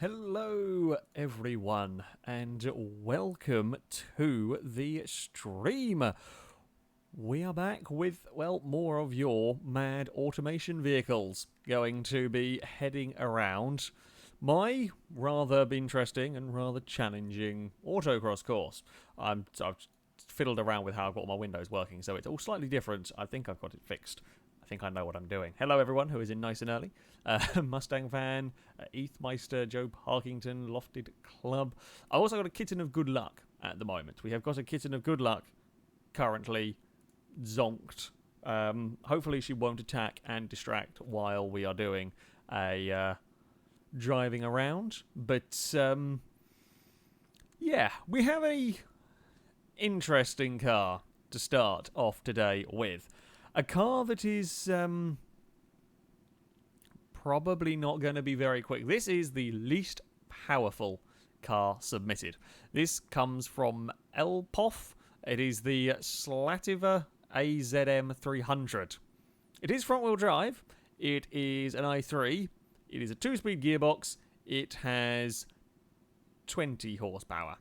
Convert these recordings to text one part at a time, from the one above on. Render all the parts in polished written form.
Hello everyone and welcome to the stream. We are back with, well, more of your mad automation vehicles going to be heading around my rather interesting and rather challenging autocross course. I've fiddled around with how I've got my windows working, so it's all slightly different. I think I've got it fixed. I think I know what I'm doing. Hello everyone who is in nice and early. Mustang Fan, Eathmeister, Joe Parkington, Lofted Club. I also got a kitten of good luck at the moment. We have got a kitten of good luck currently zonked. Hopefully she won't attack and distract while we are doing a driving around. But yeah, we have a interesting car to start off today with. A car that is probably not going to be very quick. This is the least powerful car submitted. This comes from LPOF. It is the Slatover AZM 300. It is front-wheel drive. It is an i3. It is a 2-speed gearbox. It has 20 horsepower.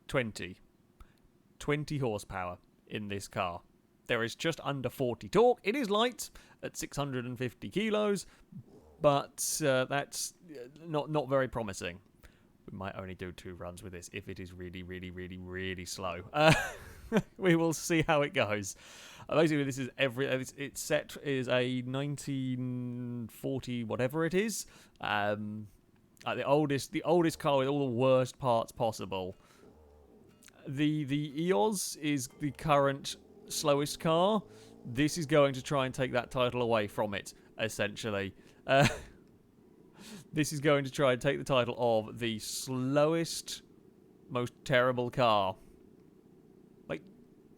20 horsepower in this car. There is just under 40 torque. It is light at 650 kilos, but that's not very promising. We might only do 2 runs with this if it is really slow. We will see how it goes. Basically, this is its set is a 1940 whatever it is. The oldest car with all the worst parts possible. The EOS is the current slowest car. This is going to try and take that title away from it, essentially. This is going to try and take the title of the slowest, most terrible car. Like,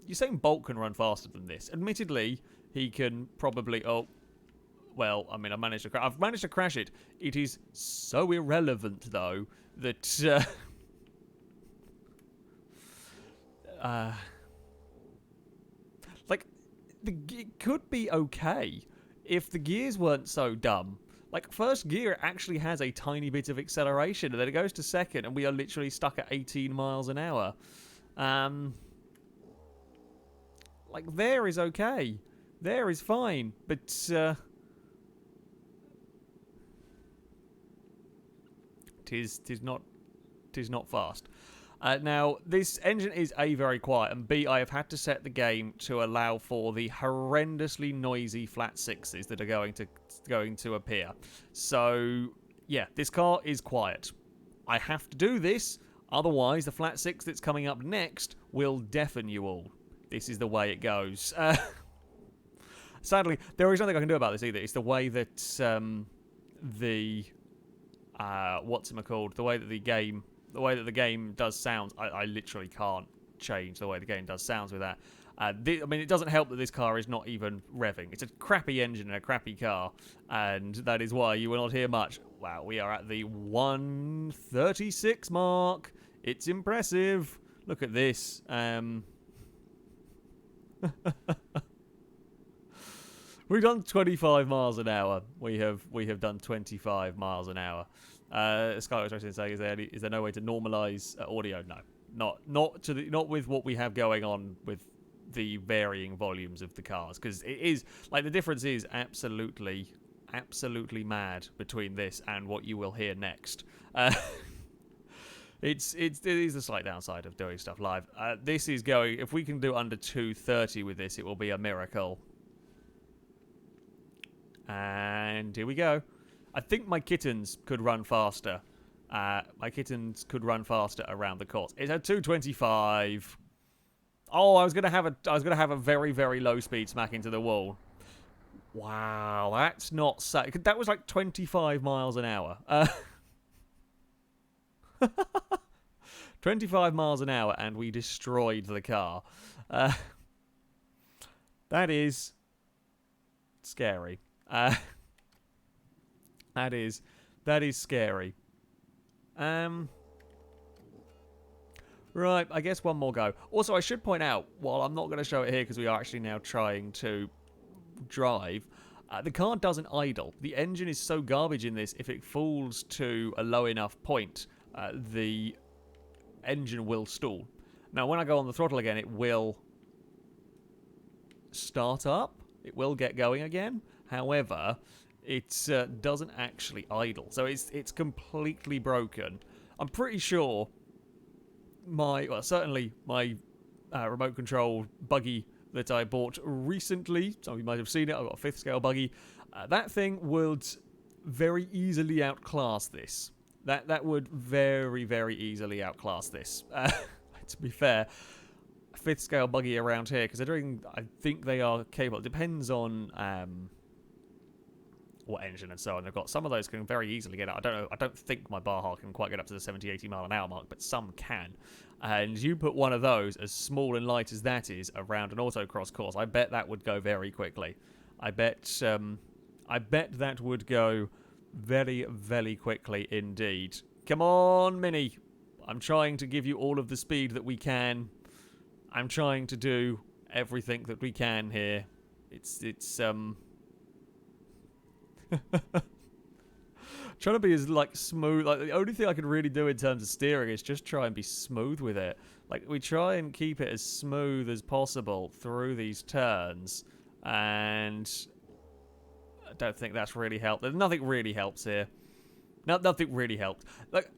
you're saying Bolt can run faster than this. Admittedly, he can probably... Oh, well, I mean, I've managed to crash it. It is so irrelevant, though, that... like, it could be okay if the gears weren't so dumb. Like, first gear actually has a tiny bit of acceleration, and then it goes to second, and we are literally stuck at 18 miles an hour. Like, there is okay. There is fine, but, tis not fast. Now, this engine is A, very quiet, and B, I have had to set the game to allow for the horrendously noisy flat sixes that are going to appear. So, yeah, this car is quiet. I have to do this, otherwise the flat six that's coming up next will deafen you all. This is the way it goes. Sadly, there is nothing I can do about this either. It's the way that the way that the game does sounds. I literally can't change the way the game does sounds with that. I mean, it doesn't help that this car is not even revving. It's a crappy engine and a crappy car, and that is why you will not hear much. Wow, we are at the 136 mark. It's impressive. Look at this. We've done 25 miles an hour. We have done 25 miles an hour. Skylar's actually saying, is there no way to normalize audio? No, not with what we have going on with the varying volumes of the cars, because it is like the difference is absolutely mad between this and what you will hear next. It is a slight downside of doing stuff live. This is going. If we can do under 230 with this, it will be a miracle. And here we go. I think my kittens could run faster. My kittens could run faster around the course. It's at 225. Oh, I was gonna have a very low speed smack into the wall. Wow, that's not so. That was like 25 miles an hour. 25 miles an hour, and we destroyed the car. That is scary. That is scary. Right, I guess one more go. Also, I should point out, while I'm not going to show it here because we are actually now trying to drive, The car doesn't idle. The engine is so garbage in this, if it falls to a low enough point, the engine will stall. Now, when I go on the throttle again, it will start up. It will get going again. However, it doesn't actually idle. So it's completely broken. I'm pretty sure certainly my remote control buggy that I bought recently, some of you might have seen it, I've got a 5th scale buggy, that thing would very easily outclass this. That would very, very easily outclass this. To be fair, a 5th scale buggy around here, considering I think they are capable, it depends on what engine and so on they've got. Some of those can very easily get out. I don't think my Baja can quite get up to the 70-80 mile an hour mark, but some can. And you put one of those, as small and light as that is, around an autocross course, I bet that would go very quickly. I bet that would go very, very quickly indeed. Come on, Mini. I'm trying to give you all of the speed that we can. I'm trying to do everything that we can here. It's trying to be as smooth. Like, the only thing I can really do in terms of steering is just try and be smooth with it. Like, we try and keep it as smooth as possible through these turns, and I don't think that's really helped. Nothing really helps here. Nothing really helped. Like,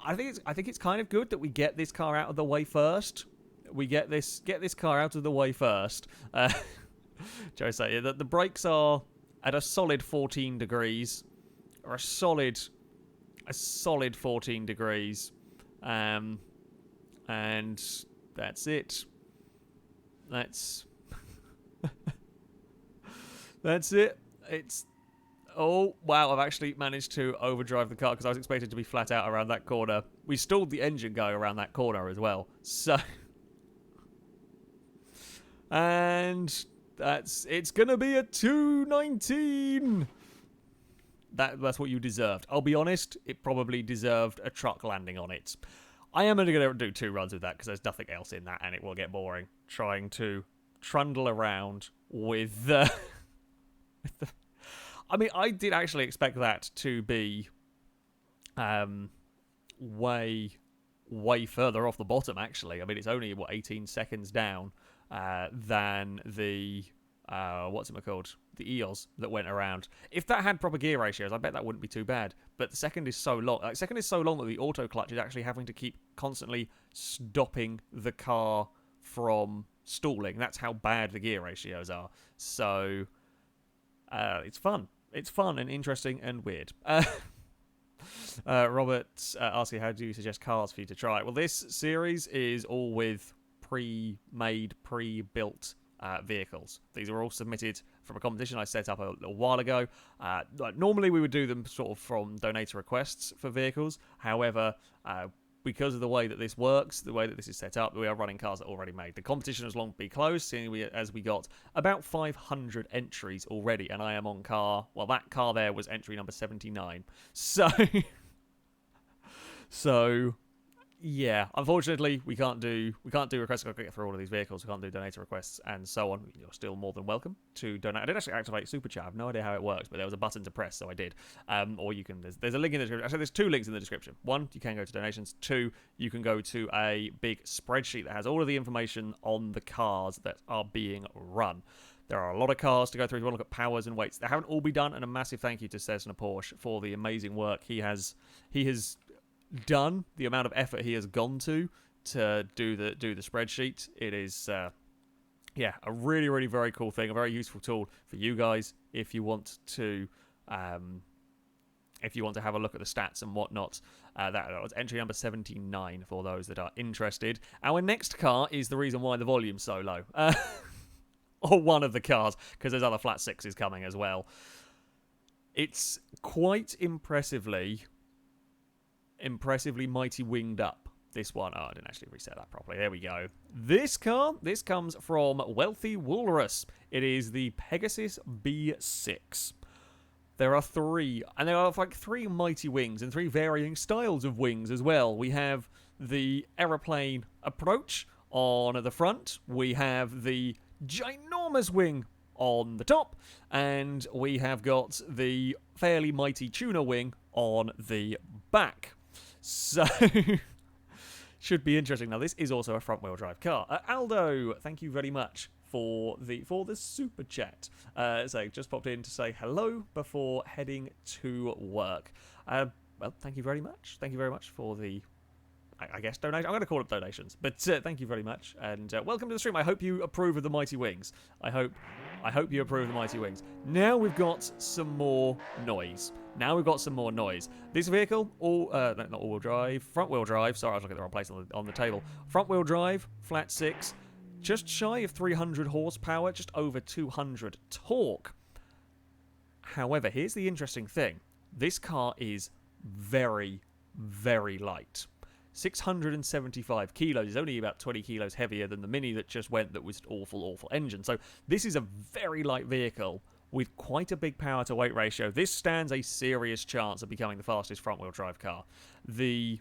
I think it's kind of good that we get this car out of the way first. We get this car out of the way first. Joe said that the brakes are at a solid 14 degrees, or a solid 14 degrees, and that's it. That's it. It's oh wow! I've actually managed to overdrive the car because I was expected to be flat out around that corner. We stalled the engine going around that corner as well. So, and it's gonna be a 219. That's what you deserved. I'll be honest, it probably deserved a truck landing on it. I am only going to do 2 runs with that because there's nothing else in that and it will get boring trying to trundle around with the... I mean, I did actually expect that to be way further off the bottom, actually. I mean, it's only, 18 seconds down than the... what's it called? The EOS that went around. If that had proper gear ratios, I bet that wouldn't be too bad. But the second is so long. Second is so long that the auto clutch is actually having to keep constantly stopping the car from stalling. That's how bad the gear ratios are. So, it's fun. It's fun and interesting and weird. Robert asking, how do you suggest cars for you to try? Well, this series is all with pre-made, pre-built vehicles. These are all submitted from a competition I set up a little while ago. Normally we would do them sort of from donator requests for vehicles. However, because of the way that this works, the way that this is set up, we are running cars that are already made. The competition has long been closed, seeing as we got about 500 entries already, and I am on car. Well, that car there was entry number 79. So. Yeah, unfortunately, we can't do requests. I've got to get through all of these vehicles. We can't do donator requests and so on. You're still more than welcome to donate. I did actually activate Super Chat. I have no idea how it works, but there was a button to press, so I did. Or you can. There's a link in the description. Actually, there's 2 links in the description. 1, you can go to donations. 2, you can go to a big spreadsheet that has all of the information on the cars that are being run. There are a lot of cars to go through if you want to look at powers and weights. They haven't all been done, and a massive thank you to Cessna Porsche for the amazing work he has done, the amount of effort he has gone to do the spreadsheet. It is a really, really very cool thing, a very useful tool for you guys if you want to have a look at the stats and whatnot. That was entry number 79 for those that are interested. Our next car is the reason why the volume's so low. Or one of the cars, because there's other flat sixes coming as well. It's quite impressively mighty winged up, this one. Oh, I didn't actually reset that properly. There we go. This comes from Wealthy Walrus. It is the Pegasus B6. There are 3, and there are 3 mighty wings and 3 varying styles of wings as well. We have the aeroplane approach on the front. We have the ginormous wing on the top, and we have got the fairly mighty tuner wing on the back. So should be interesting. Now, this is also a front-wheel drive car. Aldo, thank you very much for the super chat. So just popped in to say hello before heading to work. Well, thank you very much. Thank you very much for the, I guess, donation. I'm going to call it donations, but thank you very much, and welcome to the stream. I hope you approve of the mighty wings. I hope you approve of the mighty wings. Now we've got some more noise. This vehicle, not all-wheel drive, front-wheel drive. Sorry, I was looking at the wrong place on the table. Front-wheel drive, flat six, just shy of 300 horsepower, just over 200 torque. However, here's the interesting thing. This car is very, very light. 675 kilos is only about 20 kilos heavier than the Mini that just went, that was awful engine. So this is a very light vehicle with quite a big power to weight ratio. This stands a serious chance of becoming the fastest front wheel drive car. The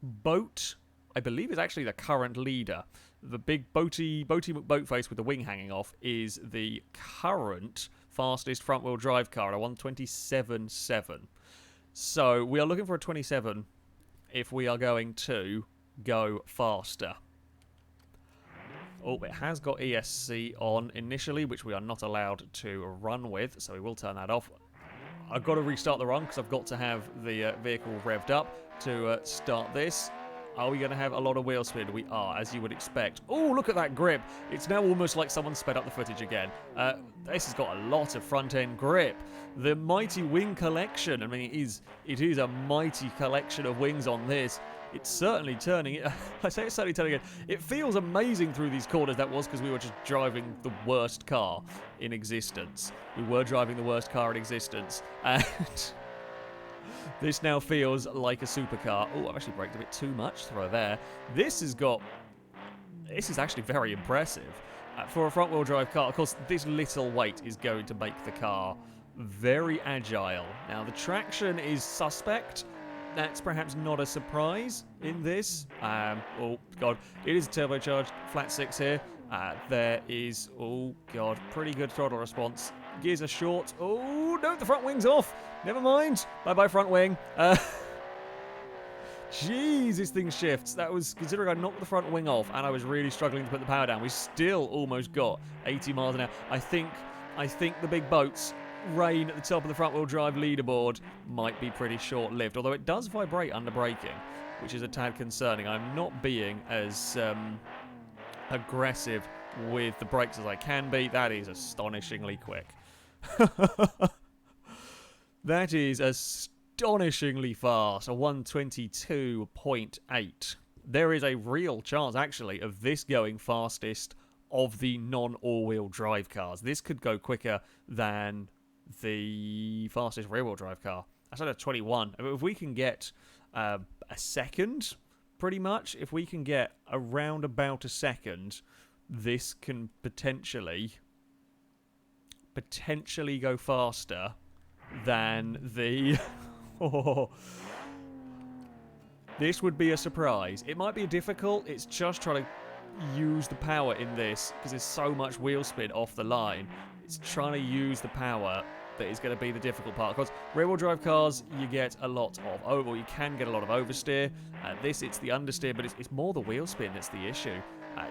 Boat, I believe, is actually the current leader. The big boat face with the wing hanging off is the current fastest front wheel drive car at a 127.7. So we are looking for a 27 if we are going to go faster. Oh, it has got ESC on initially, which we are not allowed to run with, so we will turn that off. I've got to restart the run because I've got to have the vehicle revved up to start this. Are we going to have a lot of wheel spin? We are, as you would expect. Oh, look at that grip. It's now almost like someone sped up the footage again. This has got a lot of front-end grip. The mighty wing collection. I mean, it is a mighty collection of wings on this. It's certainly turning it. I say it's certainly turning it. It feels amazing through these corners. That was because we were just driving the worst car in existence. We were driving the worst car in existence. And this now feels like a supercar. Oh, I've actually braked a bit too much through there. This is actually very impressive. For a front-wheel drive car, of course, this little weight is going to make the car very agile. Now, the traction is suspect. That's perhaps not a surprise in this. Oh, God. It is a turbocharged flat six here. There is, oh, God, pretty good throttle response. Gears are short. Oh, no, the front wing's off. Never mind. Bye-bye, front wing. Jeez, this thing shifts. That was, considering I knocked the front wing off and I was really struggling to put the power down, we still almost got 80 miles an hour. I think the big boats reign at the top of the front-wheel drive leaderboard might be pretty short-lived, although it does vibrate under braking, which is a tad concerning. I'm not being as aggressive with the brakes as I can be. That is astonishingly quick. That is astonishingly fast, a 122.8. There is a real chance, actually, of this going fastest of the non-all-wheel drive cars. This could go quicker than the fastest rear-wheel drive car. That's at a 21. I mean, if we can get a second, pretty much, if we can get around about a second, this can potentially go faster than the... Oh, this would be a surprise. It might be difficult. It's just trying to use the power in this because there's so much wheel spin off the line. It's trying to use the power that is going to be the difficult part. Because rear-wheel drive cars, you get a lot of you can get a lot of oversteer. This, it's the understeer, but it's more the wheel spin that's the issue.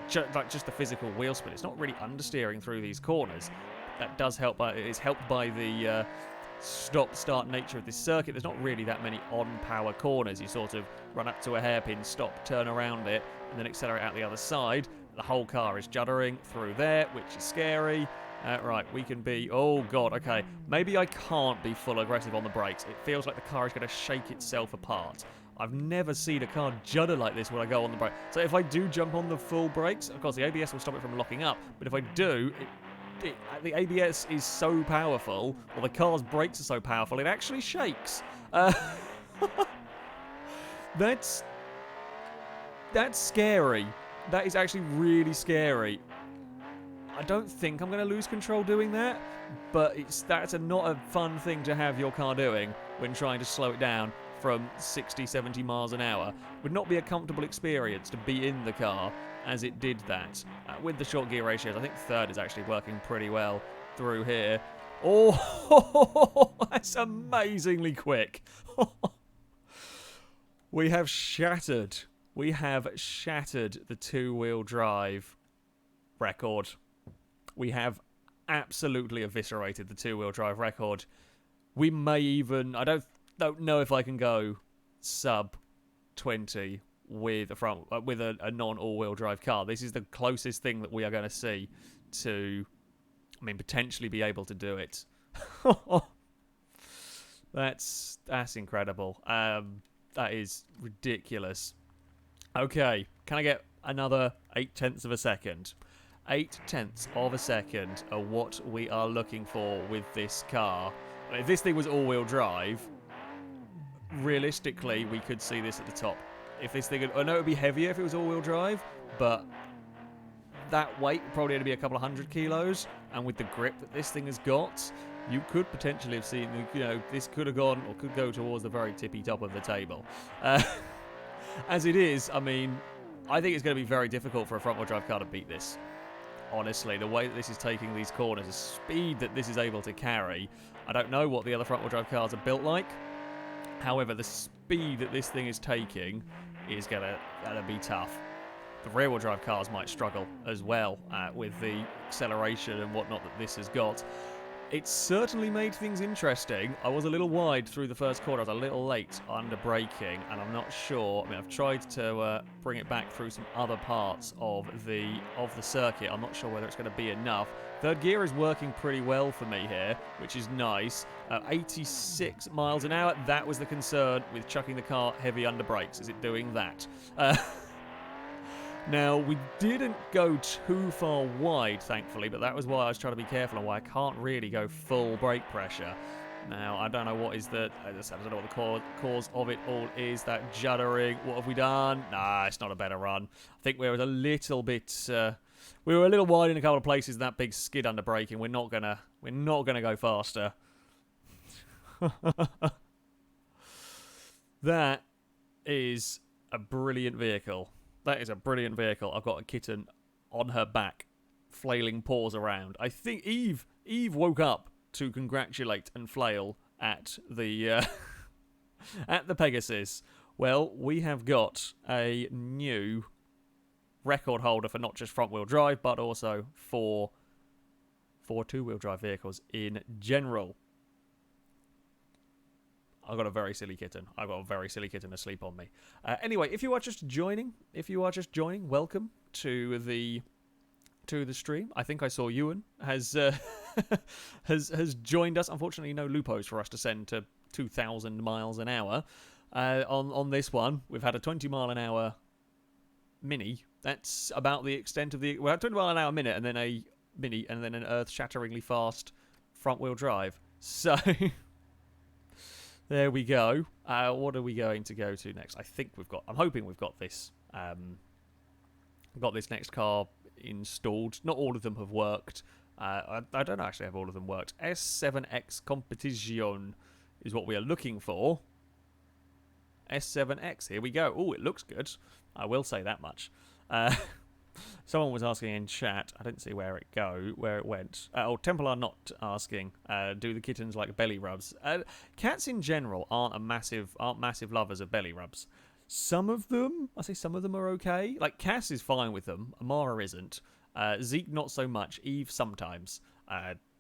Just the physical wheel spin. It's not really understeering through these corners. That does help. It's helped by the stop-start nature of this circuit. There's not really that many on-power corners. You sort of run up to a hairpin, stop, turn around it, and then accelerate out the other side. The whole car is juddering through there, which is scary. Right, we can be... Oh, God, okay. Maybe I can't be full aggressive on the brakes. It feels like the car is going to shake itself apart. I've never seen a car judder like this when I go on the brake. So if I do jump on the full brakes, of course, the ABS will stop it from locking up. But if I do, the ABS is so powerful, or the car's brakes are so powerful, it actually shakes. That's scary. That is actually really scary. I don't think I'm going to lose control doing that, but that's not a fun thing to have your car doing when trying to slow it down from 60, 70 miles an hour. Would not be a comfortable experience to be in the car as it did that. With the short gear ratios, I think third is actually working pretty well through here. Oh, that's amazingly quick. We have shattered the two-wheel drive record. We have absolutely eviscerated the two-wheel drive record. We may even, I don't know if I can go sub 20 with a non-all-wheel drive car. This is the closest thing that we are going to see to, I mean, potentially be able to do it. That's incredible. That is ridiculous. Okay, can I get another 0.8 of a second? 0.8 of a second are what we are looking for with this car. If this thing was all-wheel drive, realistically, we could see this at the top. If this thing, I know it would be heavier if it was all-wheel drive, but that weight would probably only be a couple of 100 kilos, and with the grip that this thing has got, you could potentially have seen, you know, this could have gone or could go towards the very tippy top of the table. As it is, I mean, I think it's going to be very difficult for a front-wheel drive car to beat this. Honestly, the way that this is taking these corners, the speed that this is able to carry, I don't know what the other front-wheel drive cars are built like. However, the speed that this thing is taking is going to be tough. The rear-wheel drive cars might struggle as well with the acceleration and whatnot that this has got. It's certainly made things interesting. I was a little wide through the first corner. I was a little late under braking, and I'm not sure. I mean, I've tried to bring it back through some other parts of the circuit. I'm not sure whether it's going to be enough. Third gear is working pretty well for me here, which is nice. 86 miles an hour. That was the concern with chucking the car heavy under brakes. Is it doing that? Now, we didn't go too far wide, thankfully, but that was why I was trying to be careful and why I can't really go full brake pressure. Now, I don't know what is the... I don't know what the cause of it all is, that juddering. What have we done? Nah, it's not a better run. I think we were a little bit... we were a little wide in a couple of places, and that big skid under braking. We're not gonna go faster. That is a brilliant vehicle. That is a brilliant vehicle. I've got a kitten on her back, flailing paws around. I think Eve woke up to congratulate and flail at the at the Pegasus. Well, we have got a new record holder for not just front-wheel drive, but also for two-wheel drive vehicles in general. I've got a very silly kitten. I've got a very silly kitten asleep on me. Anyway, if you are just joining, welcome to the stream. I think I saw Ewan has has joined us. Unfortunately, no lupos for us to send to 2,000 miles an hour. On this one, we've had a 20-mile-an-hour mini. That's about the extent of the... We had 20-mile-an-hour minute, and then a mini, and then an earth-shatteringly fast front-wheel drive. So... There we go. What are we going to go to next? I'm hoping we've got this. Got this next car installed. Not all of them have worked. I don't actually have all of them worked. S7X Competizione is what we are looking for. S7X. Here we go. Oh, it looks good. I will say that much. Someone was asking in chat. I didn't see where it went. Temple are not asking. Do the kittens like belly rubs? Cats in general aren't massive lovers of belly rubs. Some of them are okay. Like Cass is fine with them. Amara isn't. Zeke not so much. Eve sometimes.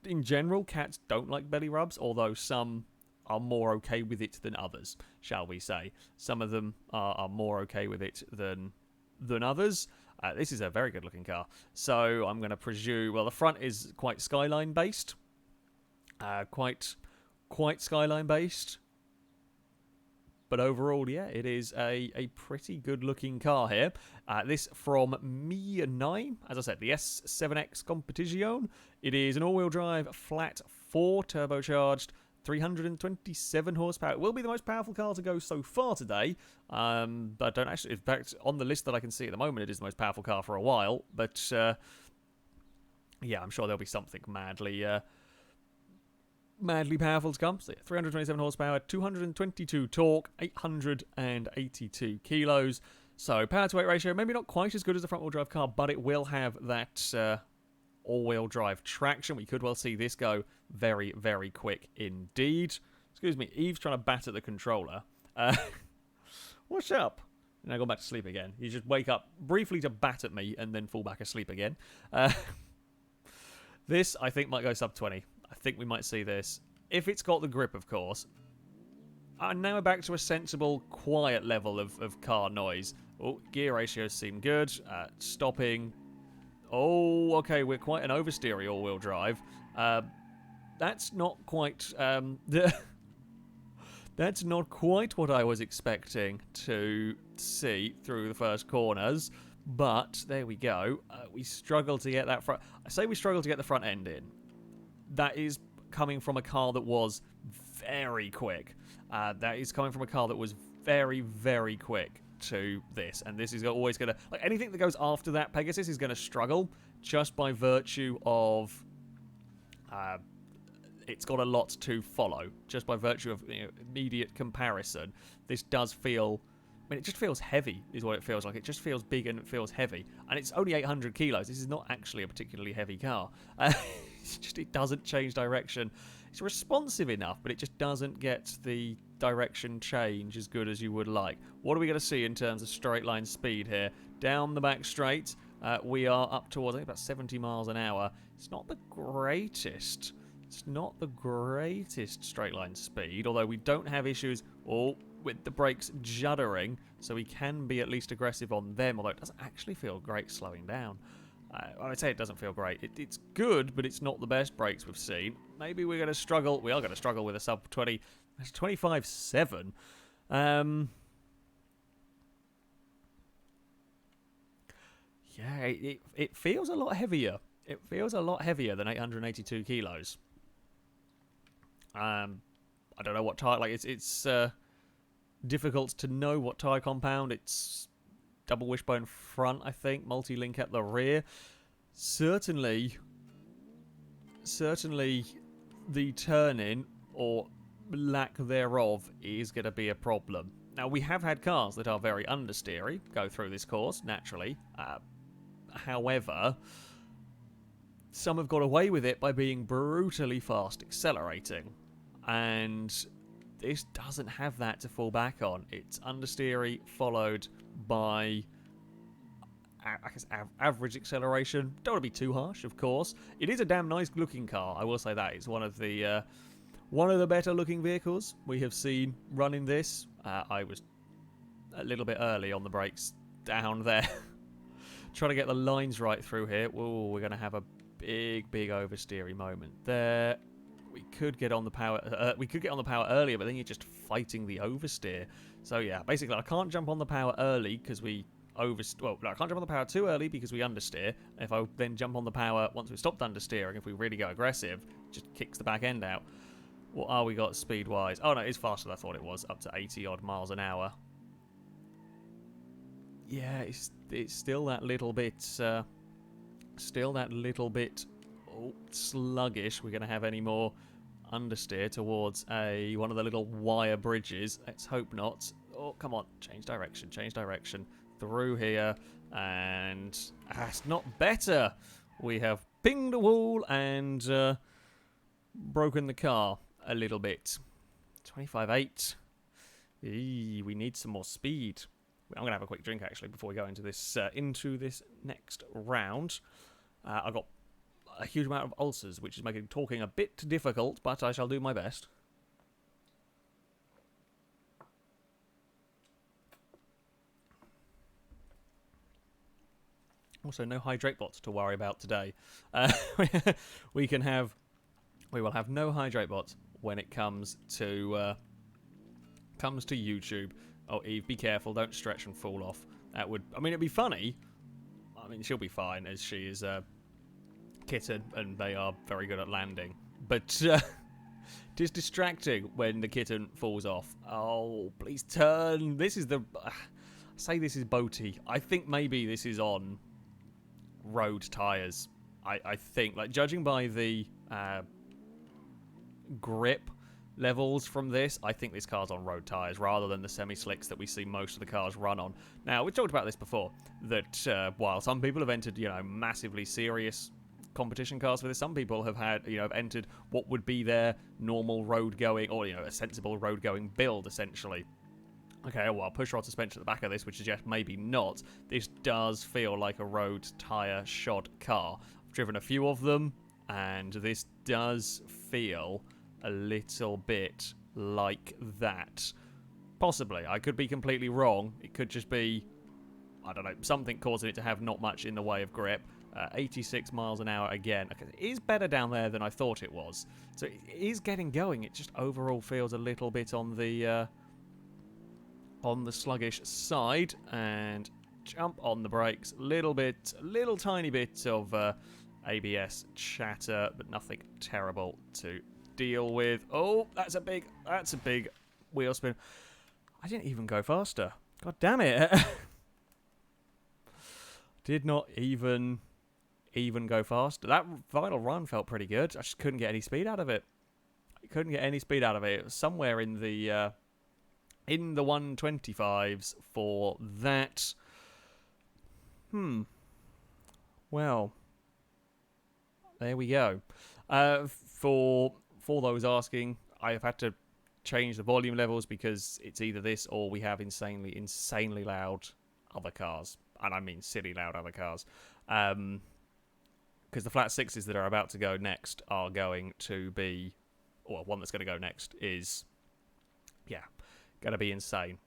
In general, cats don't like belly rubs, although some are more okay with it than others, shall we say. Some of them are more okay with it than others. This is a very good looking car. So I'm going to presume, well, the front is quite skyline based. Quite skyline based. But overall, yeah, it is a pretty good looking car here. This from Me9, as I said, the S7X Competizione. It is an all-wheel drive, flat 4 turbocharged, 327 horsepower. It will be the most powerful car to go so far today. But don't actually, in fact, on the list that I can see at the moment, it is the most powerful car for a while. But yeah, I'm sure there'll be something madly powerful to come. So yeah, 327 horsepower, 222 torque, 882 kilos. So power to weight ratio, maybe not quite as good as the front wheel drive car, but it will have that all-wheel drive traction. We could well see this go very, very quick indeed. Excuse me, Eve's trying to bat at the controller. What's up? And I go back to sleep again. You just wake up briefly to bat at me and then fall back asleep again. This, I think, might go sub 20. I think we might see this. If it's got the grip, of course. And now we're back to a sensible, quiet level of car noise. Oh, gear ratios seem good. Stopping. Oh, okay, we're quite an oversteery all-wheel drive. That's not quite... That's not quite what I was expecting to see through the first corners. But, there we go. We struggle to get that front... I say we struggle to get the front end in. That is coming from a car that was very quick. That is coming from a car that was very, very quick to this. And this is always going to... Like, anything that goes after that, Pegasus is going to struggle just by virtue of... it's got a lot to follow. Just by virtue of immediate comparison. This does feel... I mean, it just feels heavy, is what it feels like. It just feels big and it feels heavy. And it's only 800 kilos. This is not actually a particularly heavy car. It doesn't change direction. It's responsive enough, but it just doesn't get the direction change as good as you would like. What are we going to see in terms of straight line speed here? Down the back straight, we are up towards, I think, about 70 miles an hour. It's not the greatest. It's not the greatest straight line speed, although we don't have issues with the brakes juddering, so we can be at least aggressive on them, although it doesn't actually feel great slowing down. I would say it doesn't feel great. It's good, but it's not the best brakes we've seen. Maybe we're going to struggle. We are going to struggle with a sub 20. That's 25.7. Yeah, it feels a lot heavier. It feels a lot heavier than 882 kilos. I don't know what tyre. Like it's difficult to know what tyre compound. It's double wishbone front, I think, multi-link at the rear. Certainly the turn-in, or lack thereof, is going to be a problem. Now, we have had cars that are very understeery go through this course, naturally. However, some have got away with it by being brutally fast accelerating. And this doesn't have that to fall back on. It's understeery followed by, I guess, average acceleration. Don't want to be too harsh, of course. It is a damn nice looking car, I will say that. It's one of the better looking vehicles we have seen running this. I was a little bit early on the brakes down there. Trying to get the lines right through here. Ooh, we're going to have a big oversteery moment there. We could get on the power. We could get on the power earlier, but then you're just fighting the oversteer. So yeah, basically, I can't jump on the power early because we I can't jump on the power too early because we understeer. If I then jump on the power once we've stopped understeering, if we really go aggressive, it just kicks the back end out. What are we got speed-wise? Oh no, it's faster than I thought it was, up to 80 odd miles an hour. Yeah, it's still that little bit. Sluggish. We're going to have any more understeer towards one of the little wire bridges. Let's hope not. Oh, come on. Change direction. Through here. And it's not better. We have pinged a wall and broken the car a little bit. 25.8. We need some more speed. I'm going to have a quick drink, actually, before we go into this next round. I've got a huge amount of ulcers, which is making talking a bit difficult, but I shall do my best. Also, no hydrate bots to worry about today. We will have no hydrate bots when it comes to YouTube. Oh, Eve, be careful! Don't stretch and fall off. That would, I mean, it'd be funny. I mean, she'll be fine as she is kitten, and they are very good at landing. But it is distracting when the kitten falls off. Oh, please turn! This is the. I say this is boaty. I think maybe this is on road tyres. I think, like, judging by the grip levels from this, I think this car's on road tyres rather than the semi-slicks that we see most of the cars run on. Now, we talked about this before, that while some people have entered, massively serious competition cars for this, some people have had, have entered what would be their normal road going, or, a sensible road going build, essentially. Okay, well, push rod suspension at the back of this, which suggests maybe not. This does feel like a road tyre shod car. I've driven a few of them, and this does feel a little bit like that. Possibly. I could be completely wrong. It could just be, I don't know, something causing it to have not much in the way of grip. 86 miles an hour again. Okay, it is better down there than I thought it was. So it is getting going. It just overall feels a little bit on the sluggish side. And jump on the brakes. Little tiny bit of ABS chatter, but nothing terrible to deal with. Oh, that's a big wheel spin. I didn't even go faster. God damn it. Did not even go faster. That final run felt pretty good. I just couldn't get any speed out of it. It was somewhere in the 125s for that. Well, there we go. For those asking, I have had to change the volume levels because it's either this or we have insanely loud other cars. And I mean silly loud other cars. Because the flat sixes that are about to go next are going to be... Well, one that's going to go next is... Yeah, going to be insane.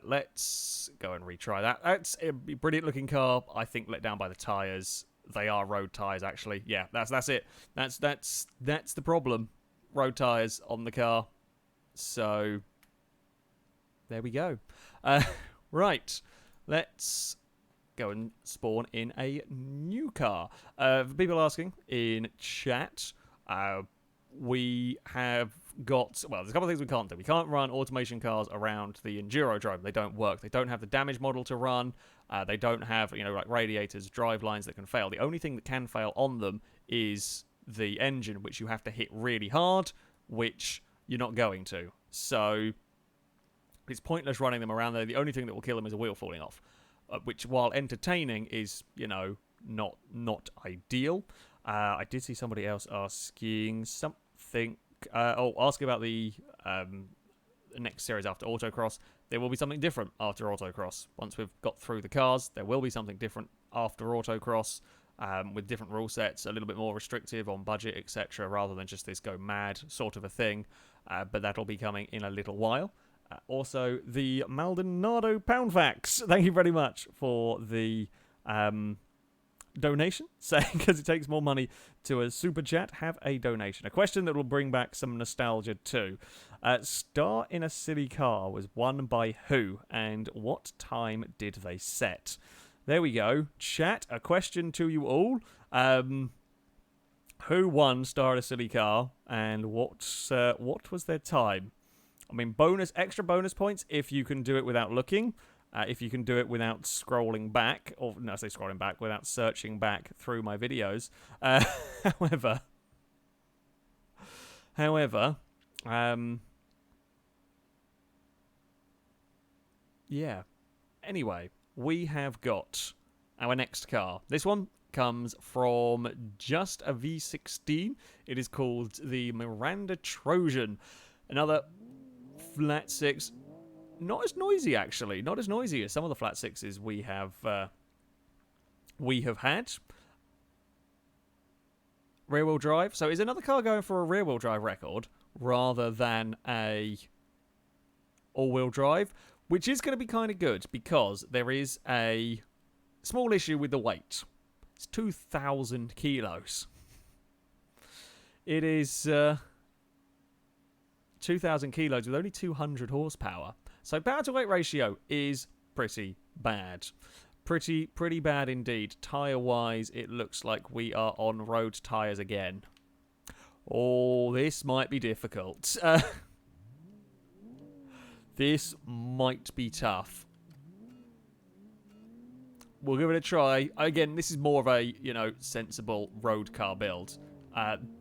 Let's go and retry that. That's a brilliant looking car. I think let down by the tyres. They are road tyres, actually. Yeah, that's it. That's the problem. Road tyres on the car. So, there we go. Right, let's go and spawn in a new car. For people asking in chat, we have got... Well, there's a couple of things we can't do. We can't run automation cars around the Endurodrome. They don't work. They don't have the damage model to run. They don't have, like radiators, drive lines that can fail. The only thing that can fail on them is the engine, which you have to hit really hard, which you're not going to. So it's pointless running them around there. The only thing that will kill them is a wheel falling off, which, while entertaining, is, not ideal. I did see somebody else asking something. Asking about the next series after Autocross. There will be something different after Autocross. Once we've got through the cars, there will be something different after Autocross, with different rule sets, a little bit more restrictive on budget, etc., rather than just this go mad sort of a thing. But that'll be coming in a little while. Also, the Maldonado Pound Facts. Thank you very much for the donation, saying because it takes more money to a super chat, have a donation. A question that will bring back some nostalgia too. Star in a Silly Car was won by who, and what time did they set? There we go. Chat, a question to you all. Who won Star in a Silly Car, and what was their time? I mean, extra bonus points if you can do it without looking. If you can do it without scrolling back, or no, I say scrolling back, without searching back through my videos. However, yeah. Anyway, we have got our next car. This one comes from just a V16. It is called the Miranda Trojan. Another flat six. Not as noisy, actually. Not as noisy as some of the flat sixes we have had. Rear-wheel drive. So is another car going for a rear-wheel drive record rather than a all-wheel drive? Which is going to be kind of good because there is a small issue with the weight. It's 2,000 kilos. It is 2,000 kilos with only 200 horsepower. So power to weight ratio is pretty bad. Pretty bad indeed. Tyre-wise, it looks like we are on road tyres again. Oh, this might be difficult. This might be tough. We'll give it a try. Again, this is more of a, sensible road car build.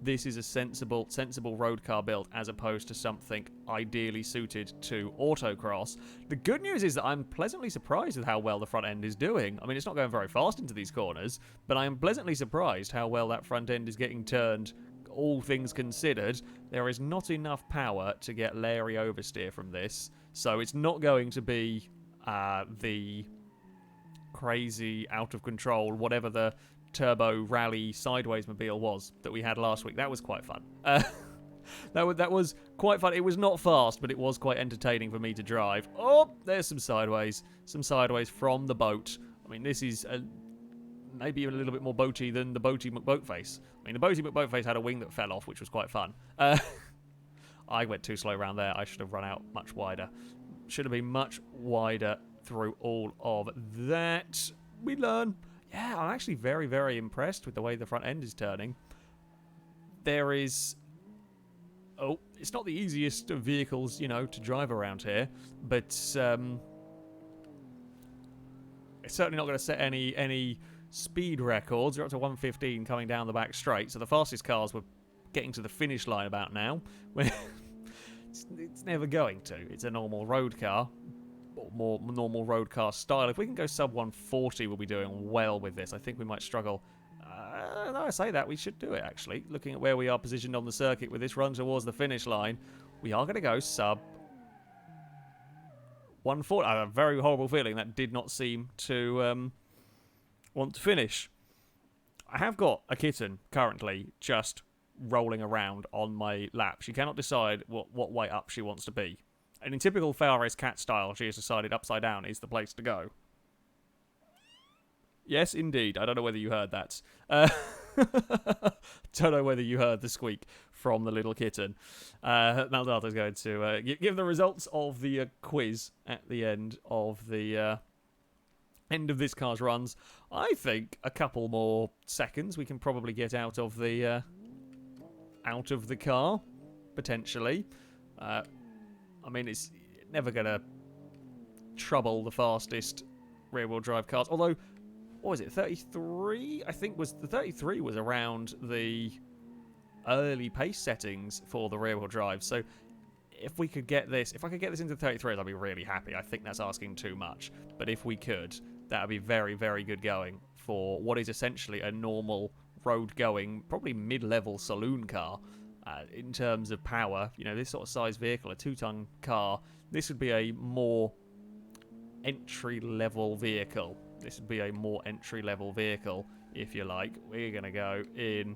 This is a sensible road car build as opposed to something ideally suited to autocross. The good news is that I'm pleasantly surprised with how well the front end is doing. I mean, it's not going very fast into these corners, but I am pleasantly surprised how well that front end is getting turned. All things considered, there is not enough power to get Larry oversteer from this, so it's not going to be the crazy, out of control, whatever the turbo rally sideways mobile was that we had last week. That was quite fun. That was quite fun. It was not fast, but it was quite entertaining for me to drive. Oh, there's some sideways from the boat. I mean, this is maybe even a little bit more boaty than the boaty McBoatface. I mean, the boaty McBoatface had a wing that fell off, which was quite fun. I went too slow around there. I should have run out much wider. Should have been much wider through all of that. We learn. Yeah, I'm actually very, very impressed with the way the front end is turning. There is... Oh, it's not the easiest of vehicles, you know, to drive around here, but it's certainly not going to set any speed records. We're up to 115 coming down the back straight, so the fastest cars were getting to the finish line about now. It's never going to. It's a normal road car, or more normal road car style. If we can go sub 140, we'll be doing well with this. I think we might struggle. No, I say that, we should do it, actually. Looking at where we are positioned on the circuit with this run towards the finish line, we are going to go sub 140. I have a very horrible feeling that did not seem to want to finish. I have got a kitten currently just rolling around on my lap. She cannot decide what way up she wants to be. And in typical Fairrace cat style, she has decided upside down is the place to go. Yes, indeed. I don't know whether you heard that. Don't know whether you heard the squeak from the little kitten. Maldato's going to give the results of the quiz at the end of the end of this car's runs. I think a couple more seconds we can probably get out of the car, potentially. I mean, it's never going to trouble the fastest rear-wheel drive cars. Although, what was it, 33? I think the 33 was around the early pace settings for the rear-wheel drive. So if I could get this into 33, I'd be really happy. I think that's asking too much. But if we could, that would be very, very good going for what is essentially a normal road-going, probably mid-level saloon car. In terms of power, you know, this sort of size vehicle, a 2-ton car, this would be a more entry-level vehicle. This would be a more entry-level vehicle, if you like. We're going to go in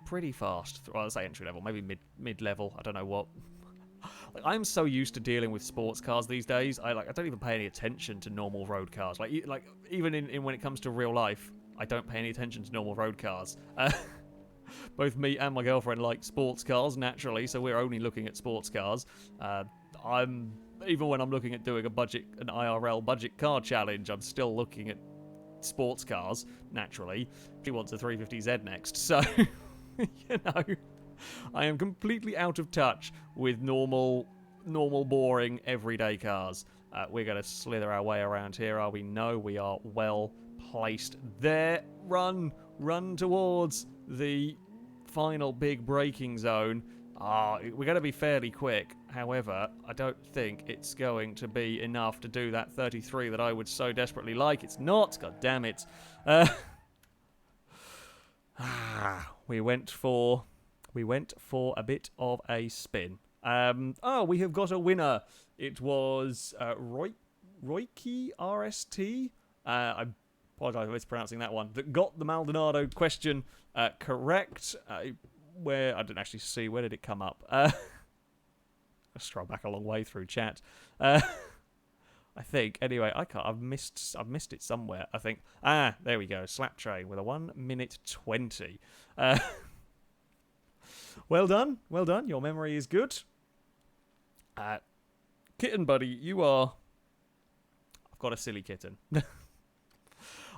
pretty fast. Well, I'll say entry-level, maybe mid-level, I don't know what. Like, I'm so used to dealing with sports cars these days, I don't even pay any attention to normal road cars. Like even in when it comes to real life, I don't pay any attention to normal road cars. Both me and my girlfriend like sports cars, naturally, so we're only looking at sports cars. Even when I'm looking at doing an IRL budget car challenge, I'm still looking at sports cars, naturally. She wants a 350Z next, so, you know, I am completely out of touch with normal, boring, everyday cars. We're going to slither our way around here, are we? No, we are well placed there. Run towards the final big braking zone. We're going to be fairly quick. However, I don't think it's going to be enough to do that 33 that I would so desperately like. It's not. God damn it. We went for a bit of a spin. We have got a winner. It was Wacky RST. I apologize for mispronouncing that one. That got the Maldonado question correct. Where I didn't actually see, where did it come up? I'll scroll back a long way through chat. I think. Anyway, I've missed it somewhere. I think. There we go. Slap train with a 1:20. Well done. Your memory is good. Kitten buddy, you are. I've got a silly kitten.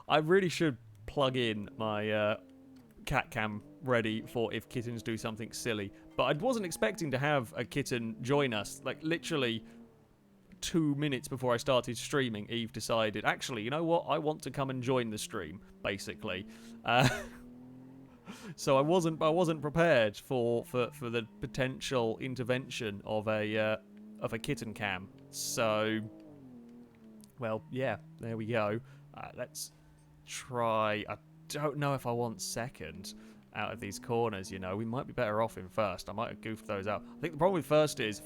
I really should plug in my cat cam ready for if kittens do something silly. But I wasn't expecting to have a kitten join us. Like, literally 2 minutes before I started streaming, Eve decided, actually, you know what? I want to come and join the stream, basically. So I wasn't prepared for the potential intervention of a kitten cam. So, well, yeah, there we go. Let's try. I don't know if I want second out of these corners. You know, we might be better off in first. I might have goofed those out. I think the problem with first is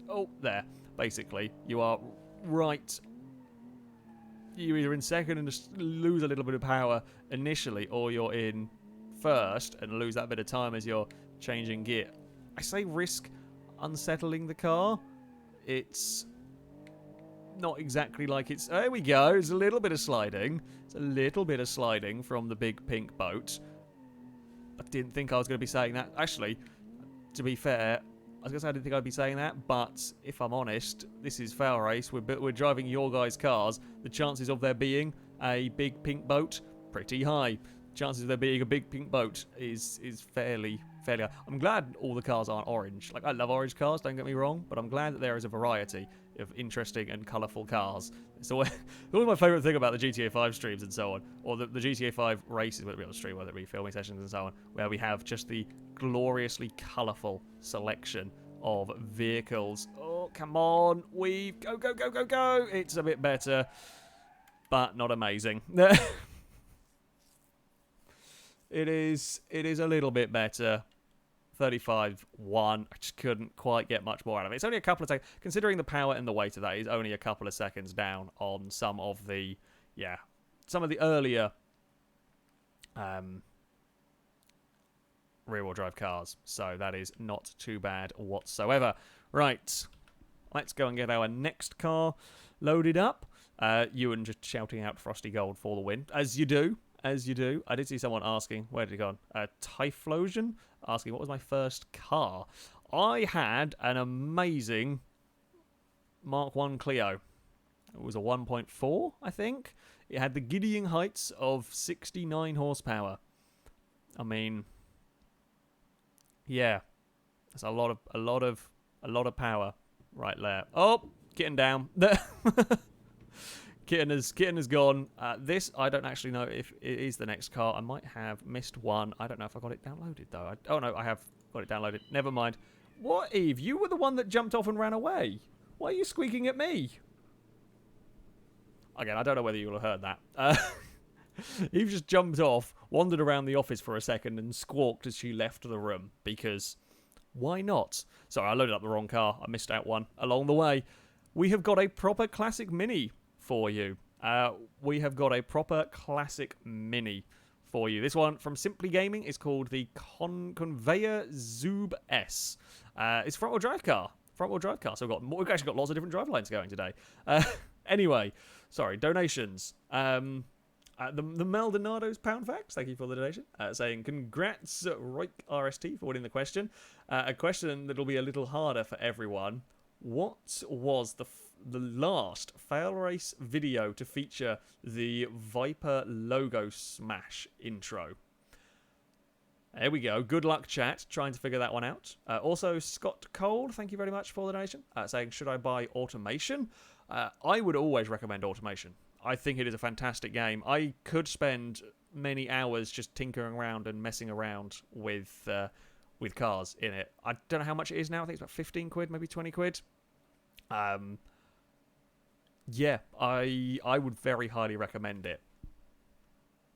oh there. Basically, you are right. You're either in second and just lose a little bit of power initially, or you're in first and lose that bit of time as you're changing gear. I say risk unsettling the car. It's not exactly like it's... There we go. It's a little bit of sliding. It's a little bit of sliding from the big pink boat. I didn't think I was going to be saying that. Actually, to be fair, I was going to say I didn't think I'd be saying that, but if I'm honest, this is Fail Race. We're driving your guys' cars. The chances of there being a big pink boat, pretty high. Chances of there being a big pink boat is fairly high. I'm glad all the cars aren't orange. Like, I love orange cars, don't get me wrong, but I'm glad that there is a variety of interesting and colourful cars. It's always my favourite thing about the GTA 5 streams and so on, or the GTA 5 races, whether it be on the stream, whether it be filming sessions and so on, where we have just the gloriously colourful selection of vehicles. Oh, come on, go. It's a bit better, but not amazing. It is a little bit better. 35-1. I just couldn't quite get much more out of it. It's only a couple of seconds. Considering the power and the weight of that, is only a couple of seconds down on some of the earlier rear-wheel drive cars. So that is not too bad whatsoever. Right. Let's go and get our next car loaded up. Ewan just shouting out Frosty Gold for the win. As you do. I did see someone asking, where did it go on? Typhlosion asking, what was my first car? I had an amazing Mark 1 Clio. It was a 1.4, I think. It had the giddying heights of 69 horsepower. I mean, yeah, that's a lot of power right there. Oh, getting down. Kitten has gone. This, I don't actually know if it is the next car. I might have missed one. I don't know if I got it downloaded, though. Oh, no, I have got it downloaded. Never mind. What, Eve? You were the one that jumped off and ran away. Why are you squeaking at me? Again, I don't know whether you'll have heard that. Eve just jumped off, wandered around the office for a second, and squawked as she left the room. Because, why not? Sorry, I loaded up the wrong car. I missed out one along the way. We have got a proper classic Mini for you. We have got a proper classic Mini for you. This one from Simply Gaming is called the Conveyor Zoob S. It's a front-wheel drive car. So we've actually got lots of different drive lines going today. Anyway, sorry, donations. The Maldonado's Pound Facts, thank you for the donation, saying, congrats, Roik RST, for winning the question. A question that'll be a little harder for everyone. What was the last Fail Race video to feature the Viper logo smash intro? There we go. Good luck, chat, trying to figure that one out. Also, Scott Cold, thank you very much for the donation, saying, should I buy Automation? I would always recommend Automation. I think it is a fantastic game. I could spend many hours just tinkering around and messing around with cars in it. I don't know how much it is now. I think it's about 15 quid, maybe 20 quid. Yeah, I would very highly recommend it.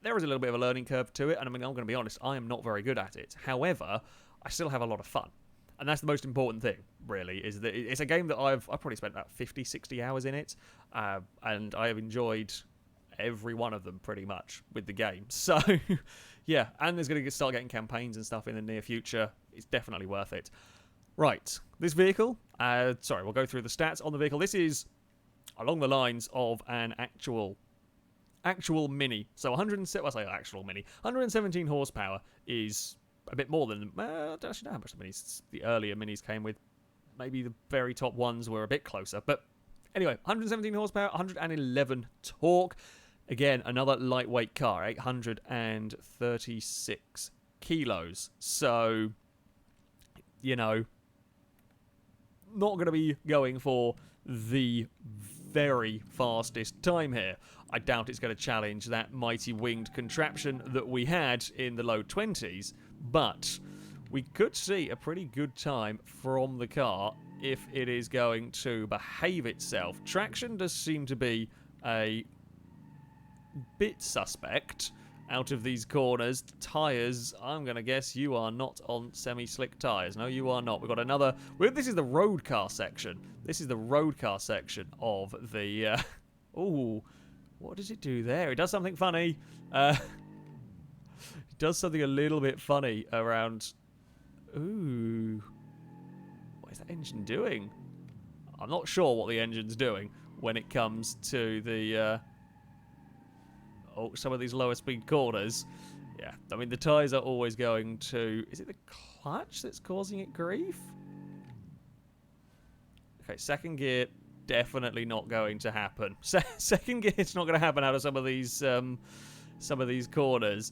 There is a little bit of a learning curve to it, and I mean, I'm going to be honest, I am not very good at it. However, I still have a lot of fun. And that's the most important thing, really, is that it's a game that I've probably spent about 50, 60 hours in it, and I have enjoyed every one of them, pretty much, with the game. So, yeah, and there's going to start getting campaigns and stuff in the near future. It's definitely worth it. Right, this vehicle, sorry, we'll go through the stats on the vehicle. This is along the lines of an actual Mini. So 117 horsepower is a bit more than, I don't actually know how much the earlier Minis came with. Maybe the very top ones were a bit closer. But anyway, 117 horsepower, 111 torque. Again, another lightweight car, 836 kilos. So, you know, not going to be going for the very fastest time here. I doubt it's going to challenge that mighty winged contraption that we had in the low 20s, but we could see a pretty good time from the car if it is going to behave itself. Traction does seem to be a bit suspect out of these corners. Tyres, I'm going to guess you are not on semi-slick tyres. No, you are not. We've got another... This is the road car section. This is the road car section of the... Ooh, what does it do there? It does something funny. It does something a little bit funny around... Ooh. What is that engine doing? I'm not sure what the engine's doing when it comes to the... some of these lower speed corners. Yeah, I mean, the tyres are always going to... Is it the clutch that's causing it grief? Okay, second gear, definitely not going to happen. Second gear, it's not going to happen out of some of these corners.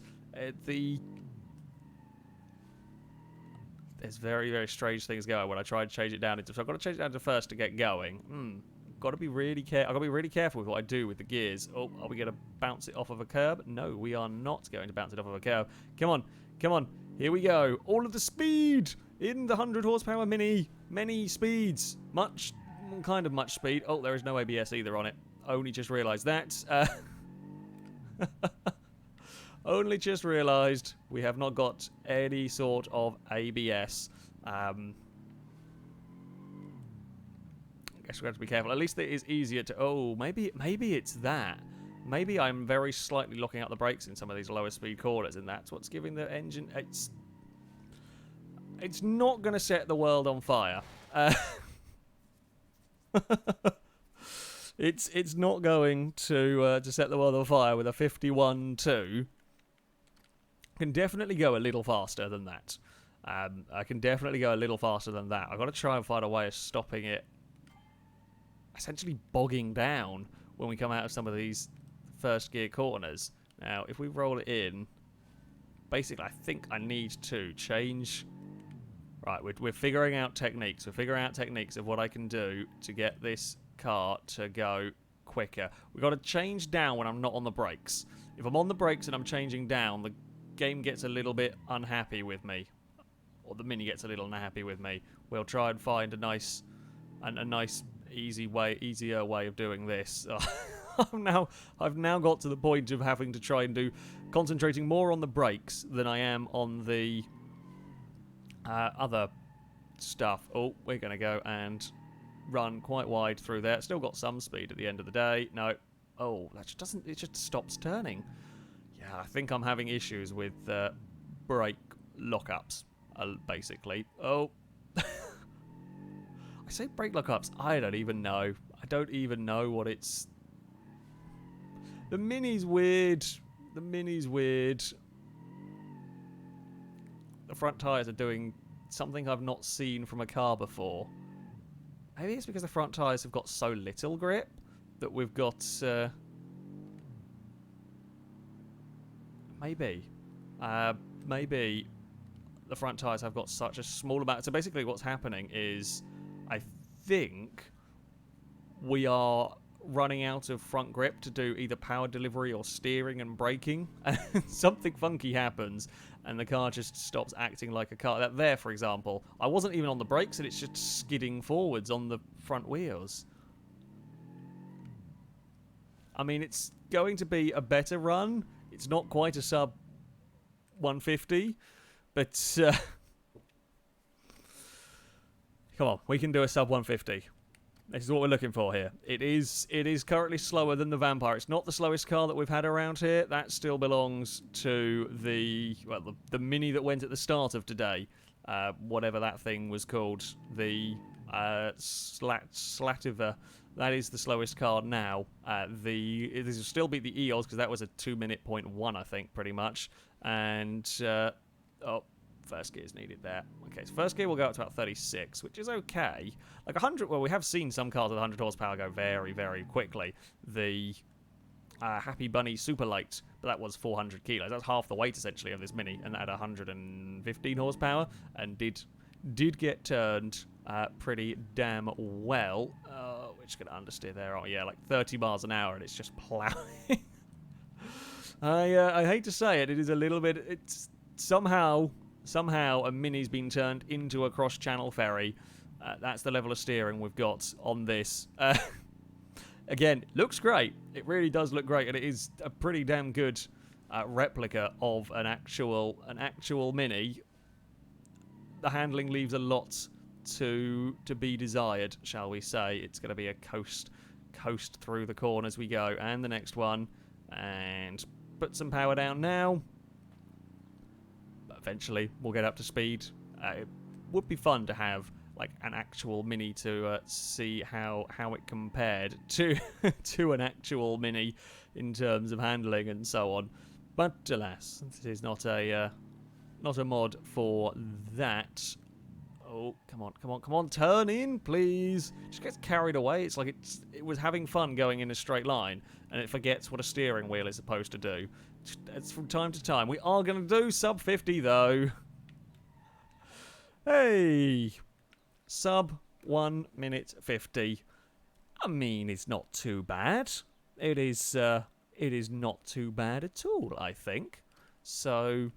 There's very, very strange things going when I try and change it down into... So I've got to change it down to first to get going. Got to be really careful. I've got to be really careful with what I do with the gears. Oh, are we going to bounce it off of a curb? No, we are not going to bounce it off of a curb. Come on, come on. Here we go. All of the speed in the 100 horsepower Mini. Many speeds. Much speed. Oh, there is no ABS either on it. Only just realised that. Only just realised we have not got any sort of ABS. Guess we're going to be careful. At least it is easier to... Oh, maybe it's that. Maybe I'm very slightly locking out the brakes in some of these lower speed corners, and that's what's giving the engine... It's not going to set the world on fire. It's not going to set the world on fire with a 51.2. Can definitely go a little faster than that. I can definitely go a little faster than that. I've got to try and find a way of stopping it essentially bogging down when we come out of some of these first gear corners. Now, if we roll it in, basically I think I need to change... Right, we're figuring out techniques. We're figuring out techniques of what I can do to get this car to go quicker. We've got to change down when I'm not on the brakes. If I'm on the brakes and I'm changing down, the game gets a little bit unhappy with me. Or the Mini gets a little unhappy with me. We'll try and find a nice easier way of doing this. I've now got to the point of having to try and concentrating more on the brakes than I am on the other stuff. Oh, we're going to go and run quite wide through there. Still got some speed at the end of the day. No. Oh, that just doesn't... It just stops turning. Yeah, I think I'm having issues with brake lockups, basically. Oh. I say brake lockups. I don't even know. I don't even know what it's... The Mini's weird. The Mini's weird. The front tyres are doing something I've not seen from a car before. Maybe it's because the front tyres have got so little grip that we've got... Maybe. Maybe the front tyres have got such a small amount... So basically what's happening is... I think we are running out of front grip to do either power delivery or steering and braking. And something funky happens and the car just stops acting like a car. That there, for example, I wasn't even on the brakes and it's just skidding forwards on the front wheels. I mean, it's going to be a better run. It's not quite a sub 150, but... Come on, we can do a sub 150. This is what we're looking for here. It is currently slower than the Vampire. It's not the slowest car that we've had around here. That still belongs to the Mini that went at the start of today. Whatever that thing was called. The Slatover. That is the slowest car now. This will still beat the EOS because that was a 2-minute .1, I think, pretty much. And first gear is needed there. Okay, so first gear will go up to about 36, which is okay. Like 100, well, we have seen some cars with 100 horsepower go very, very quickly. The Happy Bunny Super Light, but that was 400 kilos. That's half the weight, essentially, of this Mini, and that had 115 horsepower, and did get turned pretty damn well. We're just going to understeer there. Oh, yeah, like 30 miles an hour, and it's just plowing. I hate to say it. It is a little bit... It's somehow a Mini's been turned into a cross-channel ferry. That's the level of steering we've got on this. Again, looks great. It really does look great, and it is a pretty damn good replica of an actual Mini. The handling leaves a lot to be desired, shall we say. It's going to be a coast through the corners we go, and the next one, and put some power down now. But eventually, we'll get up to speed. It would be fun to have like an actual Mini to see how it compared to to an actual Mini in terms of handling and so on. But alas, this is not a mod for that. Oh, come on, turn in, please. Just gets carried away. It's like it was having fun going in a straight line, and it forgets what a steering wheel is supposed to do. It's from time to time. We are going to do sub 50, though. Hey, sub 1 minute 50. I mean, it's not too bad. It is not too bad at all, I think. So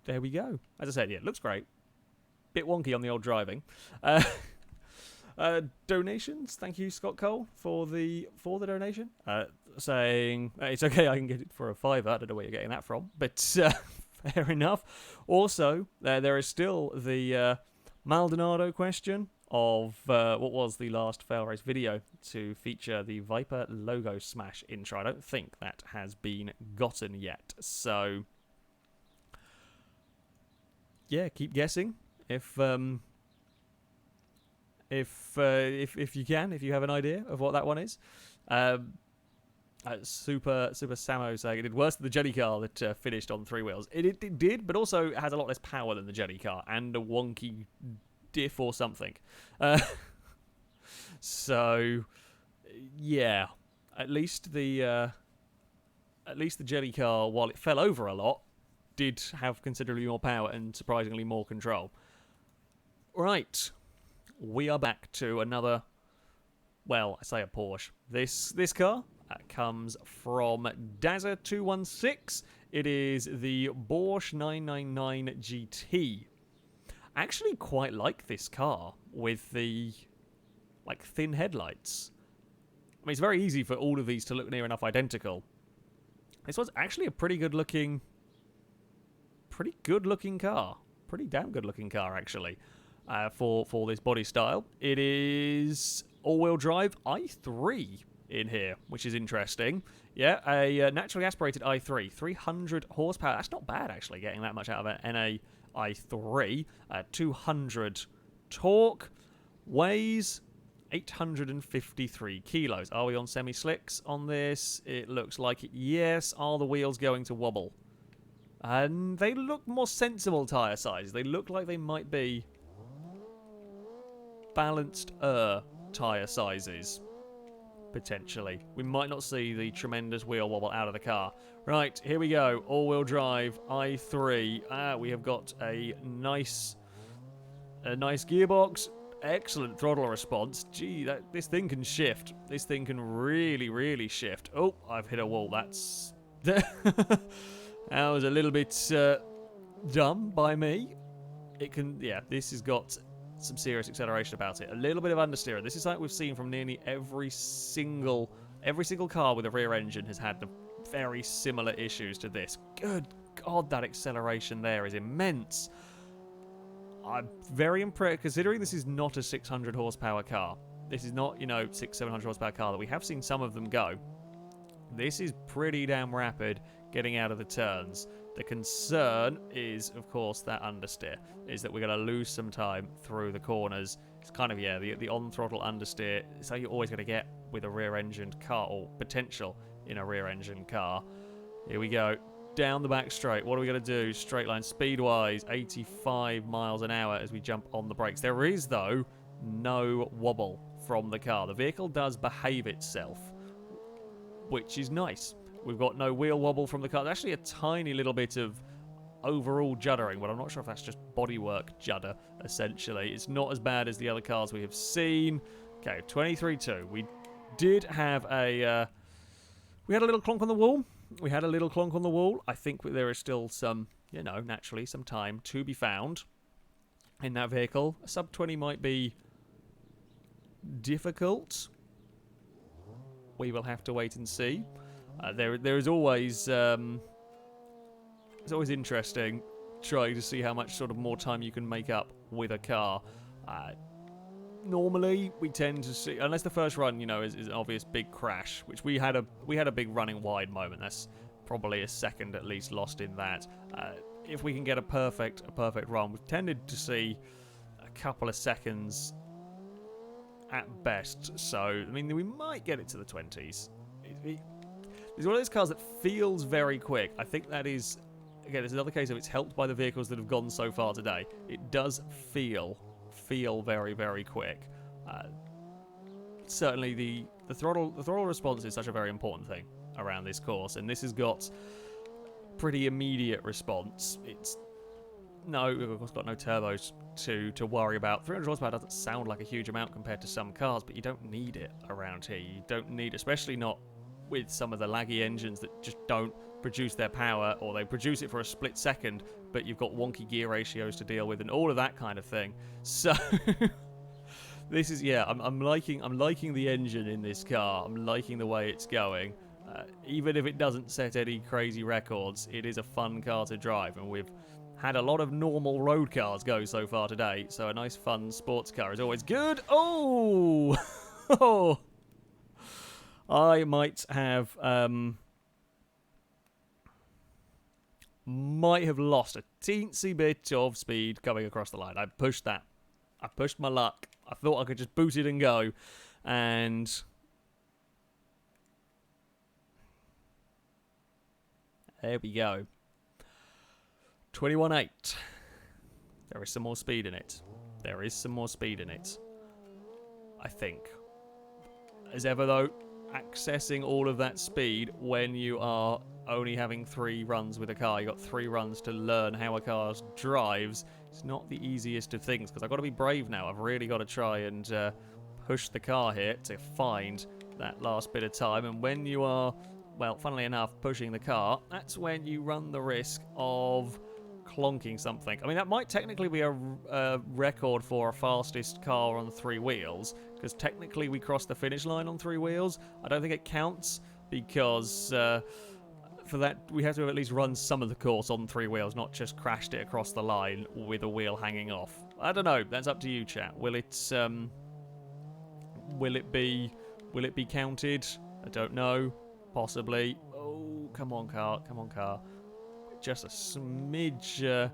there we go. As I said, yeah, it looks great. Bit wonky on the old driving. Donations. Thank you, Scott Cole, for the donation. Saying it's okay, I can get it for a £5. I don't know where you're getting that from, but fair enough. Also, there is still the Maldonado question of what was the last fail race video to feature the Viper logo smash intro. I don't think that has been gotten yet. So yeah, keep guessing if you can, if you have an idea of what that one is. Super Samo saying it did worse than the Jelly car that finished on 3 wheels. It did, but also it has a lot less power than the Jelly car and a wonky diff or something. So yeah, at least the Jelly car, while it fell over a lot, did have considerably more power and surprisingly more control. Right, we are back to another, well, I say a Porsche. This car comes from Dazza216. It is the Borsche 999 GT. I actually quite like this car with the like thin headlights. I mean, it's very easy for all of these to look near enough identical. This one's actually a pretty good looking car. Pretty damn good looking car, actually, for this body style. It is all-wheel drive i3 in here, which is interesting. Yeah, a naturally aspirated i3, 300 horsepower. That's not bad, actually, getting that much out of an NA i3. 200 torque, weighs 853 kilos. Are we on semi-slicks on this? It looks like it. Yes. Are the wheels going to wobble? And they look more sensible tyre sizes. They look like they might be balanced tyre sizes, potentially. We might not see the tremendous wheel wobble out of the car. Right, here we go. All-wheel drive, i3. We have got a nice gearbox. Excellent throttle response. Gee, this thing can shift. This thing can really, really shift. Oh, I've hit a wall. That's... That was a little bit dumb by me. It can, yeah, this has got some serious acceleration about it. A little bit of understeer. This is something we've seen from nearly every single car with a rear engine has had very similar issues to this. Good God, that acceleration there is immense. I'm very impressed, considering this is not a 600 horsepower car. This is not, 600-700 horsepower car that we have seen some of them go. This is pretty damn rapid getting out of the turns. The concern is, of course, that understeer, is that we're going to lose some time through the corners. It's kind of, yeah, the on-throttle understeer. It's how you're always going to get with a rear-engined car, or potential in a rear-engined car. Here we go. Down the back straight. What are we going to do? Straight line. Speed-wise, 85 miles an hour as we jump on the brakes. There is, though, no wobble from the car. The vehicle does behave itself, which is nice. We've got no wheel wobble from the car. There's actually a tiny little bit of overall juddering, but I'm not sure if that's just bodywork judder, essentially. It's not as bad as the other cars we have seen. Okay, 23.2. We did have a... we had a little clonk on the wall. I think there is still some, you know, naturally, some time to be found in that vehicle. A sub 20 might be difficult. We will have to wait and see. There is always... it's always interesting trying to see how much sort of more time you can make up with a car. Normally, we tend to see, unless the first run, you know, is an obvious big crash, which we had a big running wide moment. That's probably a second at least lost in that. If we can get a perfect run, we've tended to see a couple of seconds at best. So, I mean, we might get it to the 20s. It's one of those cars that feels very quick. I think that is, again, it's another case of it's helped by the vehicles that have gone so far today. It does feel very, very quick. Certainly the throttle response is such a very important thing around this course, and this has got pretty immediate response. It's got no turbos to worry about. 300 horsepower doesn't sound like a huge amount compared to some cars, but you don't need it around here. You don't need, especially not with some of the laggy engines that just don't produce their power, or they produce it for a split second, but you've got wonky gear ratios to deal with and all of that kind of thing. So this is, yeah, I'm liking the engine in this car. I'm liking the way it's going. Even if it doesn't set any crazy records, it is a fun car to drive, and we've had a lot of normal road cars go so far today, so a nice fun sports car is always good. Oh! Oh! I might have lost a teensy bit of speed coming across the line. I pushed that. I pushed my luck. I thought I could just boot it and go. And there we go. 21.8. There is some more speed in it. I think. As ever, though, accessing all of that speed when you are only having 3 runs with a car, you've got 3 runs to learn how a car drives, it's not the easiest of things, because I've got to be brave now. I've really got to try and push the car here to find that last bit of time, and when you are, well, funnily enough, pushing the car, that's when you run the risk of clonking something. I mean, that might technically be a record for a fastest car on 3 wheels, because technically we crossed the finish line on 3 wheels. I don't think it counts, because for that we have to have at least run some of the course on 3 wheels, not just crashed it across the line with a wheel hanging off. I don't know. That's up to you, chat. Will it be counted? I don't know. Possibly. Oh, come on, car. Just a smidge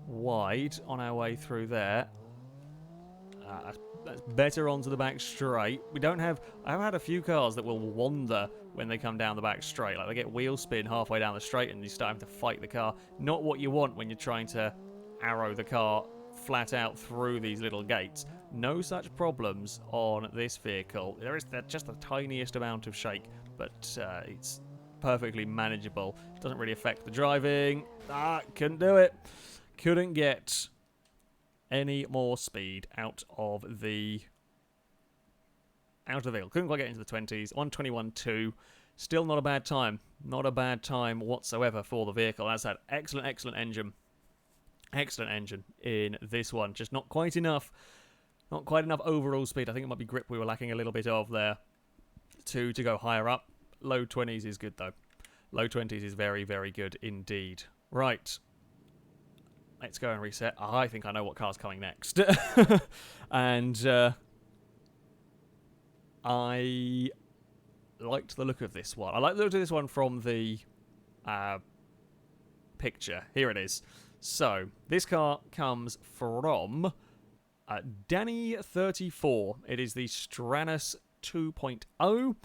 wide on our way through there. That's better onto the back straight. I've had a few cars that will wander when they come down the back straight. Like, they get wheel spin halfway down the straight and you start having to fight the car. Not what you want when you're trying to arrow the car flat out through these little gates. No such problems on this vehicle. There is just the tiniest amount of shake, but it's perfectly manageable. Doesn't really affect the driving. Couldn't do it. Couldn't get any more speed out of the vehicle. Couldn't quite get into the 20s. 121.2. Still not a bad time. Not a bad time whatsoever for the vehicle. That's that excellent engine. Excellent engine in this one. Just not quite enough. Not quite enough overall speed. I think it might be grip we were lacking a little bit of there to go higher up. Low 20s is good, though. Low 20s is very, very good indeed. Right. Let's go and reset. I think I know what car's coming next. And I liked the look of this one. I like the look of this one from the picture. Here it is. So, this car comes from Danny34. It is the Stratos 2.0.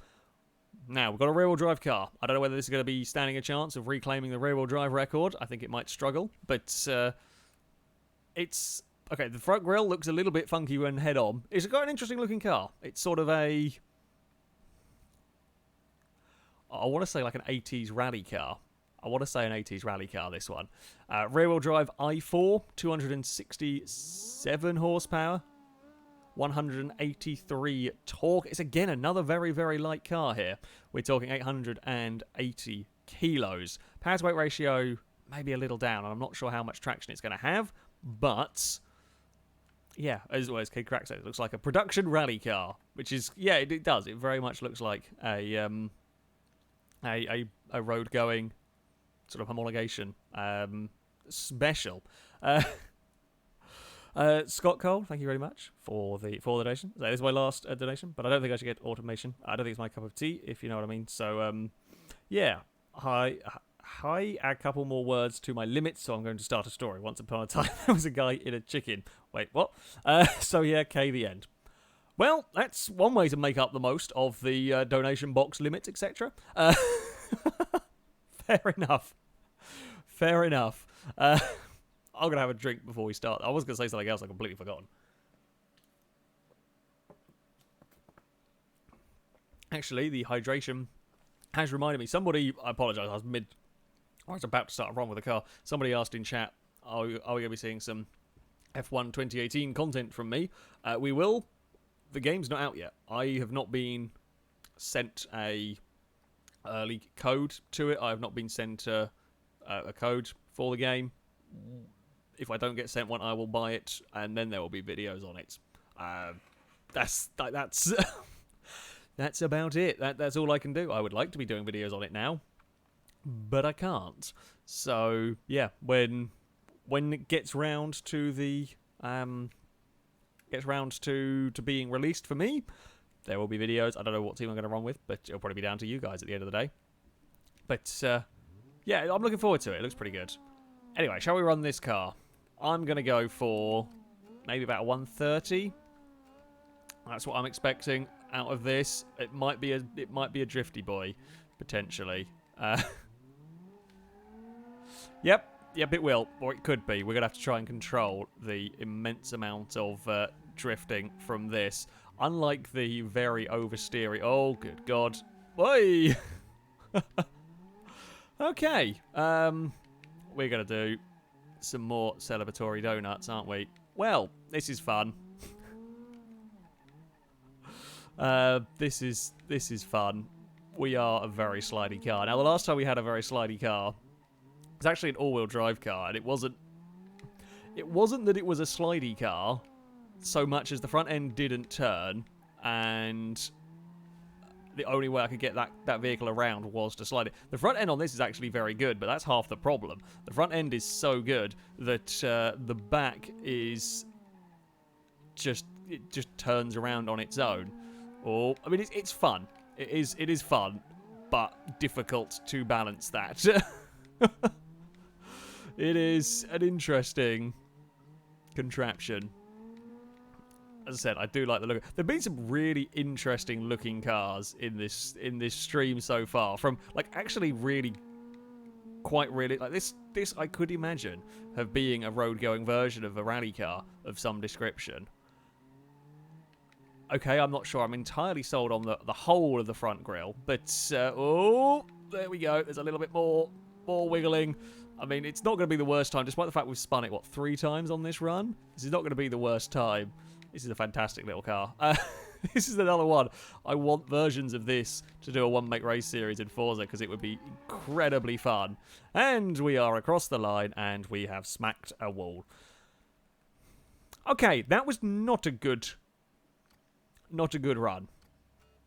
Now, we've got a rear-wheel drive car. I don't know whether this is going to be standing a chance of reclaiming the rear-wheel drive record. I think it might struggle, but it's... Okay, the front grille looks a little bit funky when head-on. It's got an interesting-looking car. It's sort of a... I want to say like an 80s rally car. I want to say an 80s rally car, this one. Rear-wheel drive i4, 267 horsepower, 183 torque. It's again another very, very light car here. We're talking 880 kilos. Power to weight ratio maybe a little down, and I'm not sure how much traction it's going to have, but yeah, as always, Kid Crack says, it looks like a production rally car, which is, yeah, it does. It very much looks like a road going sort of homologation special. Scott Cole, thank you very much for the donation. That is my last donation, but I don't think I should get automation. I don't think it's my cup of tea, if you know what I mean. So, yeah, hi, add a couple more words to my limits, so I'm going to start a story. Once upon a time, there was a guy in a chicken. Wait, what? So, yeah, K, the end. Well, that's one way to make up the most of the donation box limits, etc. Fair enough. Fair enough. I'm going to have a drink before we start. I was going to say something else I've completely forgotten. Actually, the hydration has reminded me. Somebody, I apologise, I was about to start a run with the car. Somebody asked in chat, are we going to be seeing some F1 2018 content from me? We will. The game's not out yet. I have not been sent a early code to it. I have not been sent a code for the game. If I don't get sent one, I will buy it, and then there will be videos on it. That's that's about it. That's all I can do. I would like to be doing videos on it now, but I can't. So yeah, when it gets round to the to being released for me, there will be videos. I don't know what team I'm going to run with, but it'll probably be down to you guys at the end of the day. But yeah, I'm looking forward to it. It looks pretty good. Anyway, shall we run this car? I'm going to go for maybe about 130. That's what I'm expecting out of this. It might be a drifty boy, potentially. Yep, it will, or it could be. We're going to have to try and control the immense amount of drifting from this. Unlike the very oversteering... Oh, good God. Oi! Okay. We're going to do some more celebratory donuts, aren't we? Well, this is fun. This is fun. We are a very slidey car. Now, the last time we had a very slidey car, it was actually an all-wheel drive car, and it wasn't that it was a slidey car so much as the front end didn't turn, and the only way I could get that vehicle around was to slide it. The front end on this is actually very good, but that's half the problem. The front end is so good that the back is just turns around on its own. Or I mean, it's fun. It is fun, but difficult to balance that. It is an interesting contraption. As I said, I do like the look. There've been some really interesting looking cars in this stream so far. From like actually really, quite really like this I could imagine of being a road going version of a rally car of some description. Okay, I'm not sure I'm entirely sold on the whole of the front grille, but oh, there we go. There's a little bit more wiggling. I mean, it's not going to be the worst time, despite the fact we've spun it, 3 times on this run? This is not going to be the worst time. This is a fantastic little car. This is another one. I want versions of this to do a one-make race series in Forza, because it would be incredibly fun. And we are across the line, and we have smacked a wall. Okay, that was not a good run.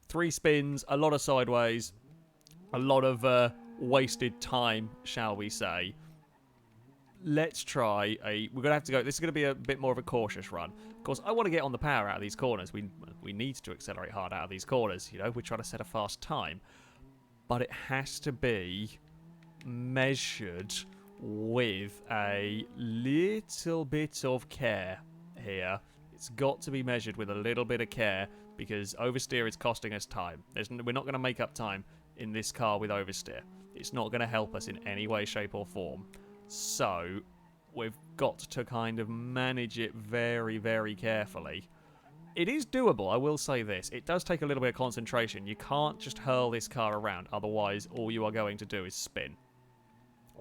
3 spins, a lot of sideways, a lot of wasted time, shall we say. Let's try we're going to have to go... This is going to be a bit more of a cautious run. Of course, I want to get on the power out of these corners. We need to accelerate hard out of these corners. You know, we're trying to set a fast time. But it has to be measured with a little bit of care here. It's got to be measured with a little bit of care, because oversteer is costing us time. We're not going to make up time in this car with oversteer. It's not going to help us in any way, shape or form. So we've got to kind of manage it very, very carefully. It is doable, I will say this. It does take a little bit of concentration. You can't just hurl this car around, otherwise all you are going to do is spin.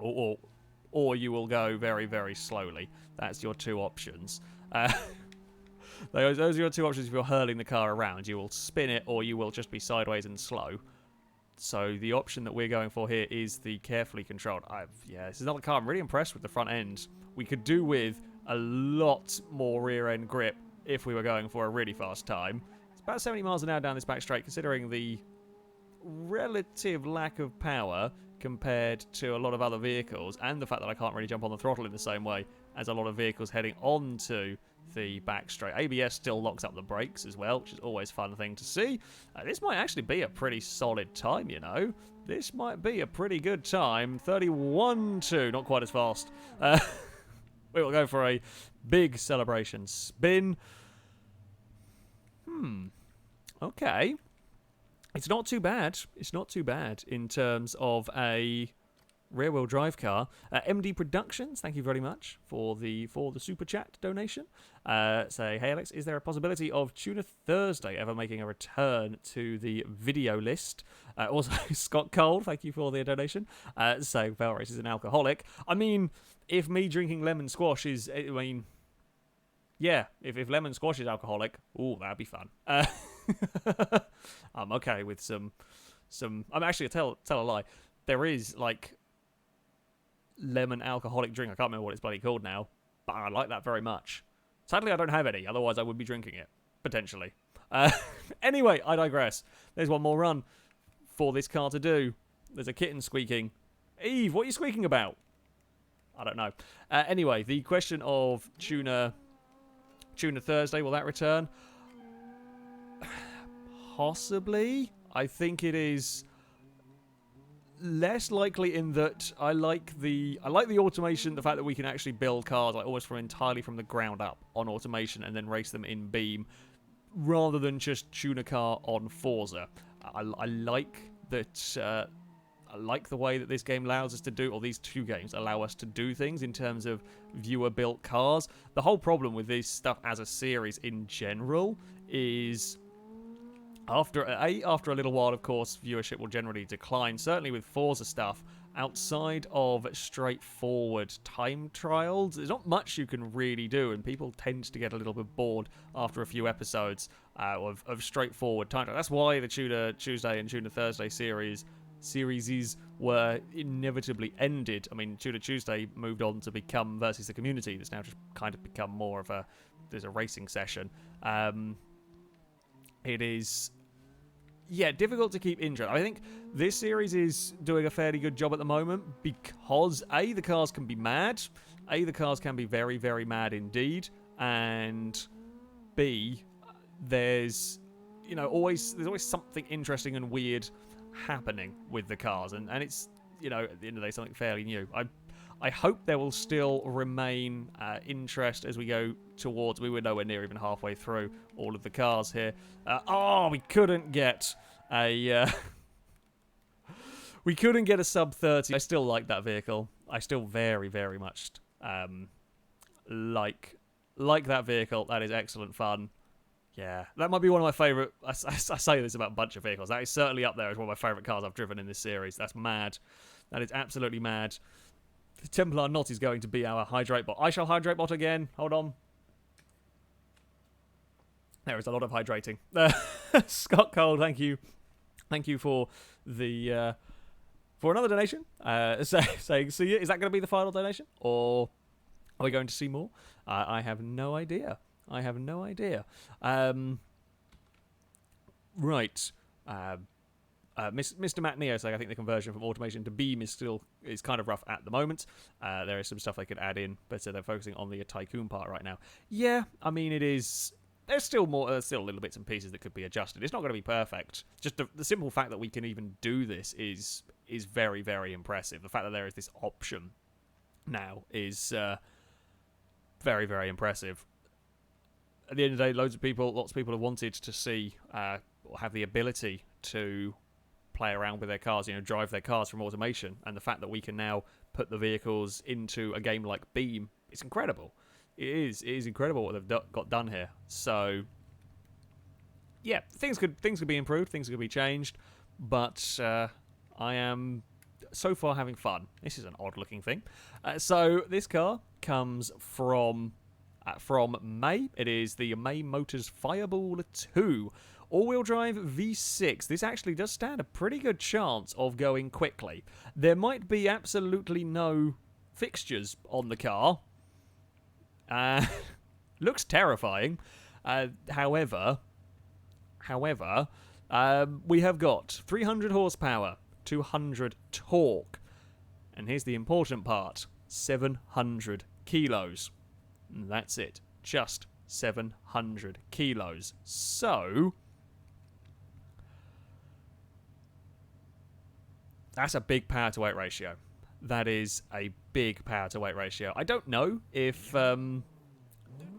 or you will go very, very slowly. That's your two options. Those are your two options if you're hurling the car around. You will spin it, or you will just be sideways and slow. So the option that we're going for here is the carefully controlled. Yeah, this is not a car. I'm really impressed with the front end. We could do with a lot more rear end grip if we were going for a really fast time. It's about 70 miles an hour down this back straight, considering the relative lack of power compared to a lot of other vehicles, and the fact that I can't really jump on the throttle in the same way as a lot of vehicles heading onto the back straight. ABS still locks up the brakes as well, which is always a fun thing to see. This might actually be a pretty solid time, you know. This might be a pretty good time. 31.2, not quite as fast. We will go for a big celebration spin. Okay. It's not too bad. It's not too bad in terms of a rear-wheel drive car. MD Productions, thank you very much for the super chat donation. Say, hey Alex, is there a possibility of Tuner Thursday ever making a return to the video list? Also, Scott Cole, thank you for the donation. So, Valrace is an alcoholic. I mean, if me drinking lemon squash is, yeah, if lemon squash is alcoholic, ooh, that'd be fun. I'm okay with some. I'm actually tell a lie. There is like lemon alcoholic drink. I can't remember what it's bloody called now, but I like that very much. Sadly, I don't have any. Otherwise, I would be drinking it potentially. Anyway, I digress. There's one more run for this car to do. There's a kitten squeaking. Eve, what are you squeaking about? I don't know. Anyway, the question of Tuner Thursday, will that return? Possibly. I think it is less likely in that I like the automation, the fact that we can actually build cars like almost entirely from the ground up on automation and then race them in Beam, rather than just tune a car on Forza. I like that. I like the way that this game allows us to do, or these two games allow us to do things in terms of viewer-built cars. The whole problem with this stuff as a series in general is after a little while, of course, viewership will generally decline. Certainly with Forza stuff, outside of straightforward time trials, there's not much you can really do, and people tend to get a little bit bored after a few episodes of straightforward time trials. That's why the Tuner Tuesday and Tuner Thursday series were inevitably ended. I mean, Tuner Tuesday moved on to become Versus the Community. That's now just kind of become more of there's a racing session. It is, yeah, difficult to keep interest. I think this series is doing a fairly good job at the moment because A, the cars can be mad. A, the cars can be very, very mad indeed. And B, there's always something interesting and weird happening with the cars, and it's, at the end of the day, something fairly new. I hope there will still remain interest as we go towards. We were nowhere near even halfway through all of the cars here. We couldn't get a sub 30. I still like that vehicle. I still very, very much like that vehicle. That is excellent fun. Yeah, that might be one of my favourite. I say this about a bunch of vehicles. That is certainly up there as one of my favourite cars I've driven in this series. That's mad. That is absolutely mad. The Templar Knot is going to be our hydrate bot. I shall hydrate bot again. Hold on. There is a lot of hydrating. Scott Cole, thank you. Thank you for the for another donation. Saying, see you. Is that going to be the final donation? Or are we going to see more? I have no idea. Right. Mr. Matt Neo saying, I think the conversion from automation to Beam is kind of rough at the moment. There is some stuff they could add in, but they're focusing on the Tycoon part right now. Yeah, I mean, it is. There's still little bits and pieces that could be adjusted. It's not going to be perfect. Just the simple fact that we can even do this is very, very impressive. The fact that there is this option now is very, very impressive. At the end of the day, lots of people have wanted to see or have the ability to play around with their cars, drive their cars from automation, and the fact that we can now put the vehicles into a game like Beam, it's incredible. It is incredible what they've got done here. So, yeah, things could be improved, things could be changed, but I am so far having fun. This is an odd-looking thing. So this car comes from May. It is the May Motors Fireball 2. All-wheel drive V6. This actually does stand a pretty good chance of going quickly. There might be absolutely no fixtures on the car. Looks terrifying. However, we have got 300 horsepower, 200 torque, and here's the important part, 700 kilos. And that's it, just 700 kilos. So, that's a big power to weight ratio. That is a big power to weight ratio. I don't know if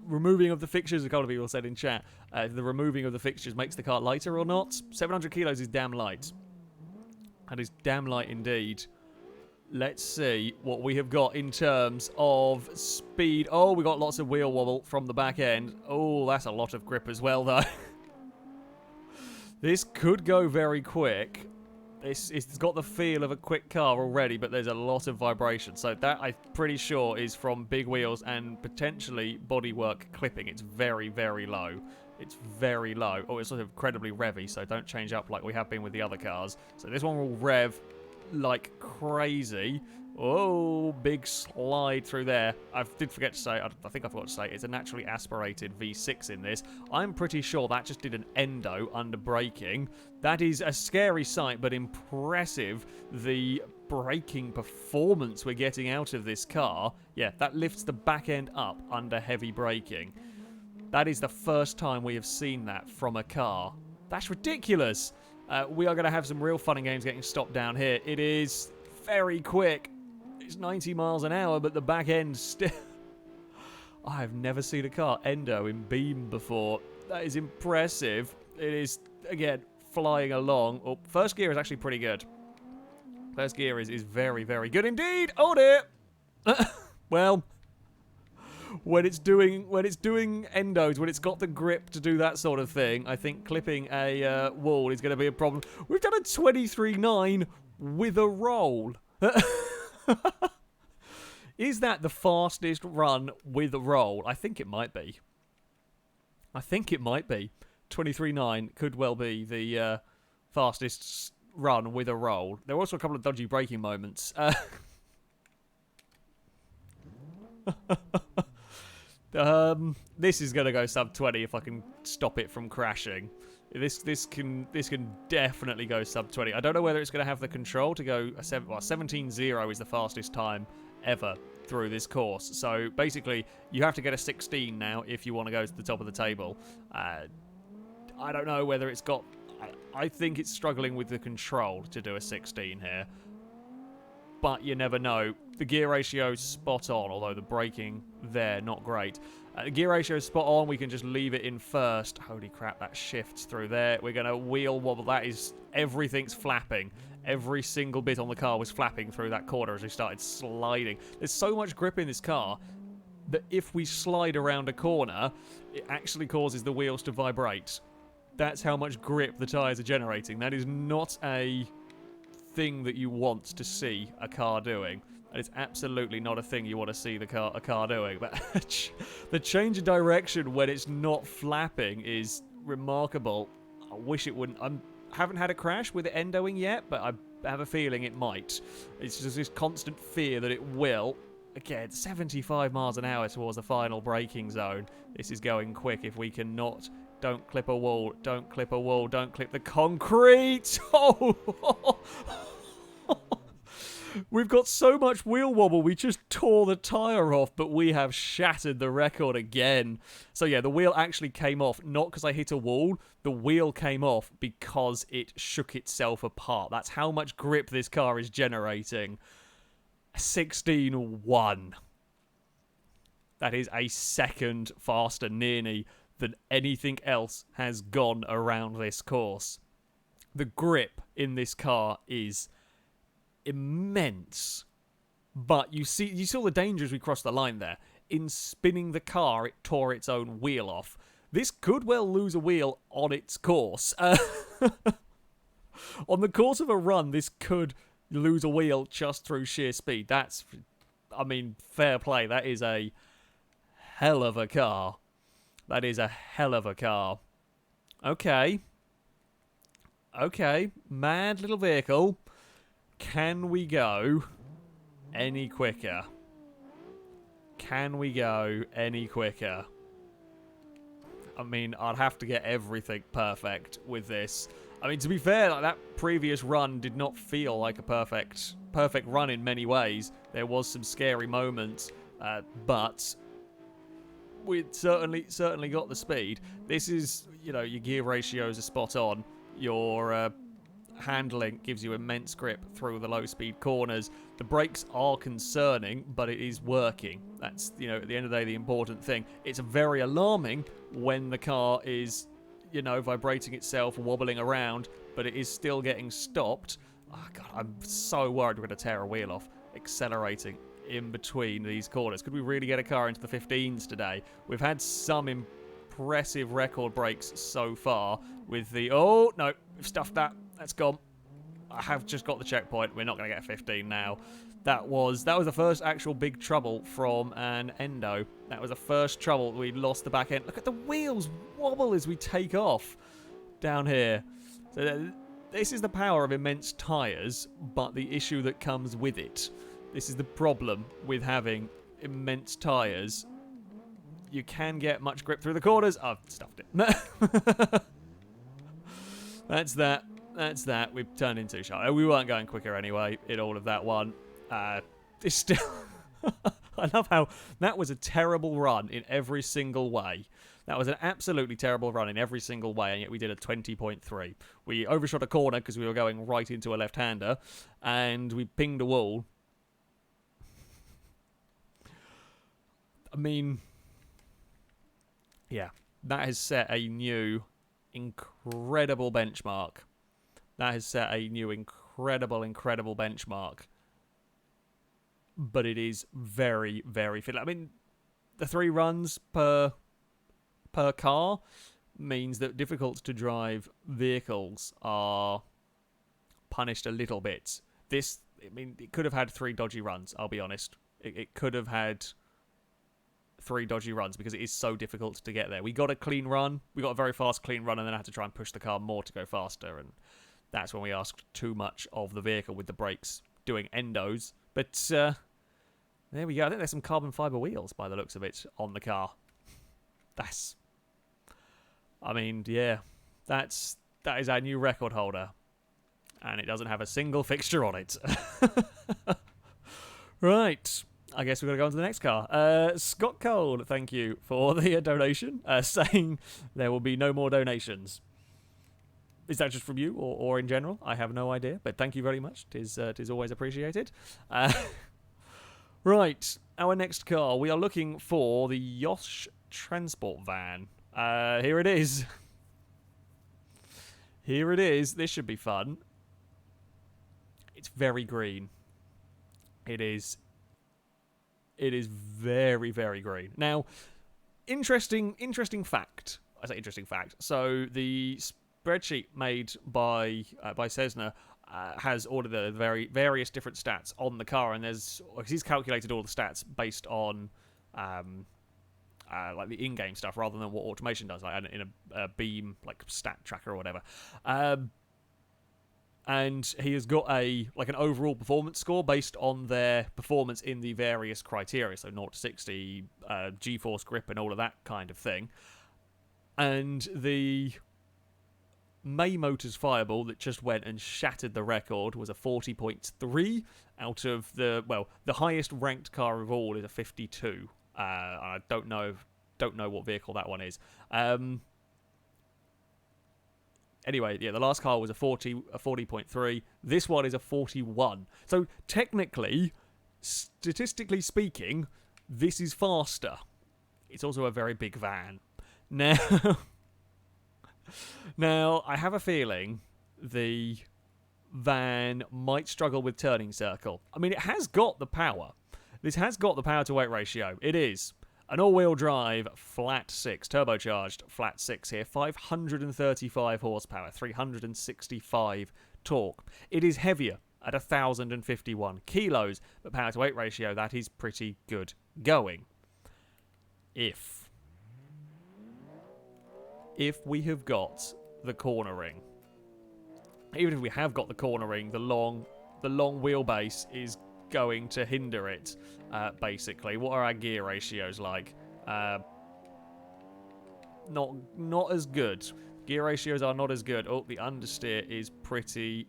removing of the fixtures, a couple of people said in chat, the removing of the fixtures makes the car lighter or not. 700 kilos is damn light. That is damn light indeed. Let's see what we have got in terms of speed. Oh, we got lots of wheel wobble from the back end. Oh, that's a lot of grip as well, though. This could go very quick. It's got the feel of a quick car already, but there's a lot of vibration. So that, I'm pretty sure, is from big wheels and potentially bodywork clipping. It's very, very low. It's very low. Oh, it's also incredibly revvy, so don't change up like we have been with the other cars. So this one will rev like crazy. Oh, big slide through there. I did forget to say, I think I forgot to say, it's a naturally aspirated V6 in this. I'm pretty sure that just did an endo under braking. That is a scary sight, but impressive. The braking performance we're getting out of this car. Yeah, that lifts the back end up under heavy braking. That is the first time we have seen that from a car. That's ridiculous. We are going to have some real fun and games getting stopped down here. It is very quick. It's 90 miles an hour, but the back end still... I've never seen a car endo in beam before. That is impressive. It is, again, flying along. Oh, first gear is actually pretty good. First gear is very, very good indeed. Oh dear. Well, when it's doing endos, when it's got the grip to do that sort of thing, I think clipping a wall is going to be a problem. We've done a 23.9 with a roll. Is that the fastest run with a roll? I think it might be. 23.9 could well be the fastest run with a roll. There were also a couple of dodgy braking moments. This is going to go sub 20 if I can stop it from crashing. This can definitely go sub 20. I don't know whether it's going to have the control to go 17.0 is the fastest time ever through this course. So basically, you have to get a 16 now if you want to go to the top of the table. I don't know whether it's got... I think it's struggling with the control to do a 16 here. But you never know. The gear ratio is spot on, although the braking there, not great. The gear ratio is spot on. We can just leave it in first. Holy crap, that shifts through there. We're going to wheel wobble. That is... Everything's flapping. Every single bit on the car was flapping through that corner as we started sliding. There's so much grip in this car that if we slide around a corner, it actually causes the wheels to vibrate. That's how much grip the tyres are generating. That is not a thing that you want to see a car doing. And it's absolutely not a thing you want to see a car doing. But the change of direction when it's not flapping is remarkable. I wish it wouldn't. I haven't had a crash with it endoing yet, but I have a feeling it might. It's just this constant fear that it will. Again, 75 miles an hour towards the final braking zone. This is going quick if we cannot... Don't clip a wall. Don't clip a wall. Don't clip the concrete. Oh! We've got so much wheel wobble, we just tore the tyre off, but we have shattered the record again. So yeah, the wheel actually came off, not because I hit a wall. The wheel came off because it shook itself apart. That's how much grip this car is generating. 16.1. That is a second faster nearly than anything else has gone around this course. The grip in this car is immense, but you saw the danger as we crossed the line there. In spinning the car, it tore its own wheel off. This could well lose a wheel on its course. On the course of a run, this could You lose a wheel just through sheer speed. That's, I mean, fair play. That is a hell of a car. That is a hell of a car. Okay. Okay. Mad little vehicle. Can we go any quicker? Can we go any quicker? I mean, I'd have to get everything perfect with this. I mean, to be fair, like, that previous run did not feel like a perfect run in many ways. There was some scary moments, but we certainly got the speed. This is, you know, your gear ratios are spot on. Your handling gives you immense grip through the low-speed corners. The brakes are concerning, but it is working. That's, you know, at the end of the day, the important thing. It's very alarming when the car is, you know, vibrating itself, wobbling around, but it is still getting stopped. Oh, God, I'm so worried we're going to tear a wheel off, accelerating in between these corners. Could we really get a car into the 15s today? We've had some impressive record breaks so far with the... Oh, no, we've stuffed that. That's gone. I have just got the checkpoint. We're not going to get a 15 now. That was the first actual big trouble from an endo. That was the first trouble. We lost the back end. Look at the wheels wobble as we take off down here. So this is the power of immense tyres, but the issue that comes with it. This is the problem with having immense tyres. You can get much grip through the corners. I've stuffed it. That's that. That's that. We've turned into shy. We weren't going quicker anyway in all of that one. It's still... I love how that was a terrible run in every single way. That was an absolutely terrible run in every single way, and yet we did a 20.3. We overshot a corner because we were going right into a left-hander, and we pinged a wall. I mean... Yeah, that has set a new incredible benchmark. That has set a new incredible benchmark. But it is very, very fit. I mean, the 3 runs per car means that difficult to drive vehicles are punished a little bit. This, I mean, it could have had 3 dodgy runs, I'll be honest. It could have had 3 dodgy runs because it is so difficult to get there. We got a clean run. We got a very fast clean run, and then I had to try and push the car more to go faster, and that's when we asked too much of the vehicle with the brakes doing endos. But there we go. I think there's some carbon fibre wheels by the looks of it on the car. That's... I mean, yeah. That is our new record holder. And it doesn't have a single fixture on it. Right. I guess we're going to go on to the next car. Scott Cole, thank you for the donation, saying there will be no more donations. Is that just from you or in general? I have no idea, but thank you very much. It is always appreciated. Right, our next car. We are looking for the Yosh transport van. Here it is. Here it is. This should be fun. It's very green. It is very, very green. Now, interesting fact. I say interesting fact. So the spreadsheet made by Cessna has all of the various different stats on the car, and he's calculated all the stats based on like the in-game stuff rather than what automation does, like in a Beam like stat tracker or whatever. And he has got an overall performance score based on their performance in the various criteria, so 0 to 60, G-force grip, and all of that kind of thing. And the May Motors Fireball that just went and shattered the record was a 40.3 out of the highest ranked car of all is a 52. I don't know what vehicle that one is. Anyway, yeah, the last car was a 40.3. This one is a 41. So technically, statistically speaking, this is faster. It's also a very big van. Now, I have a feeling the van might struggle with turning circle. I mean, it has got the power. This has got the power to weight ratio. It is an all-wheel drive flat 6, turbocharged flat 6 here, 535 horsepower, 365 torque. It is heavier at 1,051 kilos. But power to weight ratio, that is pretty good going. If we have got the cornering, even if we have got the cornering, the long wheelbase is going to hinder it, basically. What are our gear ratios like? Not as good. Gear ratios are not as good. Oh, the understeer is pretty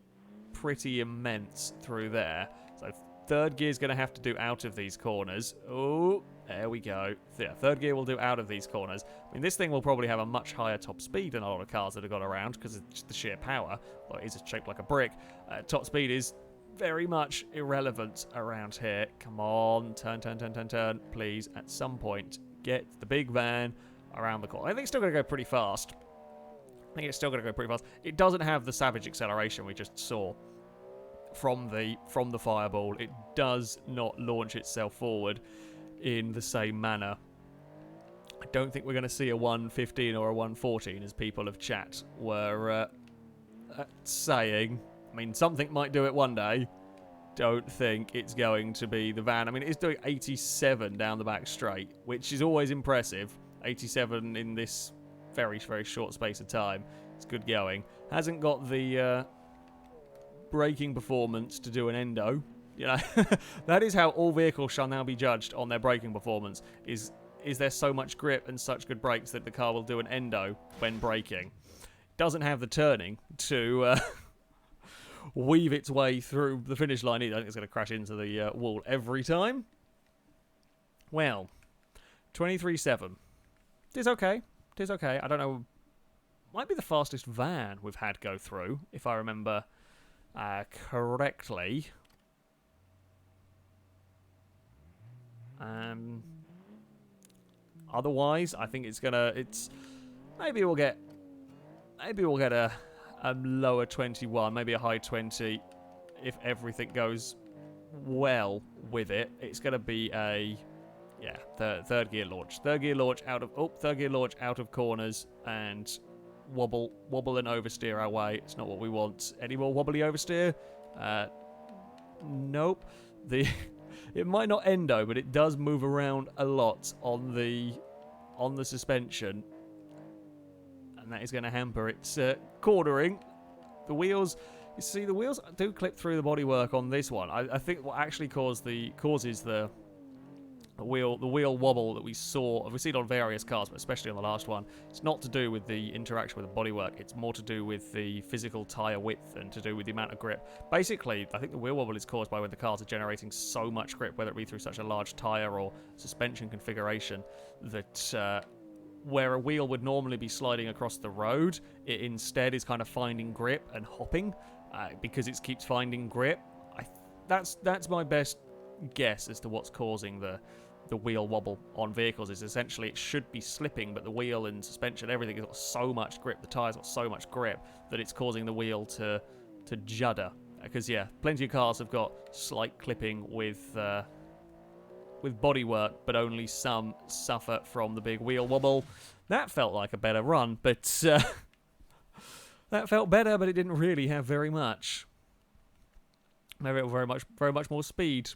immense through there. So third gear is going to have to do out of these corners. Oh, there we go. Yeah, third gear will do out of these corners. I mean, this thing will probably have a much higher top speed than a lot of cars that have got around because of just the sheer power. Well, it is shaped like a brick. Top speed is very much irrelevant around here. Come on, turn, please. At some point, get the big van around the corner. I think it's still going to go pretty fast. It doesn't have the savage acceleration we just saw from the fireball. It does not launch itself forward in the same manner. I don't think we're going to see a 115 or a 114 as people of chat were saying. I mean, something might do it one day. Don't think it's going to be the van. I mean, it's doing 87 down the back straight, which is always impressive. 87 in this very, very short space of time. It's good going. Hasn't got the braking performance to do an endo. You know, that is how all vehicles shall now be judged on their braking performance. Is there so much grip and such good brakes that the car will do an endo when braking? Doesn't have the turning to weave its way through the finish line either. I think it's going to crash into the wall every time. Well, 23.7. It is okay. I don't know. Might be the fastest van we've had go through, if I remember correctly. Otherwise, I think maybe we'll get a lower 21, maybe a high 20 if everything goes well with it. It's going to be a third gear launch. Third gear launch out of corners and wobble and oversteer our way. It's not what we want. Any more wobbly oversteer? Nope. It might not endo, but it does move around a lot on the suspension, and that is going to hamper its cornering. The wheels, you see, the wheels do clip through the bodywork on this one. I think what actually causes the wheel wobble that we've seen on various cars, but especially on the last one, it's not to do with the interaction with the bodywork. It's more to do with the physical tyre width and to do with the amount of grip. Basically, I think the wheel wobble is caused by when the cars are generating so much grip, whether it be through such a large tyre or suspension configuration, that where a wheel would normally be sliding across the road, it instead is kind of finding grip and hopping because it keeps finding grip. That's my best guess as to what's causing the wheel wobble on vehicles. Is essentially it should be slipping, but the wheel and suspension, everything has got so much grip, the tyres got so much grip that it's causing the wheel to judder. Because plenty of cars have got slight clipping with bodywork, but only some suffer from the big wheel wobble. That felt like a better run, but that felt better, but it didn't really have very much. Maybe very much more speed.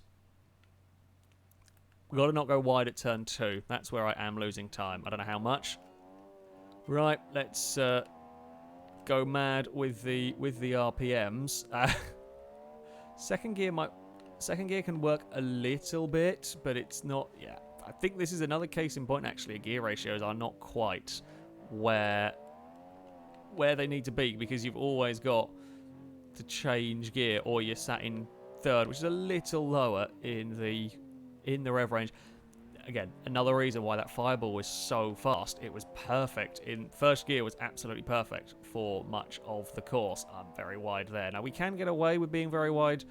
We've got to not go wide at turn 2. That's where I am losing time. I don't know how much. Right, let's go mad with the RPMs. Second gear can work a little bit, but it's not. Yeah, I think this is another case in point. Actually, gear ratios are not quite where they need to be, because you've always got to change gear, or you're sat in third, which is a little lower in the rev range. Again, another reason why that fireball was so fast. It was perfect. In first gear was absolutely perfect for much of the course. I'm very wide there. Now, we can get away with being very wide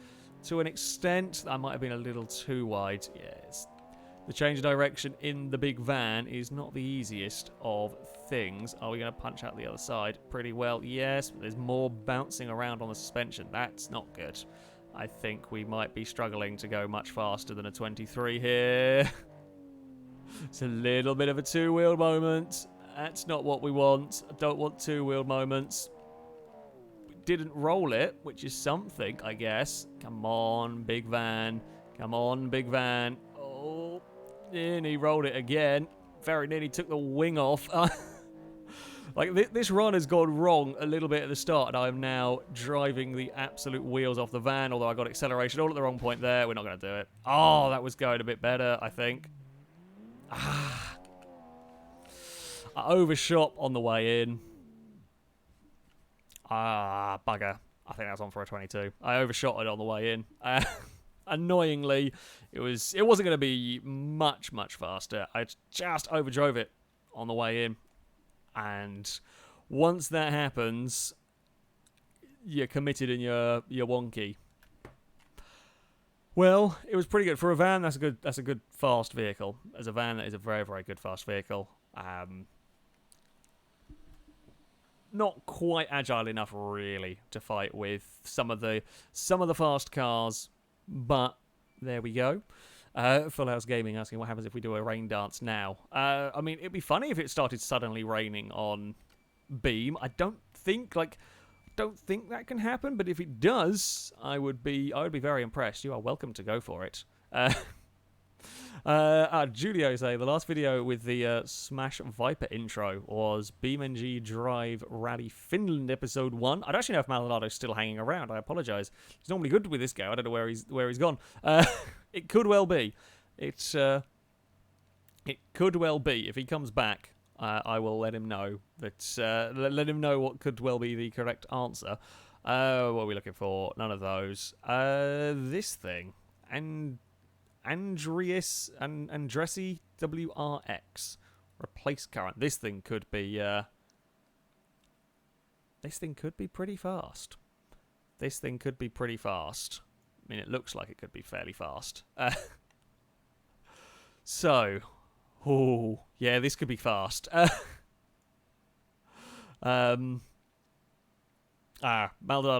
to an extent. I might have been a little too wide. Yes. The change of direction in the big van is not the easiest of things. Are we going to punch out the other side? Pretty well, yes. But there's more bouncing around on the suspension. That's not good. I think we might be struggling to go much faster than a 23 here. It's a little bit of a two-wheeled moment. That's not what we want. I don't want two-wheeled moments. We didn't roll it, which is something, I guess. Come on, big van. Come on, big van. Oh, and he rolled it again. Very nearly took the wing off. Like, this run has gone wrong a little bit at the start, and I'm now driving the absolute wheels off the van, although I got acceleration all at the wrong point there. We're not going to do it. Oh, that was going a bit better, I think. I overshot on the way in. Bugger. I think that's on for a 22. I overshot it on the way in. Annoyingly, it wasn't going to be much faster. I just overdrove it on the way in. And once that happens, you're committed in your wonky. Well, it was pretty good for a van. That's a good fast vehicle. As a van, that is a very, very good fast vehicle. Not quite agile enough, really, to fight with some of the fast cars, but there we go. Full House Gaming asking what happens if we do a rain dance now. I mean, it'd be funny if it started suddenly raining on Beam. I don't think that can happen, but if it does, I would be very impressed. You are welcome to go for it. Julio say the last video with the Smash Viper intro was BeamNG Drive Rally Finland episode 1. I don't actually know if Maldonado's still hanging around. I apologise. He's normally good with this guy. I don't know where he's gone. It could well be. It could well be. If he comes back, I will let him know that. Let him know what could well be the correct answer. What are we looking for? None of those. This thing Andressi WRX replace current. This thing could be pretty fast. This thing could be pretty fast. I mean, it looks like it could be fairly fast. So, oh yeah, this could be fast. Maldonado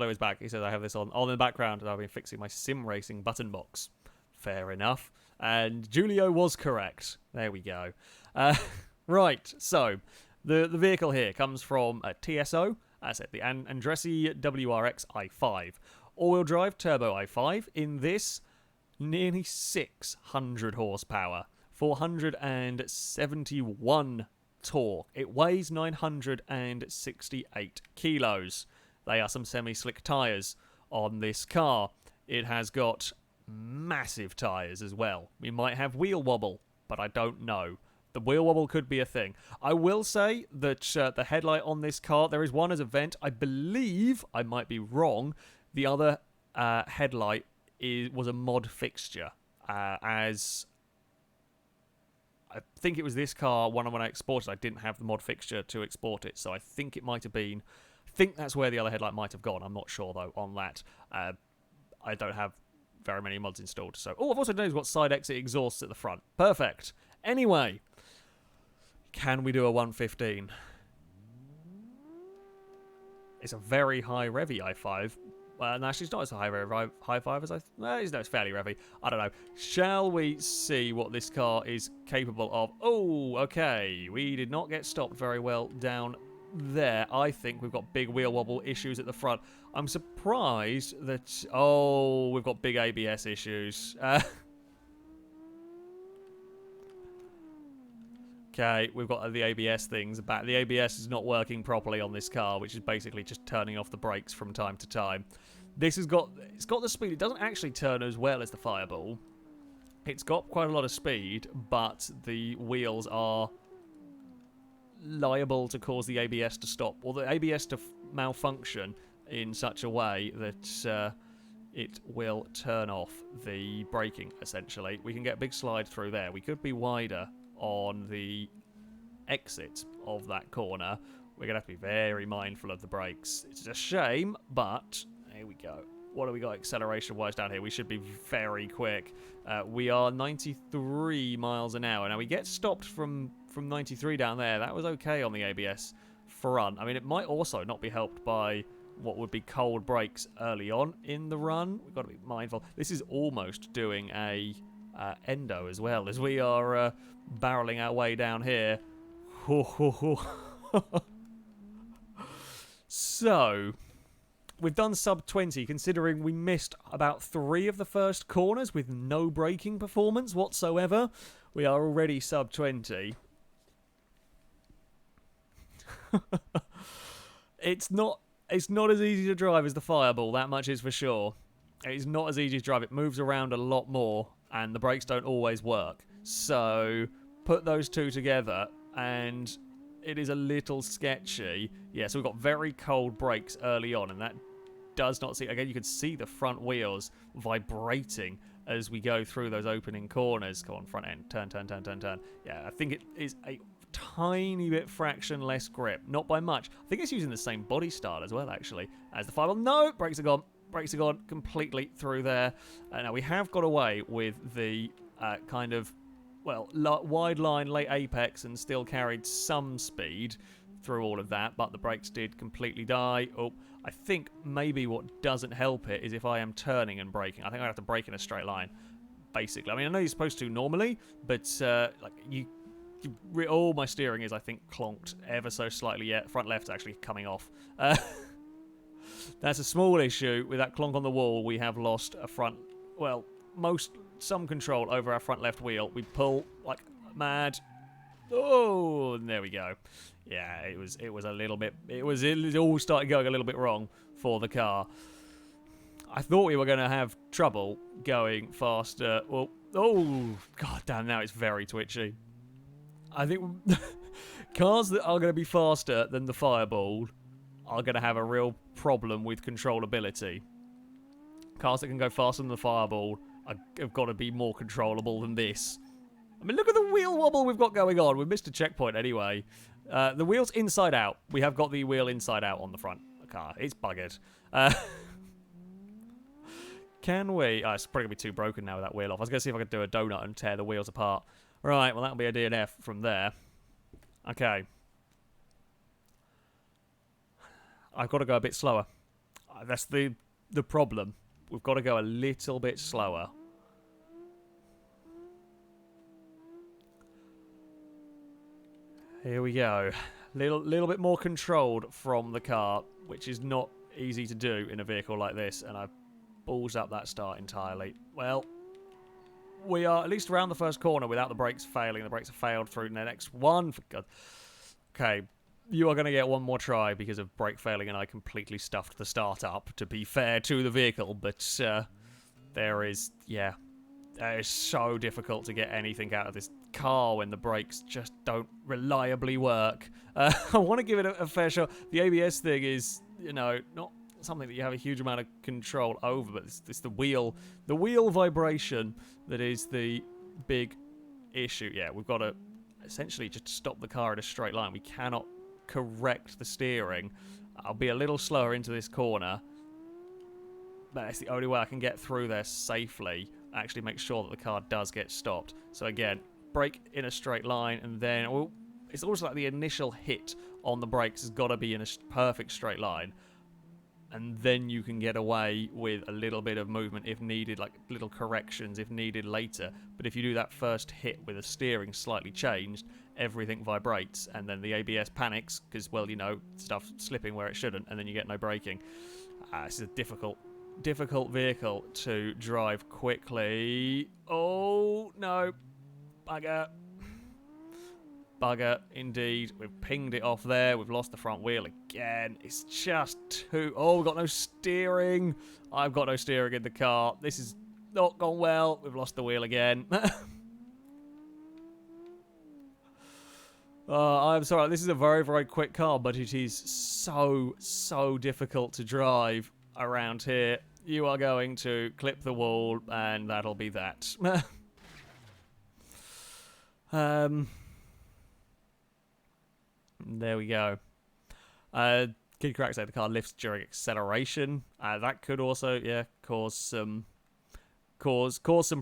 is back. He says I have this on in the background, and I've been fixing my sim racing button box. Fair enough. And Julio was correct. There we go. Right, so the vehicle here comes from a TSO. That's it, the Andressi WRX i5. All-wheel drive turbo i5 in this nearly 600 horsepower, 471 torque. It weighs 968 kilos. They are some semi-slick tyres on this car. It has got massive tyres as well. We might have wheel wobble, but I don't know. The wheel wobble could be a thing. I will say that the headlight on this car, there is one as a vent. I believe, I might be wrong, the other headlight was a mod fixture. As I think it was this car, when I exported, I didn't have the mod fixture to export it, so I think it might have been. I think that's where the other headlight might have gone. I'm not sure though on that. I don't have very many mods installed. So, I've also noticed what side exit exhausts at the front. Perfect. Anyway, can we do a 115? It's a very high revvy i5. No, actually, it's not as high revvy i5 as it's fairly revvy. I don't know. Shall we see what this car is capable of? Oh, okay. We did not get stopped very well down there. I think we've got big wheel wobble issues at the front. I'm surprised that... Oh, we've got big ABS issues. Okay, we've got the ABS things back. The ABS is not working properly on this car, which is basically just turning off the brakes from time to time. It's got the speed. It doesn't actually turn as well as the Fireball. It's got quite a lot of speed, but the wheels are liable to cause the ABS to stop, or the ABS to malfunction in such a way that it will turn off the braking, essentially. We can get a big slide through there. We could be wider on the exit of that corner. We're going to have to be very mindful of the brakes. It's a shame, but here we go. What do we got acceleration-wise down here? We should be very quick. We are 93 miles an hour. Now, we get stopped from 93 down there. That was okay on the ABS front. I mean, it might also not be helped by what would be cold brakes early on in the run. We've got to be mindful. This is almost doing a endo as well, as we are barreling our way down here. So, we've done sub 20, considering we missed about 3 of the first corners with no braking performance whatsoever. We are already sub 20. It's not as easy to drive as the Fireball, that much is for sure. It's not as easy to drive. It moves around a lot more, and the brakes don't always work. So put those two together, and it is a little sketchy. Yeah, so we've got very cold brakes early on, and that does not see... Again, you can see the front wheels vibrating as we go through those opening corners. Come on, front end. Turn, turn, turn, turn, turn. Yeah, I think it is a tiny bit fraction less grip. Not by much. I think it's using the same body style as well, actually, as the Fireball. No! Brakes are gone. Brakes are gone completely through there. Now, we have got away with the kind of, well, wide line, late apex, and still carried some speed through all of that, but the brakes did completely die. Oh, I think maybe what doesn't help it is if I am turning and braking. I think I have to brake in a straight line, basically. I mean, I know you're supposed to normally, but like all my steering is, I think, clonked ever so slightly. Yeah, front left's actually coming off. That's a small issue. With that clonk on the wall, we have lost a front, well, some control over our front left wheel. We pull like mad. Oh, and there we go. Yeah, it was a little bit, it all started going a little bit wrong for the car. I thought we were going to have trouble going faster. Well, oh, god damn, now it's very twitchy. I think cars that are going to be faster than the Fireball are going to have a real problem with controllability. Cars that can go faster than the Fireball have got to be more controllable than this. I mean, look at the wheel wobble we've got going on. We missed a checkpoint anyway. The wheel's inside out. We have got the wheel inside out on the front of the car. It's buggered. Can we... Oh, it's probably going to be too broken now with that wheel off. I was going to see if I could do a donut and tear the wheels apart. Right, well, that'll be a DNF from there. Okay. I've got to go a bit slower. That's the problem. We've got to go a little bit slower. Here we go. Little bit more controlled from the car, which is not easy to do in a vehicle like this, and I balls up that start entirely. Well, we are at least around the first corner without the brakes failing. The brakes have failed through the next one. For God. Okay, you are going to get one more try because of brake failing, and I completely stuffed the start up, to be fair to the vehicle, but there is, yeah, it is so difficult to get anything out of this car when the brakes just don't reliably work. I want to give it a fair shot. The ABS thing is, you know, not something that you have a huge amount of control over, but it's the wheel vibration that is the big issue. Yeah, we've got to essentially just stop the car in a straight line. We cannot correct the steering. I'll be a little slower into this corner, but it's the only way I can get through there safely. Actually make sure that the car does get stopped. So again, brake in a straight line, and then it's also like the initial hit on the brakes has got to be in a perfect straight line, and then you can get away with a little bit of movement if needed, like little corrections if needed later. But if you do that first hit with the steering slightly changed, everything vibrates, and then the ABS panics because, well, you know, stuff's slipping where it shouldn't, and then you get no braking. This is a difficult vehicle to drive quickly. Oh, no. Bugger. Bugger, indeed. We've pinged it off there. We've lost the front wheel again. It's just too... Oh, we've got no steering. I've got no steering in the car. This has not gone well. We've lost the wheel again. I'm sorry. This is a very, very quick car, but it is so difficult to drive around here. You are going to clip the wall, and that'll be that. There we go. Kid Crack said the car lifts during acceleration. That could also, yeah, cause some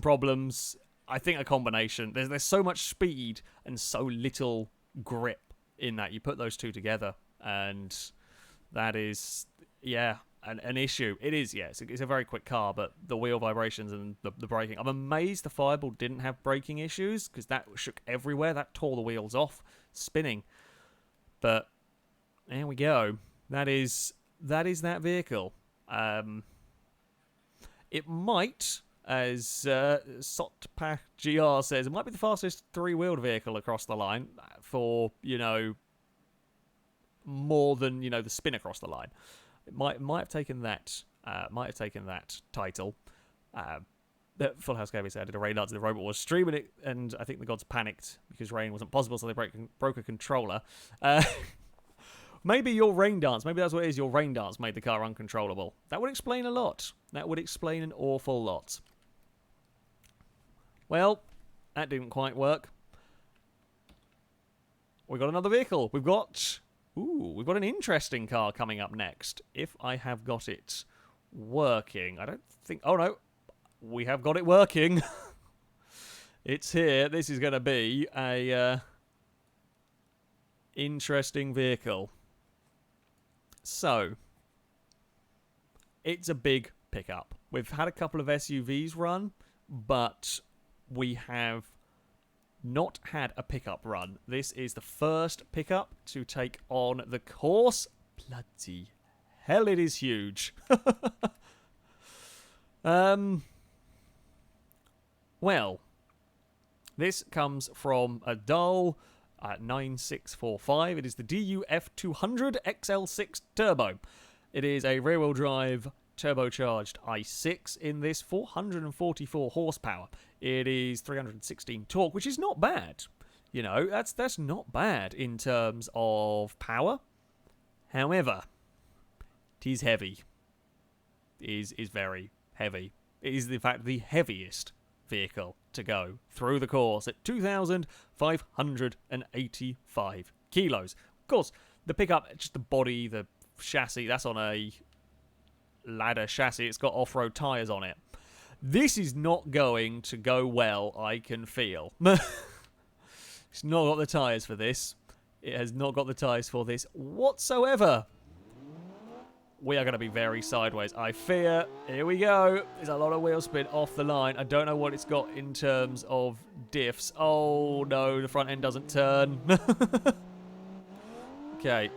problems. I think a combination. There's so much speed and so little grip in that. You put those two together, and that is, yeah, an issue. It is, yes. It's a very quick car, but the wheel vibrations and the braking. I'm amazed the Fireball didn't have braking issues, because that shook everywhere. That tore the wheels off, spinning. But there we go. That is that vehicle. It might, as Sotpak GR says, it might be the fastest three-wheeled vehicle across the line for, more than, the spin across the line. It might have taken that title. Full House Gaby said, I did a rain dance and the robot was streaming it, and I think the gods panicked because rain wasn't possible, so they broke a controller. Maybe your rain dance, maybe that's what it is, your rain dance made the car uncontrollable. That would explain a lot. That would explain an awful lot. Well, that didn't quite work. We got another vehicle. We've got an interesting car coming up next. If I have got it working. I don't think... Oh, no. We have got it working. It's here. This is going to be a interesting vehicle. So, it's a big pickup. We've had a couple of SUVs run, but we have not had a pickup run. This is the first pickup to take on the course. Bloody hell, it is huge. Well, this comes from a Dull 9645. It is the DUF200 XL6 Turbo. It is a rear-wheel drive turbocharged i6 in this, 444 horsepower. It is 316 torque, which is not bad. That's not bad in terms of power. However, it is heavy. It is very heavy. It is, in fact, the heaviest vehicle to go through the course at 2,585 kilos. Of course, the pickup, just the body, the chassis, that's on a ladder chassis. It's got off-road tyres on it. This is not going to go well, I can feel. It's not got the tyres for this. It has not got the tyres for this whatsoever. We are going to be very sideways, I fear. Here we go. There's a lot of wheel spin off the line. I don't know what it's got in terms of diffs. Oh, no, the front end doesn't turn. Okay.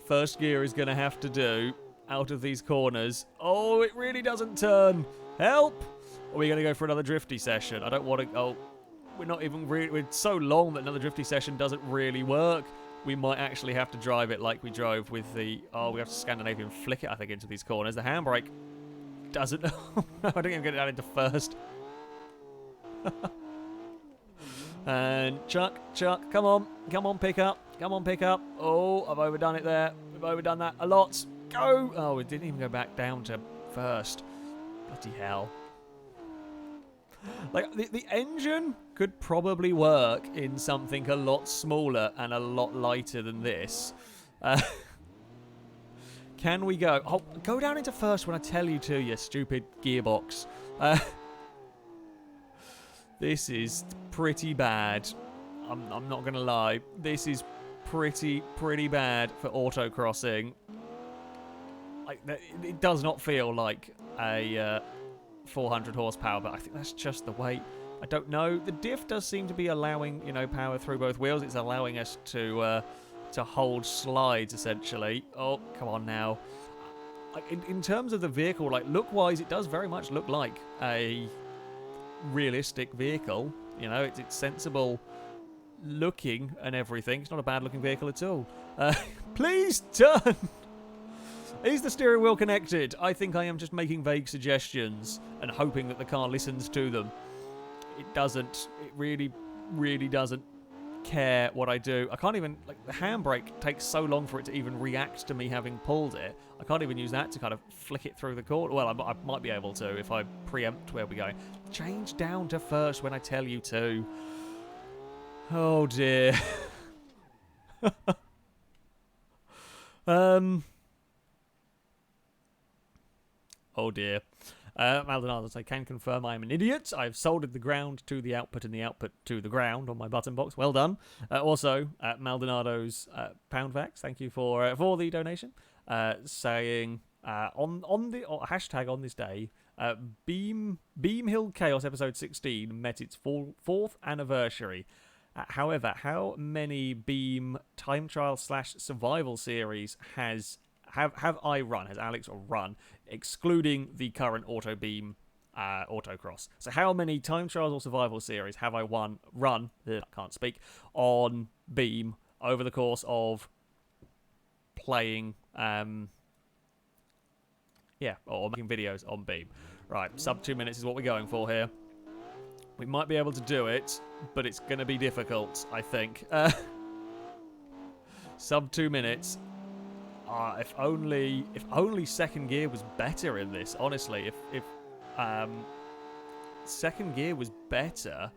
First gear is going to have to do out of these corners. Oh, it really doesn't turn. Help! Are we going to go for another drifty session? I don't want to... Oh, we're not even really... We're so long that another drifty session doesn't really work. We might actually have to drive it like we drove with the... Oh, we have to Scandinavian flick it, I think, into these corners. The handbrake doesn't... Oh, no, I don't even get it down into first. And chuck, come on, pick up. Come on, pick up. Oh, I've overdone it there. We've overdone that a lot. Go! Oh, it didn't even go back down to first. Bloody hell. Like, the engine could probably work in something a lot smaller and a lot lighter than this. Can we go? Oh, go down into first when I tell you to, you stupid gearbox. This is pretty bad. I'm not going to lie. This is pretty bad for autocrossing. Like, it does not feel like a... 400 horsepower, but I think that's just the weight. I don't know. The diff does seem to be allowing, power through both wheels. It's allowing us to hold slides, essentially. Oh, come on now. In terms of the vehicle, like, look-wise, it does very much look like a realistic vehicle. It's sensible looking and everything. It's not a bad-looking vehicle at all. Please turn! Is the steering wheel connected? I think I am just making vague suggestions and hoping that the car listens to them. It doesn't. It really doesn't care what I do. I can't even... Like, the handbrake takes so long for it to even react to me having pulled it. I can't even use that to kind of flick it through the corner. Well, I might be able to if I preempt where we're going. Change down to first when I tell you to. Oh, dear. Oh dear. Maldonado says, I can confirm I am an idiot. I've soldered the ground to the output and the output to the ground on my button box. Well done. Also, Maldonado's Poundvax, thank you for the donation. Saying on the hashtag on this day, Beam Hill Chaos episode 16 met its fourth anniversary. However, how many Beam time trial / survival series has I run? Has Alex run? excluding the current auto beam autocross. So how many time trials or survival series have I run, I can't speak, on beam over the course of playing, or making videos on beam? Right, sub 2 minutes is what we're going for here. We might be able to do it, but it's going to be difficult, I think. Sub 2 minutes. If only second gear was better in this, honestly. If second gear was better,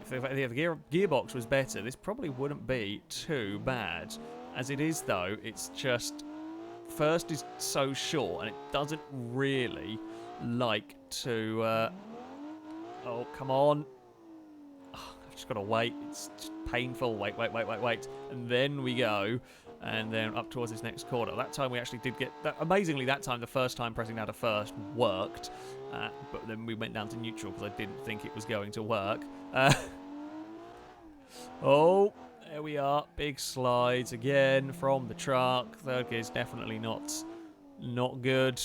if the gearbox was better, this probably wouldn't be too bad. As it is, though, it's just first is so short, and it doesn't really like to... oh, come on. Oh, I've just got to wait. It's just painful. Wait. And then we go. And then up towards this next corner. That time we actually did get... amazingly, that time, the first time pressing down to first worked. But then we went down to neutral because I didn't think it was going to work. Oh, there we are. Big slides again from the truck. Third gear is definitely not good.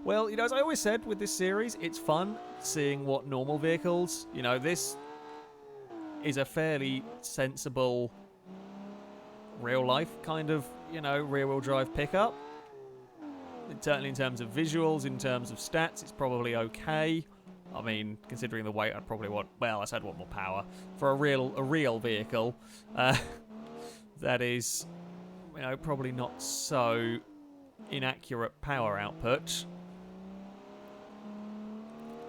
Well, as I always said with this series, it's fun seeing what normal vehicles... this is a fairly sensible... real-life kind of, rear-wheel drive pickup. Certainly in terms of visuals, in terms of stats, it's probably okay. I mean, considering the weight, I'd probably want... well, I said want more power. For a real vehicle, that is, probably not so inaccurate power output.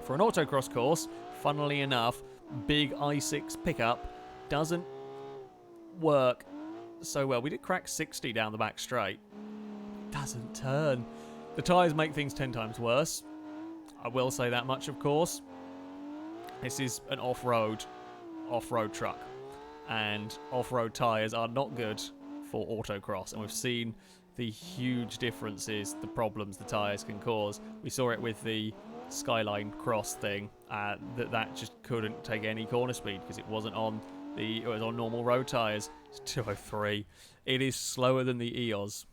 For an autocross course, funnily enough, big i6 pickup doesn't work so well. We did crack 60 down the back straight. It doesn't turn. The tyres make things 10 times worse. I will say that much, of course. This is an off-road truck, and off-road tyres are not good for autocross, and we've seen the huge differences, the problems the tyres can cause. We saw it with the Skyline Cross thing, that just couldn't take any corner speed because it wasn't on it was on normal road tyres. It's 203. It is slower than the EOS.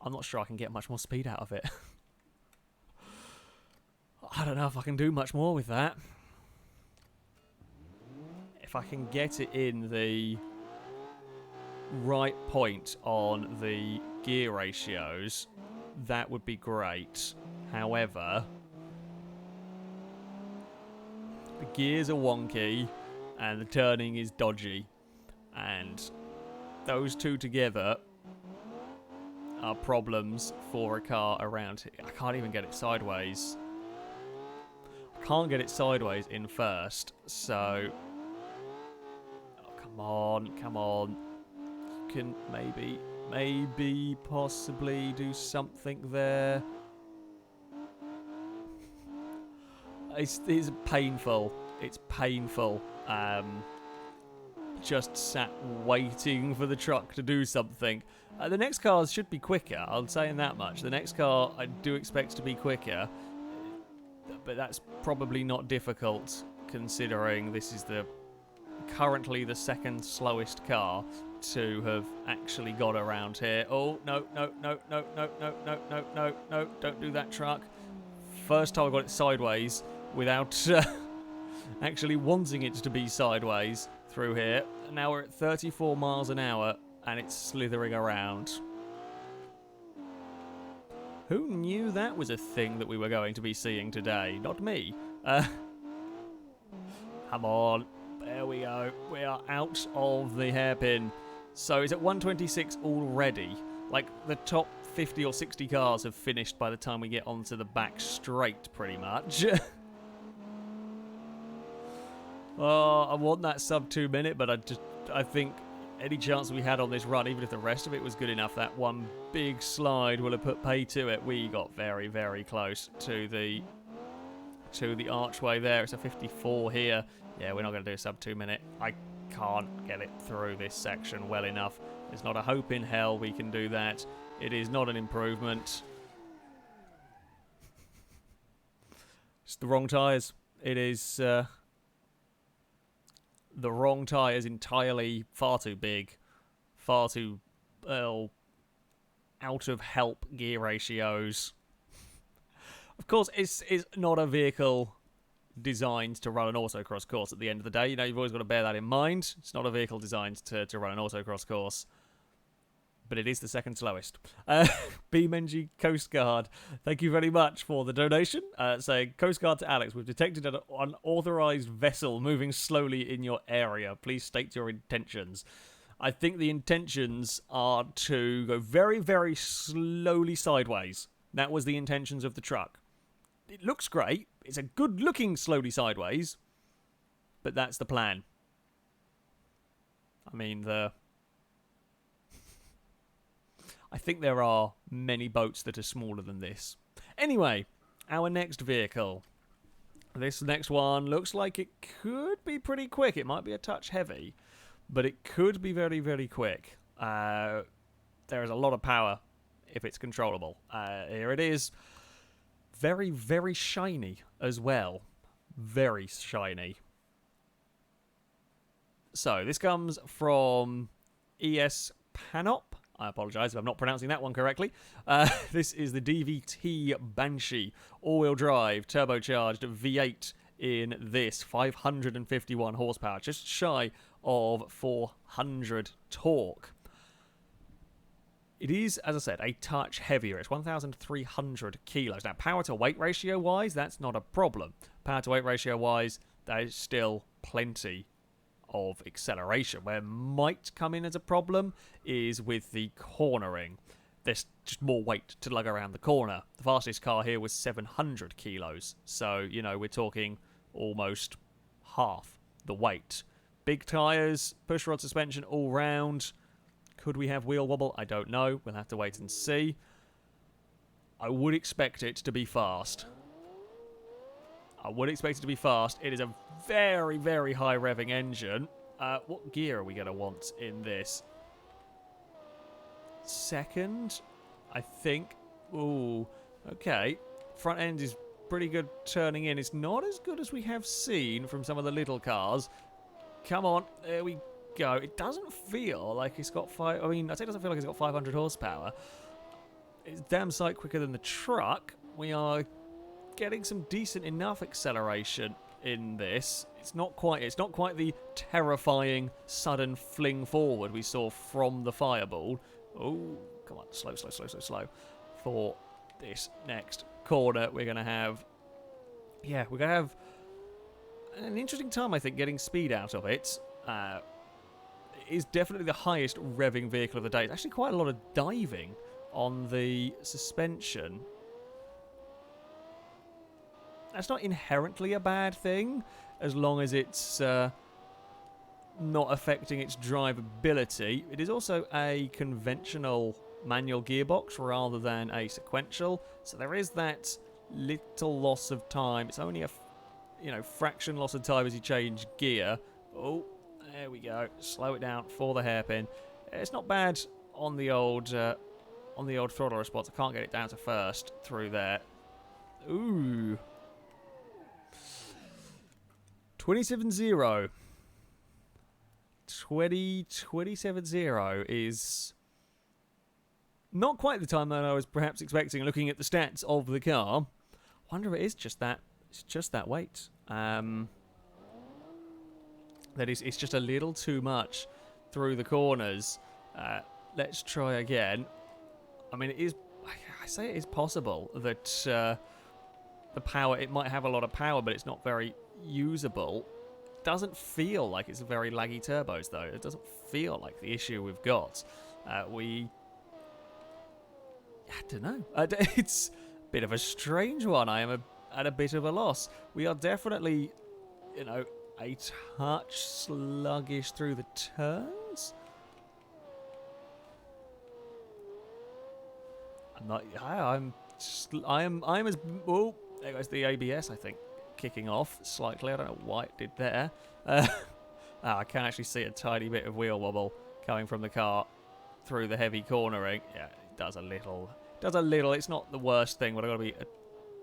I'm not sure I can get much more speed out of it. I don't know if I can do much more with that. If I can get it in the right point on the gear ratios, that would be great. However, the gears are wonky and the turning is dodgy, and those two together are problems for a car around here. I can't even get it sideways. I can't get it sideways in first, so... oh, come on. You can maybe possibly do something there. It's painful. It's painful. Just sat waiting for the truck to do something. The next cars should be quicker, I'll say that much. The next car I do expect to be quicker, but that's probably not difficult considering this is currently the second slowest car to have actually got around here. Oh, no, don't do that, truck. First time I got it sideways without actually wanting it to be sideways through here. Now we're at 34 miles an hour and it's slithering around. Who knew that was a thing that we were going to be seeing today? Not me. Come on. There we go. We are out of the hairpin. So it's at 126 already. Like, the top 50 or 60 cars have finished by the time we get onto the back straight, pretty much. Oh, I want that sub 2 minute, but I think any chance we had on this run, even if the rest of it was good enough, that one big slide will have put pay to it. We got very, very close to the archway there. It's a 54 here. Yeah, we're not going to do a sub 2 minute. I can't get it through this section well enough. There's not a hope in hell we can do that. It is not an improvement. It's the wrong tyres. It is the wrong tyres entirely. Far too big. Far too... well... out of help gear ratios. Of course, it's not a vehicle designed to run an autocross course at the end of the day. You know, you've always got to bear that in mind. It's not a vehicle designed to run an autocross course. But it is the second slowest. BeamNG Coast Guard, thank you very much for the donation. Saying, Coast Guard to Alex, we've detected an unauthorized vessel moving slowly in your area. Please state your intentions. I think the intentions are to go very, very slowly sideways. That was the intentions of the truck. It looks great. It's a good-looking slowly sideways. But that's the plan. I mean, I think there are many boats that are smaller than this. Anyway, our next vehicle. This next one looks like it could be pretty quick. It might be a touch heavy, but it could be very, very quick. There is a lot of power if it's controllable. Here it is. Very, very shiny as well. Very shiny. So, this comes from ES Panop. I apologise if I'm not pronouncing that one correctly. This is the DVT Banshee, all-wheel drive, turbocharged V8 in this, 551 horsepower, just shy of 400 torque. It is, as I said, a touch heavier. It's 1,300 kilos. Now, power-to-weight ratio-wise, that's not a problem. Power-to-weight ratio-wise, there is still plenty of acceleration. Where might come in as a problem is with the cornering. There's just more weight to lug around the corner. The fastest car here was 700 kilos. So, you know, we're talking almost half the weight. Big tyres, pushrod suspension all round. Could we have wheel wobble? I don't know. We'll have to wait and see. I would expect it to be fast. I would expect it to be fast. It is a very, very high revving engine. What gear are we going to want in this? Second, I think. Ooh, okay. Front end is pretty good turning in. It's not as good as we have seen from some of the little cars. Come on, there we go. It doesn't feel like it's got I say it doesn't feel like it's got 500 horsepower. It's damn sight quicker than the truck. We are getting some decent enough acceleration in this. It's not quite the terrifying sudden fling forward we saw from the Fireball. Oh, come on, slow. For this next corner, we're going to have an interesting time, I think, getting speed out of it. It is definitely the highest revving vehicle of the day. It's actually quite a lot of diving on the suspension. That's not inherently a bad thing, as long as it's not affecting its drivability. It is also a conventional manual gearbox rather than a sequential, so there is that little loss of time. It's only a fraction loss of time as you change gear. Oh, there we go. Slow it down for the hairpin. It's not bad on the old throttle response. I can't get it down to first through there. Ooh. 27.0. 27.0 is not quite the time that I was perhaps expecting looking at the stats of the car. Wonder if it is just that. It's just that weight. It's just a little too much through the corners. Let's try again. I mean, I say it is possible that the power, it might have a lot of power, but it's not very usable. Doesn't feel like it's a very laggy turbos, though. It doesn't feel like the issue we've got. I don't know. It's a bit of a strange one. I am at a bit of a loss. We are definitely, a touch sluggish through the turns. I'm as. Oh, there goes the ABS, I think, kicking off slightly. I don't know why it did there. I can actually see a tiny bit of wheel wobble coming from the car through the heavy cornering. Yeah, it does a little. It's not the worst thing, but I've got to be a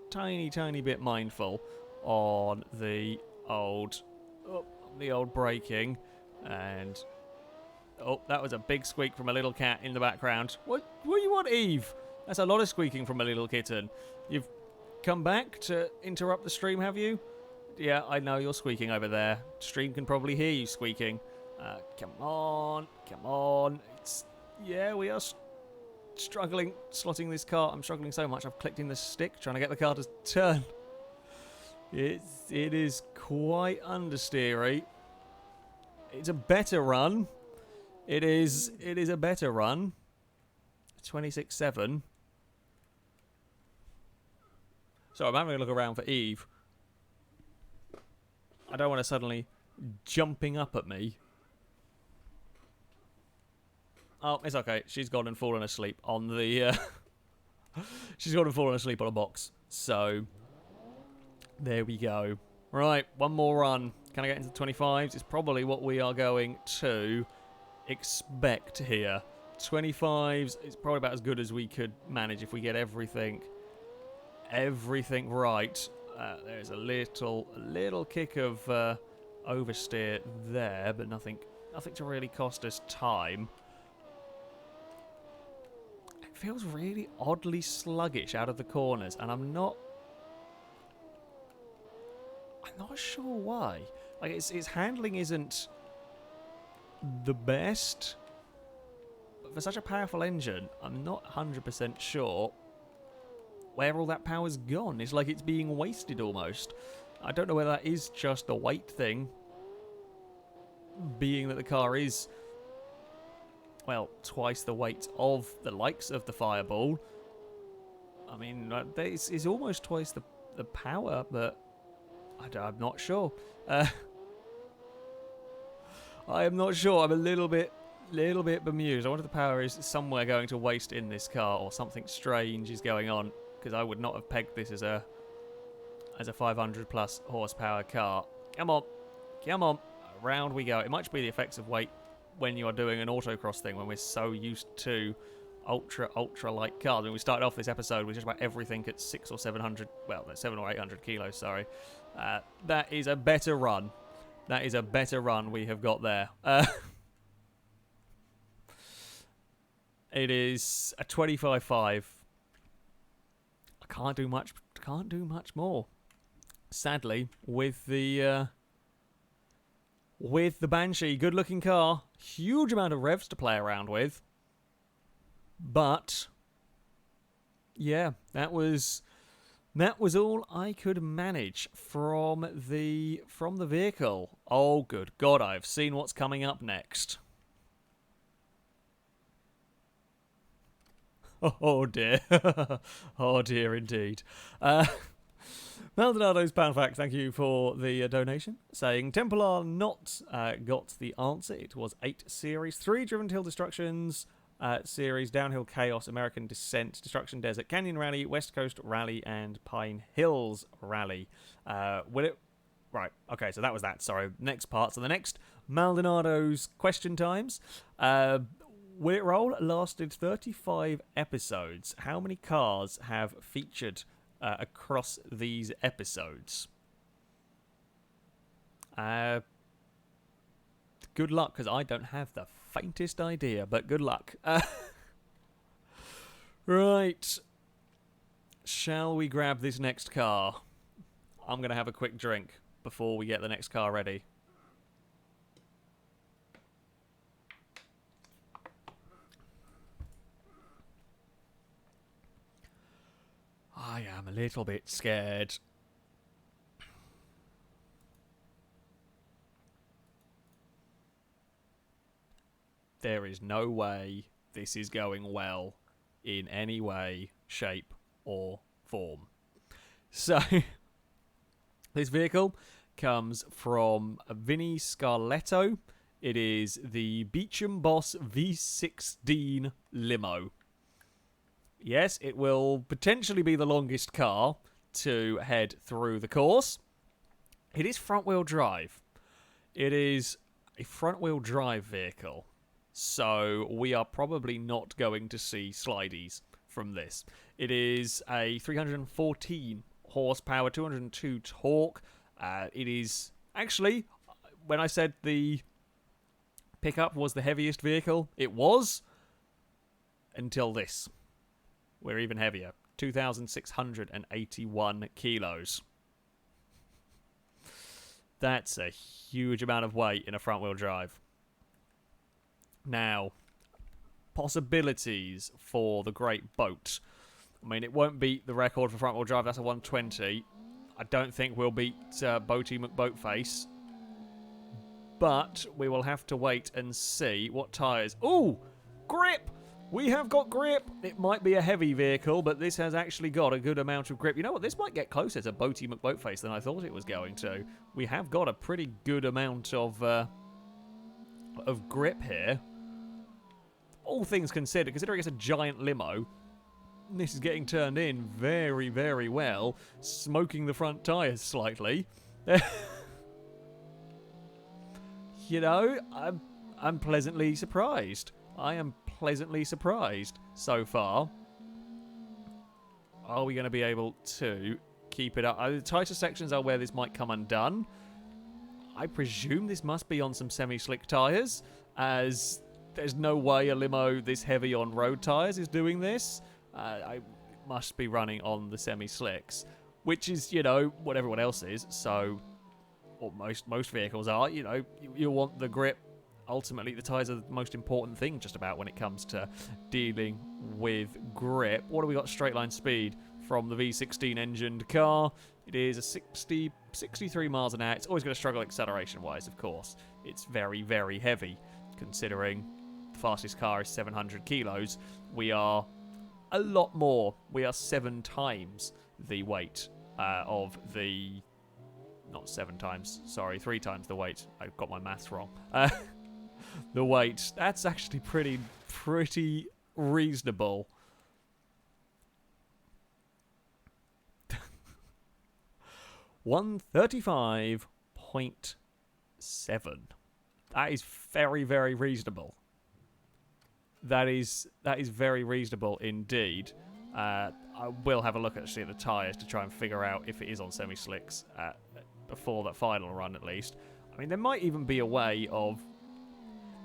tiny bit mindful on the old braking. And Oh, that was a big squeak from a little cat in the background. What do you want, Eve? That's a lot of squeaking from a little kitten. You've come back to interrupt the stream, have you? Yeah, I know you're squeaking over there. Stream can probably hear you squeaking. Come on, come on. Yeah, we are struggling slotting this car. I'm struggling so much. I've clicked in the stick trying to get the car to turn. It is quite understeery. It's a better run. It is a better run. 26.7. So I'm having a look around for Eve. I don't want her suddenly jumping up at me. Oh, it's okay. She's gone and fallen asleep on the... she's gone and fallen asleep on a box. So, there we go. Right, one more run. Can I get into the 25s? It's probably what we are going to expect here. 25s is probably about as good as we could manage if we get everything right. There's a little kick of oversteer there, but nothing to really cost us time. It feels really oddly sluggish out of the corners, and I'm not sure why. Like its handling isn't the best, but for such a powerful engine, I'm not 100% sure where all that power's gone. It's like it's being wasted almost. I don't know whether that is just a weight thing, being that the car is, well, twice the weight of the likes of the Fireball. I mean, it's almost twice the power, but I'm not sure. I am not sure. I'm a little bit bemused. I wonder if the power is somewhere going to waste in this car, or something strange is going on, because I would not have pegged this as a 500 plus horsepower car. Come on, around we go. It might be the effects of weight when you are doing an autocross thing, when we're so used to ultra light cars. When we started off this episode with just about everything at 600 or 700, well, 700 or 800 kilos, sorry. That is a better run. That is a better run we have got there. It is a 25.5. I can't do much more. Sadly, with the Banshee, good looking car, huge amount of revs to play around with. But yeah, that was all I could manage from the vehicle. Oh, good God, I've seen what's coming up next. Oh dear. Oh dear indeed. Maldonado's Pound Fact, thank you for the donation. Saying, Templar not got the answer. It was 8 series. 3 Driven to Hill Destructions series, Downhill Chaos, American Descent, Destruction Desert, Canyon Rally, West Coast Rally, and Pine Hills Rally. Right, okay, so that was that. Sorry, next part. So the next, Maldonado's question times. Will It Roll lasted 35 episodes. How many cars have featured across these episodes? Good luck, because I don't have the faintest idea, but good luck. Right. Shall we grab this next car? I'm going to have a quick drink before we get the next car ready. I am a little bit scared. There is no way this is going well in any way, shape, or form. So, this vehicle comes from Vinny Scarletto. It is the Beecham Boss V16 Limo. Yes, it will potentially be the longest car to head through the course. It is front-wheel drive. It is a front-wheel drive vehicle. So we are probably not going to see slideys from this. It is a 314 horsepower, 202 torque. It is actually, when I said the Pickup was the heaviest vehicle. It was until this. We're even heavier. 2,681 kilos. That's a huge amount of weight in a front-wheel drive. Now, possibilities for the great boat. I mean, it won't beat the record for front-wheel drive. That's a 120. I don't think we'll beat Boaty McBoatface. But we will have to wait and see what tyres... Ooh! Grip! We have got grip! It might be a heavy vehicle, but this has actually got a good amount of grip. You know what? This might get closer to Boaty McBoatface than I thought it was going to. We have got a pretty good amount of grip here. All things considered, considering it's a giant limo, this is getting turned in very, very well, smoking the front tyres slightly. You know, I'm pleasantly surprised. I am pleasantly surprised so far. Are we going to be able to keep it up? The tighter sections are where this might come undone. I presume this must be on some semi-slick tyres, as there's no way a limo this heavy on road tyres is doing this. I must be running on the semi-slicks, which is, you know, what everyone else is, so... or most vehicles are, you know, you want the grip. Ultimately, the tyres are the most important thing just about when it comes to dealing with grip. What do we got straight line speed from the V16 engined car? It is a 63 miles an hour. It's always going to struggle acceleration-wise, of course. It's very, very heavy, considering the fastest car is 700 kilos. We are a lot more. We are 7 times the weight of the... Not 7 times, sorry, 3 times the weight. I got my maths wrong. The weight, that's actually pretty reasonable. $135.7. That is very, very reasonable. That is very reasonable indeed. I will have a look actually at the tyres to try and figure out if it is on semi-slicks before that final run at least. I mean, there might even be a way of...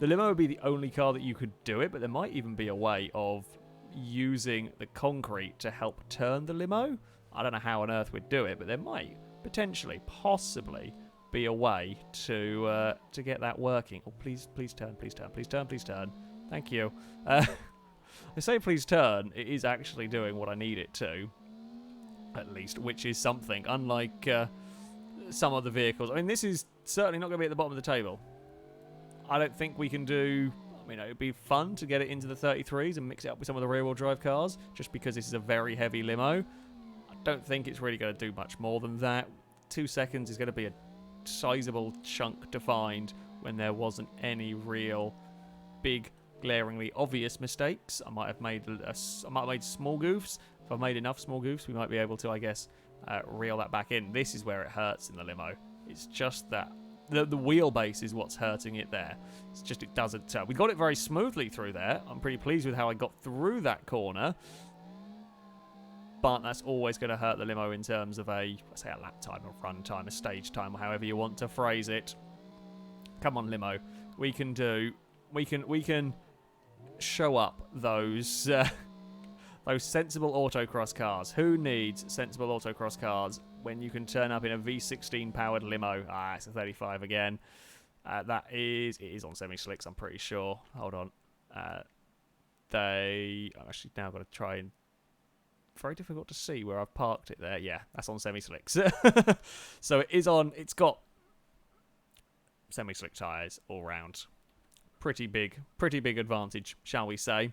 The limo would be the only car that you could do it, but there might even be a way of using the concrete to help turn the limo. I don't know how on earth we'd do it, but there might potentially, possibly, be a way to get that working. Oh, please turn, please turn, please turn, please turn. Thank you. I say please turn, it is actually doing what I need it to, at least, which is something, unlike some of the vehicles. I mean, this is certainly not going to be at the bottom of the table. I don't think we can do... I mean, it would be fun to get it into the 33s and mix it up with some of the rear-wheel drive cars, just because this is a very heavy limo. I don't think it's really going to do much more than that. 2 seconds is going to be a sizable chunk to find when there wasn't any real big, glaringly obvious mistakes. I might have made small goofs. If I've made enough small goofs, we might be able to, I guess, reel that back in. This is where it hurts in the limo. It's just that the wheelbase is what's hurting it there. It's just it doesn't turn. We got it very smoothly through there. I'm pretty pleased with how I got through that corner. But that's always going to hurt the limo in terms of a lap time, a run time, a stage time, or however you want to phrase it. Come on, limo. We can show up those those sensible autocross cars. Who needs sensible autocross cars when you can turn up in a V16 powered limo? Ah, it's a 35 again. It is on semi-slicks, I'm pretty sure. Hold on. I've actually now got to try and... Very difficult to see where I've parked it there. Yeah, that's on semi-slicks. So it is on... It's got semi-slick tyres all round. Pretty big advantage, shall we say.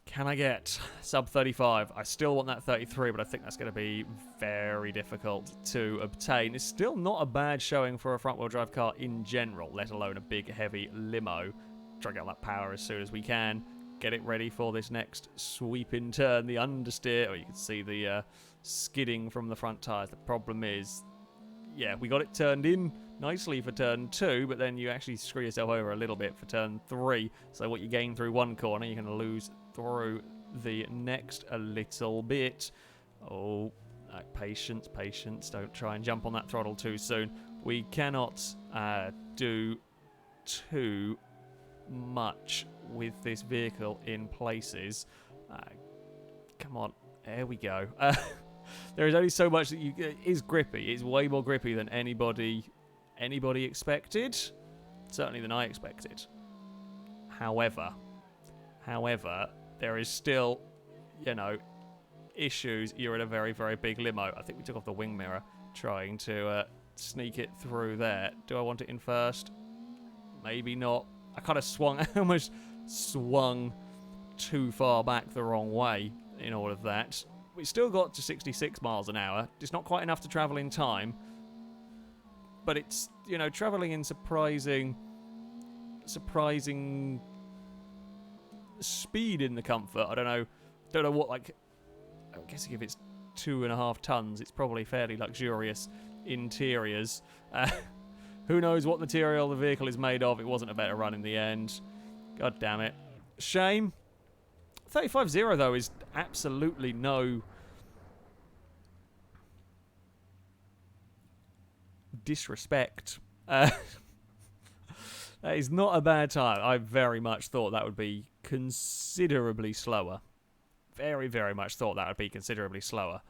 Can I get sub 35? I still want that 33, but I think that's going to be very difficult to obtain. It's still not a bad showing for a front-wheel drive car in general, let alone a big, heavy limo. Try to get that power as soon as we can. Get it ready for this next sweeping turn. The understeer, or you can see the skidding from the front tyres. The problem is, yeah, we got it turned in nicely for turn 2, but then you actually screw yourself over a little bit for turn 3. So what you gain through one corner, you're going to lose through the next a little bit. Oh, patience. Don't try and jump on that throttle too soon. We cannot do too much with this vehicle in places. Come on, there we go. There is only so much that it is grippy. It's way more grippy than anybody expected. Certainly than I expected. However, there is still, you know, issues. You're in a very, very big limo. I think we took off the wing mirror trying to sneak it through there. Do I want it in first? Maybe not. I kind of I almost swung too far back the wrong way in all of that. We still got to 66 miles an hour. It's not quite enough to travel in time, but it's, you know, traveling in surprising speed in the Comfort. I don't know what, like, I'm guessing if it's 2.5 tons, it's probably fairly luxurious interiors. Who knows what material the vehicle is made of? It wasn't a better run in the end. God damn it. Shame. 35-0, though, is absolutely no disrespect. That is not a bad time. I very much thought that would be considerably slower. Very, very much thought that would be considerably slower.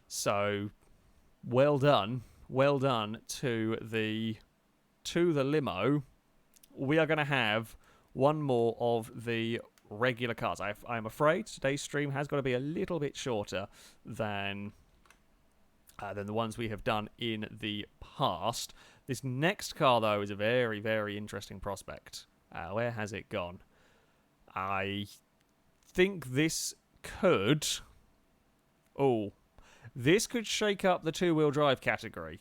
So, well done. Well done to the limo. We are going to have one more of the regular cars. I'm afraid today's stream has got to be a little bit shorter than the ones we have done in the past. This next car, though, is a very, very interesting prospect. Where has it gone? I think this could... Oh, this could shake up the two-wheel drive category.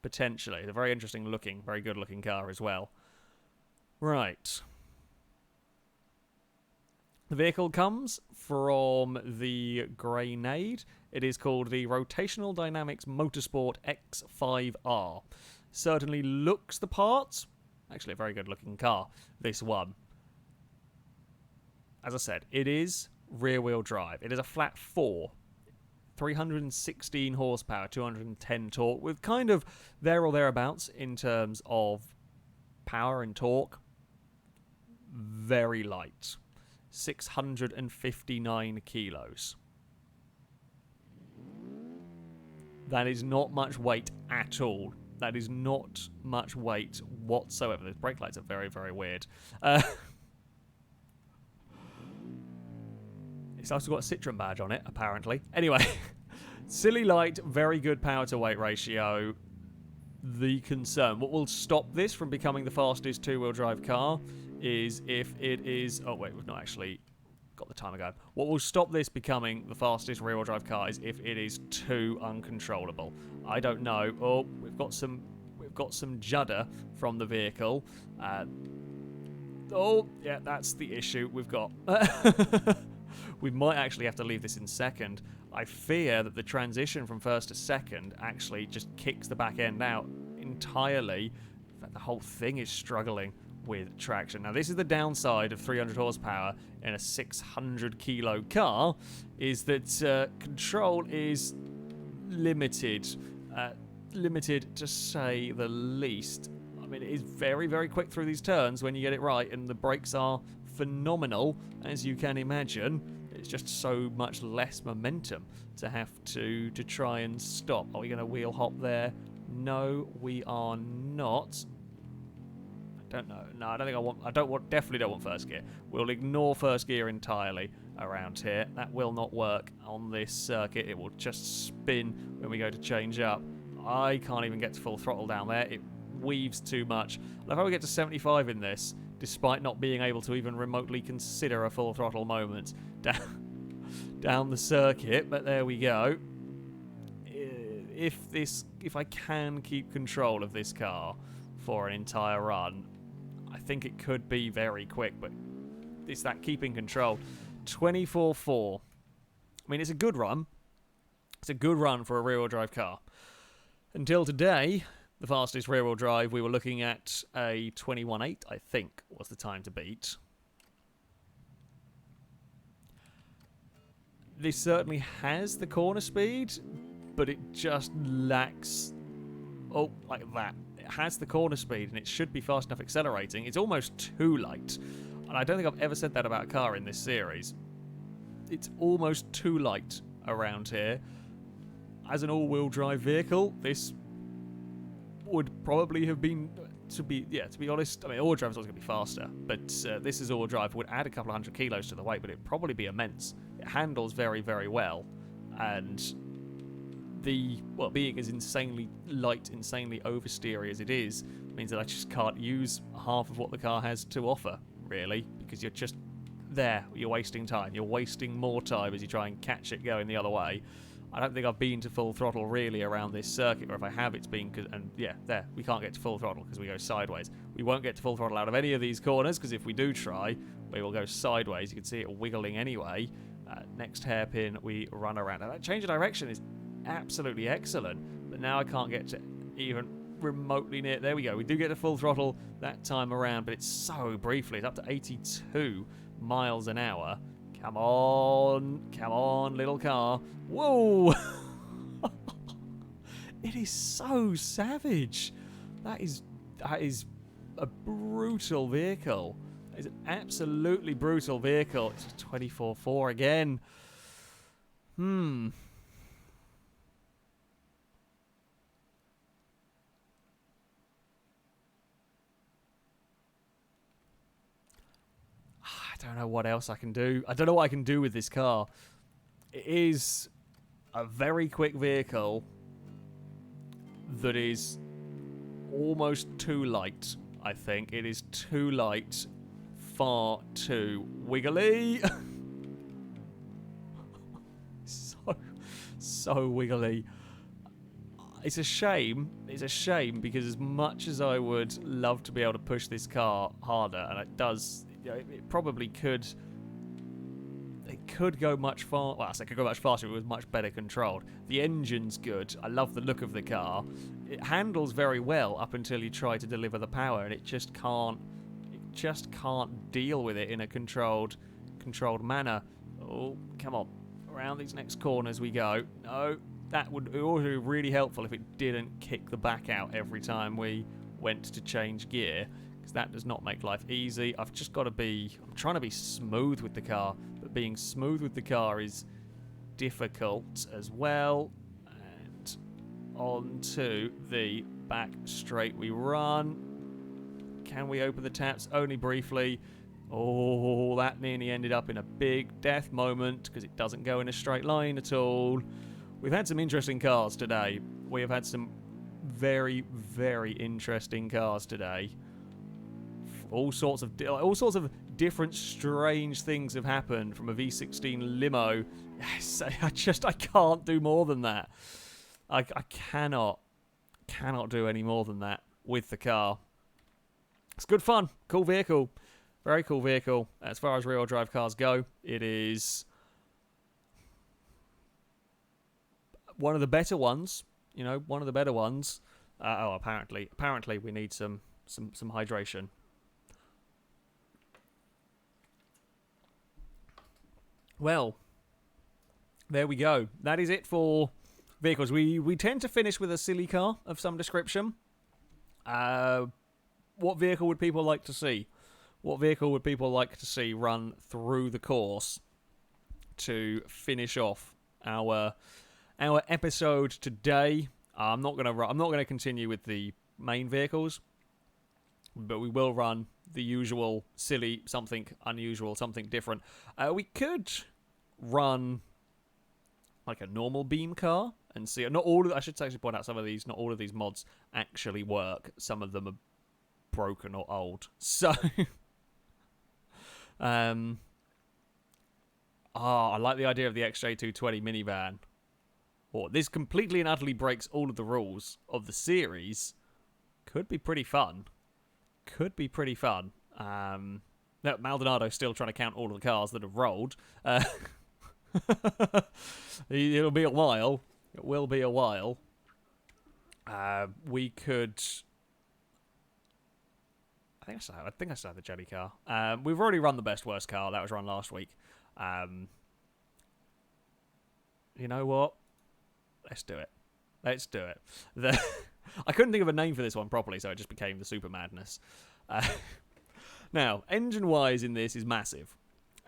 Potentially. It's a very interesting looking, very good looking car as well. Right. The vehicle comes from the Grenade. It is called the Rotational Dynamics Motorsport X5R. Certainly looks the part. Actually a very good looking car, this one. As I said, it is rear-wheel drive. It is a flat 4. 316 horsepower, 210 torque, with kind of there or thereabouts in terms of power and torque. Very light. 659 kilos. That is not much weight at all. That is not much weight whatsoever. The brake lights are very, very weird. It's also got a Citroen badge on it, apparently. Anyway, silly light, very good power to weight ratio. The concern, what will stop this from becoming the fastest two-wheel drive car is if it is... Oh, wait, we've not actually got the timer going. What will stop this becoming the fastest rear-wheel drive car is if it is too uncontrollable. I don't know. Oh, we've got some judder from the vehicle. Oh, yeah, that's the issue we've got. We might actually have to leave this in second. I fear that the transition from first to second actually just kicks the back end out entirely. In fact, the whole thing is struggling with traction. Now, this is the downside of 300 horsepower in a 600 kilo car, is that control is limited. Limited to say the least. I mean, it is very, very quick through these turns when you get it right, and the brakes are phenomenal, as you can imagine. It's just so much less momentum to have to try and stop. Are we going to wheel hop there? No, we are not. I don't know. No, I don't think I want. Definitely don't want first gear. We'll ignore first gear entirely around here. That will not work on this circuit. It will just spin when we go to change up. I can't even get to full throttle down there. It weaves too much. I love how we get to 75 in this, despite not being able to even remotely consider a full throttle moment down the circuit. But there we go. If I can keep control of this car for an entire run, I think it could be very quick. But it's that keeping control. 24.4. I mean, it's a good run. It's a good run for a rear-wheel drive car. Until today, the fastest rear-wheel drive, we were looking at a 21.8, I think, was the time to beat. This certainly has the corner speed, but it just lacks Oh, like that. It has the corner speed, and it should be fast enough accelerating. It's almost too light. And I don't think I've ever said that about a car in this series. It's almost too light around here. As an all-wheel drive vehicle, this would probably have been, to be honest, I mean, all-wheel drive is always going to be faster, but this is all-wheel drive, would add a couple of hundred kilos to the weight, but it'd probably be immense. It handles very, very well, and being as insanely light, insanely oversteery as it is, means that I just can't use half of what the car has to offer, really, because you're just there, you're wasting time. You're wasting more time as you try and catch it going the other way. I don't think I've been to full throttle really around this circuit, or if I have, it's been... we can't get to full throttle because we go sideways. We won't get to full throttle out of any of these corners, because if we do try, we will go sideways. You can see it wiggling anyway. Next hairpin, we run around. Now, that change of direction is absolutely excellent, but now I can't get to even remotely near... There we go. We do get to full throttle that time around, but it's so briefly. It's up to 82 miles an hour. Come on, little car. Whoa! It is so savage. That is a brutal vehicle. That is an absolutely brutal vehicle. It's a 24.4 again. I don't know what else I can do. I don't know what I can do with this car. It is a very quick vehicle that is almost too light, I think. It is too light, far too wiggly. so wiggly. It's a shame. It's a shame because as much as I would love to be able to push this car harder, and it does... it probably could. It could go much faster. Well, I say it could go much faster if it was much better controlled. The engine's good. I love the look of the car. It handles very well up until you try to deliver the power, and it just can't. It just can't deal with it in a controlled manner. Oh, come on! Around these next corners we go. No, that would also be really helpful if it didn't kick the back out every time we went to change gear. That does not make life easy. I've just got to be... I'm trying to be smooth with the car, but being smooth with the car is difficult as well. And onto the back straight we run. Can we open the taps? Only briefly. Oh, that nearly ended up in a big death moment because it doesn't go in a straight line at all. We've had some interesting cars today. We have had some very, very interesting cars today. All sorts of different strange things have happened from a V16 limo. Yes, I can't do more than that. I cannot do any more than that with the car. It's good fun, cool vehicle, very cool vehicle. As far as rear-wheel drive cars go, it is one of the better ones. You know, one of the better ones. Apparently we need some hydration. Well, there we go. That is it for vehicles. We tend to finish with a silly car of some description. What vehicle would people like to see? What vehicle would people like to see run through the course to finish off our episode today? I'm not gonna continue with the main vehicles, but we will run the usual silly, something unusual, something different. We could run like a normal beam car and see. I should actually point out some of these. Not all of these mods actually work. Some of them are broken or old. So, I like the idea of the XJ220 minivan. Oh, this completely and utterly breaks all of the rules of the series. Could be pretty fun. No, Maldonado's still trying to count all of the cars that have rolled. It'll be a while. It will be a while. We could... I think I still have the jelly car. We've already run the best worst car. That was run last week. You know what? Let's do it. I couldn't think of a name for this one properly, so it just became the Super Madness. Now, engine-wise in this is massive.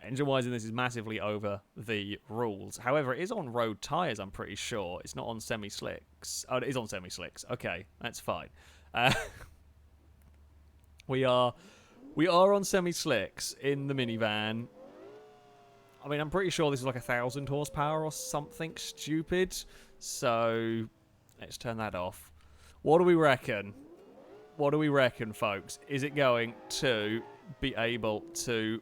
Engine-wise in this is massively over the rules. However, it is on road tyres, I'm pretty sure. It's not on semi-slicks. Oh, it is on semi-slicks. Okay, that's fine. We are on semi-slicks in the minivan. I mean, I'm pretty sure this is like 1,000 horsepower or something stupid. So, let's turn that off. What do we reckon? What do we reckon, folks? Is it going to be able to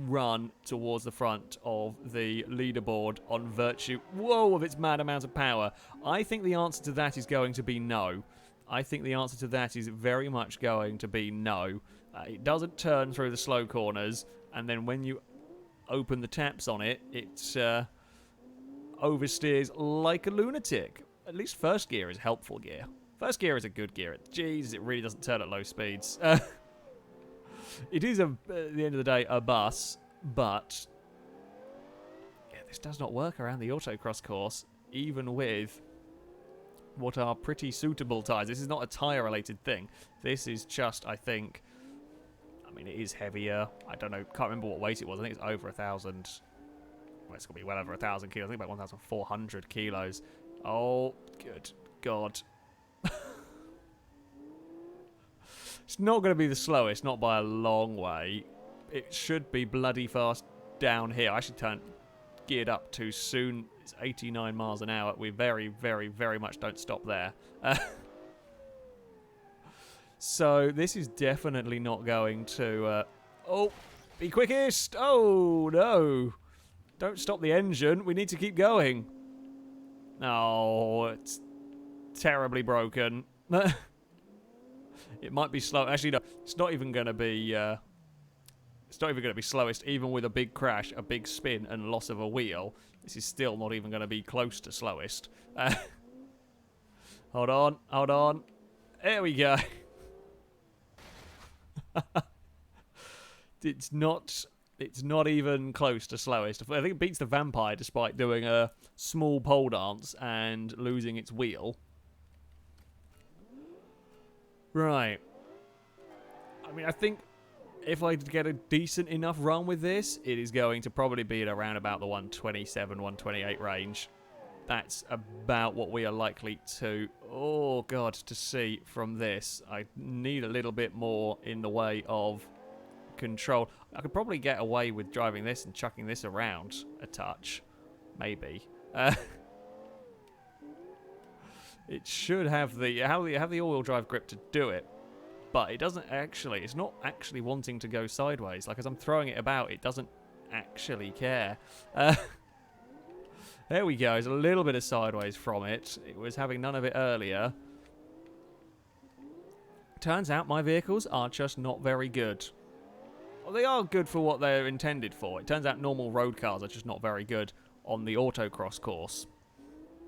run towards the front of the leaderboard on virtue, whoa, of its mad amount of power? I think the answer to that is going to be no. I think the answer to that is very much going to be no. It doesn't turn through the slow corners, and then when you open the taps on it, it oversteers like a lunatic. At least first gear is helpful gear. First gear is a good gear. Jeez, it really doesn't turn at low speeds. It is, at the end of the day, a bus, but yeah, this does not work around the autocross course, even with what are pretty suitable tyres. This is not a tyre-related thing. This is just, I think, I mean, it is heavier. I don't know, can't remember what weight it was. I think it's over 1,000. Well, it's going to be well over 1,000 kilos. I think about 1,400 kilos. Oh, good God. It's not going to be the slowest, not by a long way. It should be bloody fast down here. I actually geared up too soon. It's 89 miles an hour. We very, very, very much don't stop there. So this is definitely not going to... oh, be quickest! Oh, no. Don't stop the engine. We need to keep going. Oh, it's terribly broken. It might be slow. Actually, no. It's not even going to be... it's not even going to be slowest, even with a big crash, a big spin, and loss of a wheel. This is still not even going to be close to slowest. Hold on, hold on. There we go. It's not even close to slowest. I think it beats the Vampire despite doing a small pole dance and losing its wheel. Right. I mean, I think if I get a decent enough run with this, it is going to probably be at around about the 127, 128 range. That's about what we are likely to, oh God, to see from this. I need a little bit more in the way of control. I could probably get away with driving this and chucking this around a touch. Maybe. It should have the all-wheel drive grip to do it, but it doesn't actually. It's not actually wanting to go sideways. Like, as I'm throwing it about, it doesn't actually care. There we go. There's a little bit of sideways from it. It was having none of it earlier. Turns out my vehicles are just not very good. Well, they are good for what they're intended for. It turns out normal road cars are just not very good on the autocross course.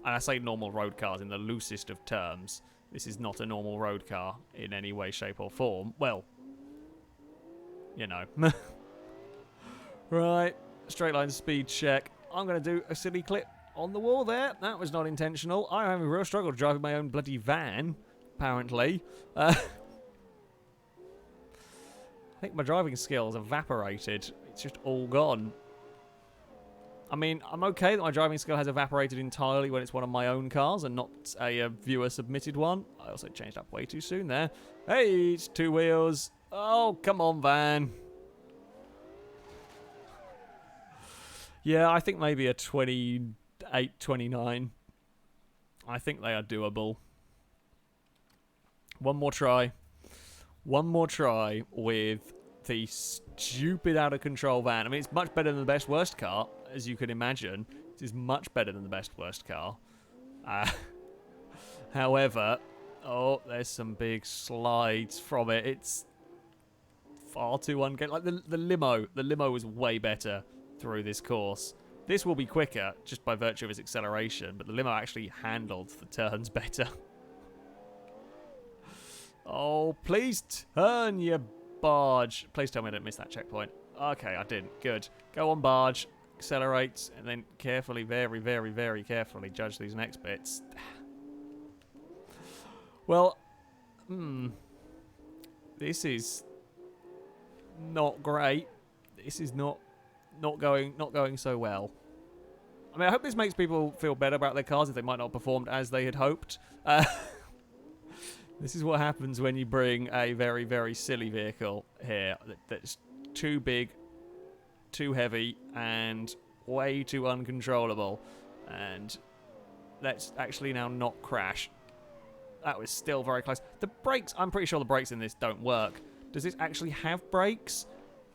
And I say normal road cars in the loosest of terms. This is not a normal road car in any way, shape, or form. Well, you know. Right, straight line speed check. I'm going to do a silly clip on the wall there. That was not intentional. I'm having a real struggle driving my own bloody van, apparently. I think my driving skills evaporated. It's just all gone. I mean, I'm okay that my driving skill has evaporated entirely when it's one of my own cars and not a viewer-submitted one. I also changed up way too soon there. Hey, it's two wheels. Oh, come on, van. Yeah, I think maybe a 28, 29. I think they are doable. One more try. One more try with the stupid out-of-control van. I mean, it's much better than the best worst car, as you can imagine. It is much better than the best worst car. However, oh, there's some big slides from it. It's far too like the limo was way better through this course. This will be quicker just by virtue of its acceleration, but the limo actually handled the turns better. Oh, please turn, you barge. Please tell me I didn't miss that checkpoint. Okay, I didn't. Good. Go on, barge. Accelerate, and then carefully, very, very, very carefully judge these next bits. Well, this is not great. This is not going so well. I mean, I hope this makes people feel better about their cars if they might not have performed as they had hoped. This is what happens when you bring a very, very silly vehicle here that's too big, too heavy, and way too uncontrollable. And let's actually now not crash. That was still very close. The brakes, I'm pretty sure the brakes in this don't work. Does this actually have brakes?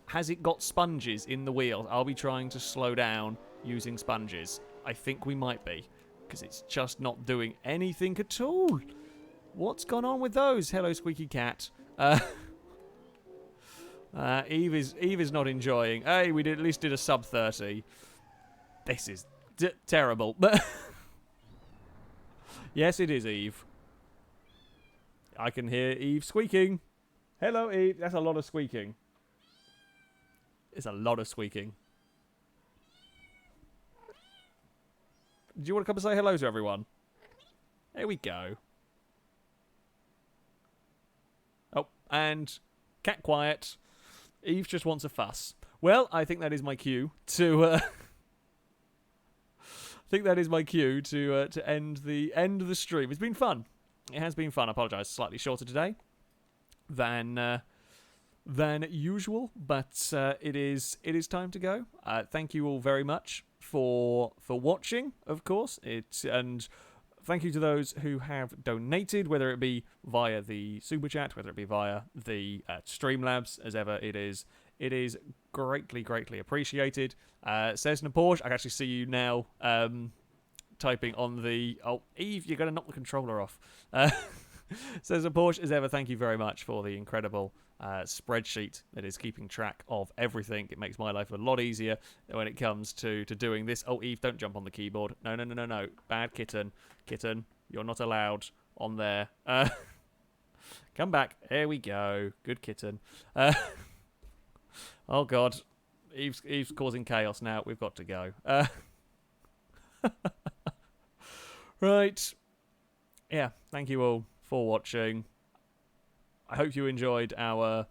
Has it got sponges in the wheels? I'll be trying to slow down using sponges. I think we might be, because it's just not doing anything at all. What's gone on with those? Hello, Squeaky Cat. Eve is not enjoying. Hey, we at least did a sub 30. This is terrible. But yes, it is Eve. I can hear Eve squeaking. Hello, Eve. That's a lot of squeaking. It's a lot of squeaking. Do you want to come and say hello to everyone? There we go. Oh, and cat quiet. Eve just wants a fuss. Well, I think that is my cue to. I think that is my cue to end the stream. It's been fun. It has been fun. I apologise, slightly shorter today than usual, but it is time to go. Thank you all very much for watching, of course. And thank you to those who have donated, whether it be via the Super Chat, whether it be via the Streamlabs, as ever. It is greatly appreciated. Says Porsche, I can actually see you now typing on the... Oh, Eve, you're going to knock the controller off. Says Porsche, as ever, thank you very much for the incredible spreadsheet that is keeping track of everything. It makes my life a lot easier when it comes to doing this. Oh, Eve, don't jump on the keyboard. No. Bad kitten. Kitten, you're not allowed on there. Come back. There we go. Good kitten. Oh, God. Eve's causing chaos now. We've got to go. Right. Yeah, thank you all for watching. I hope you enjoyed our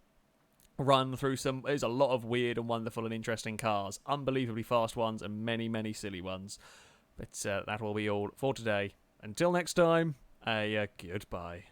run through there's a lot of weird and wonderful and interesting cars. Unbelievably fast ones and many, many silly ones. But that will be all for today. Until next time, goodbye.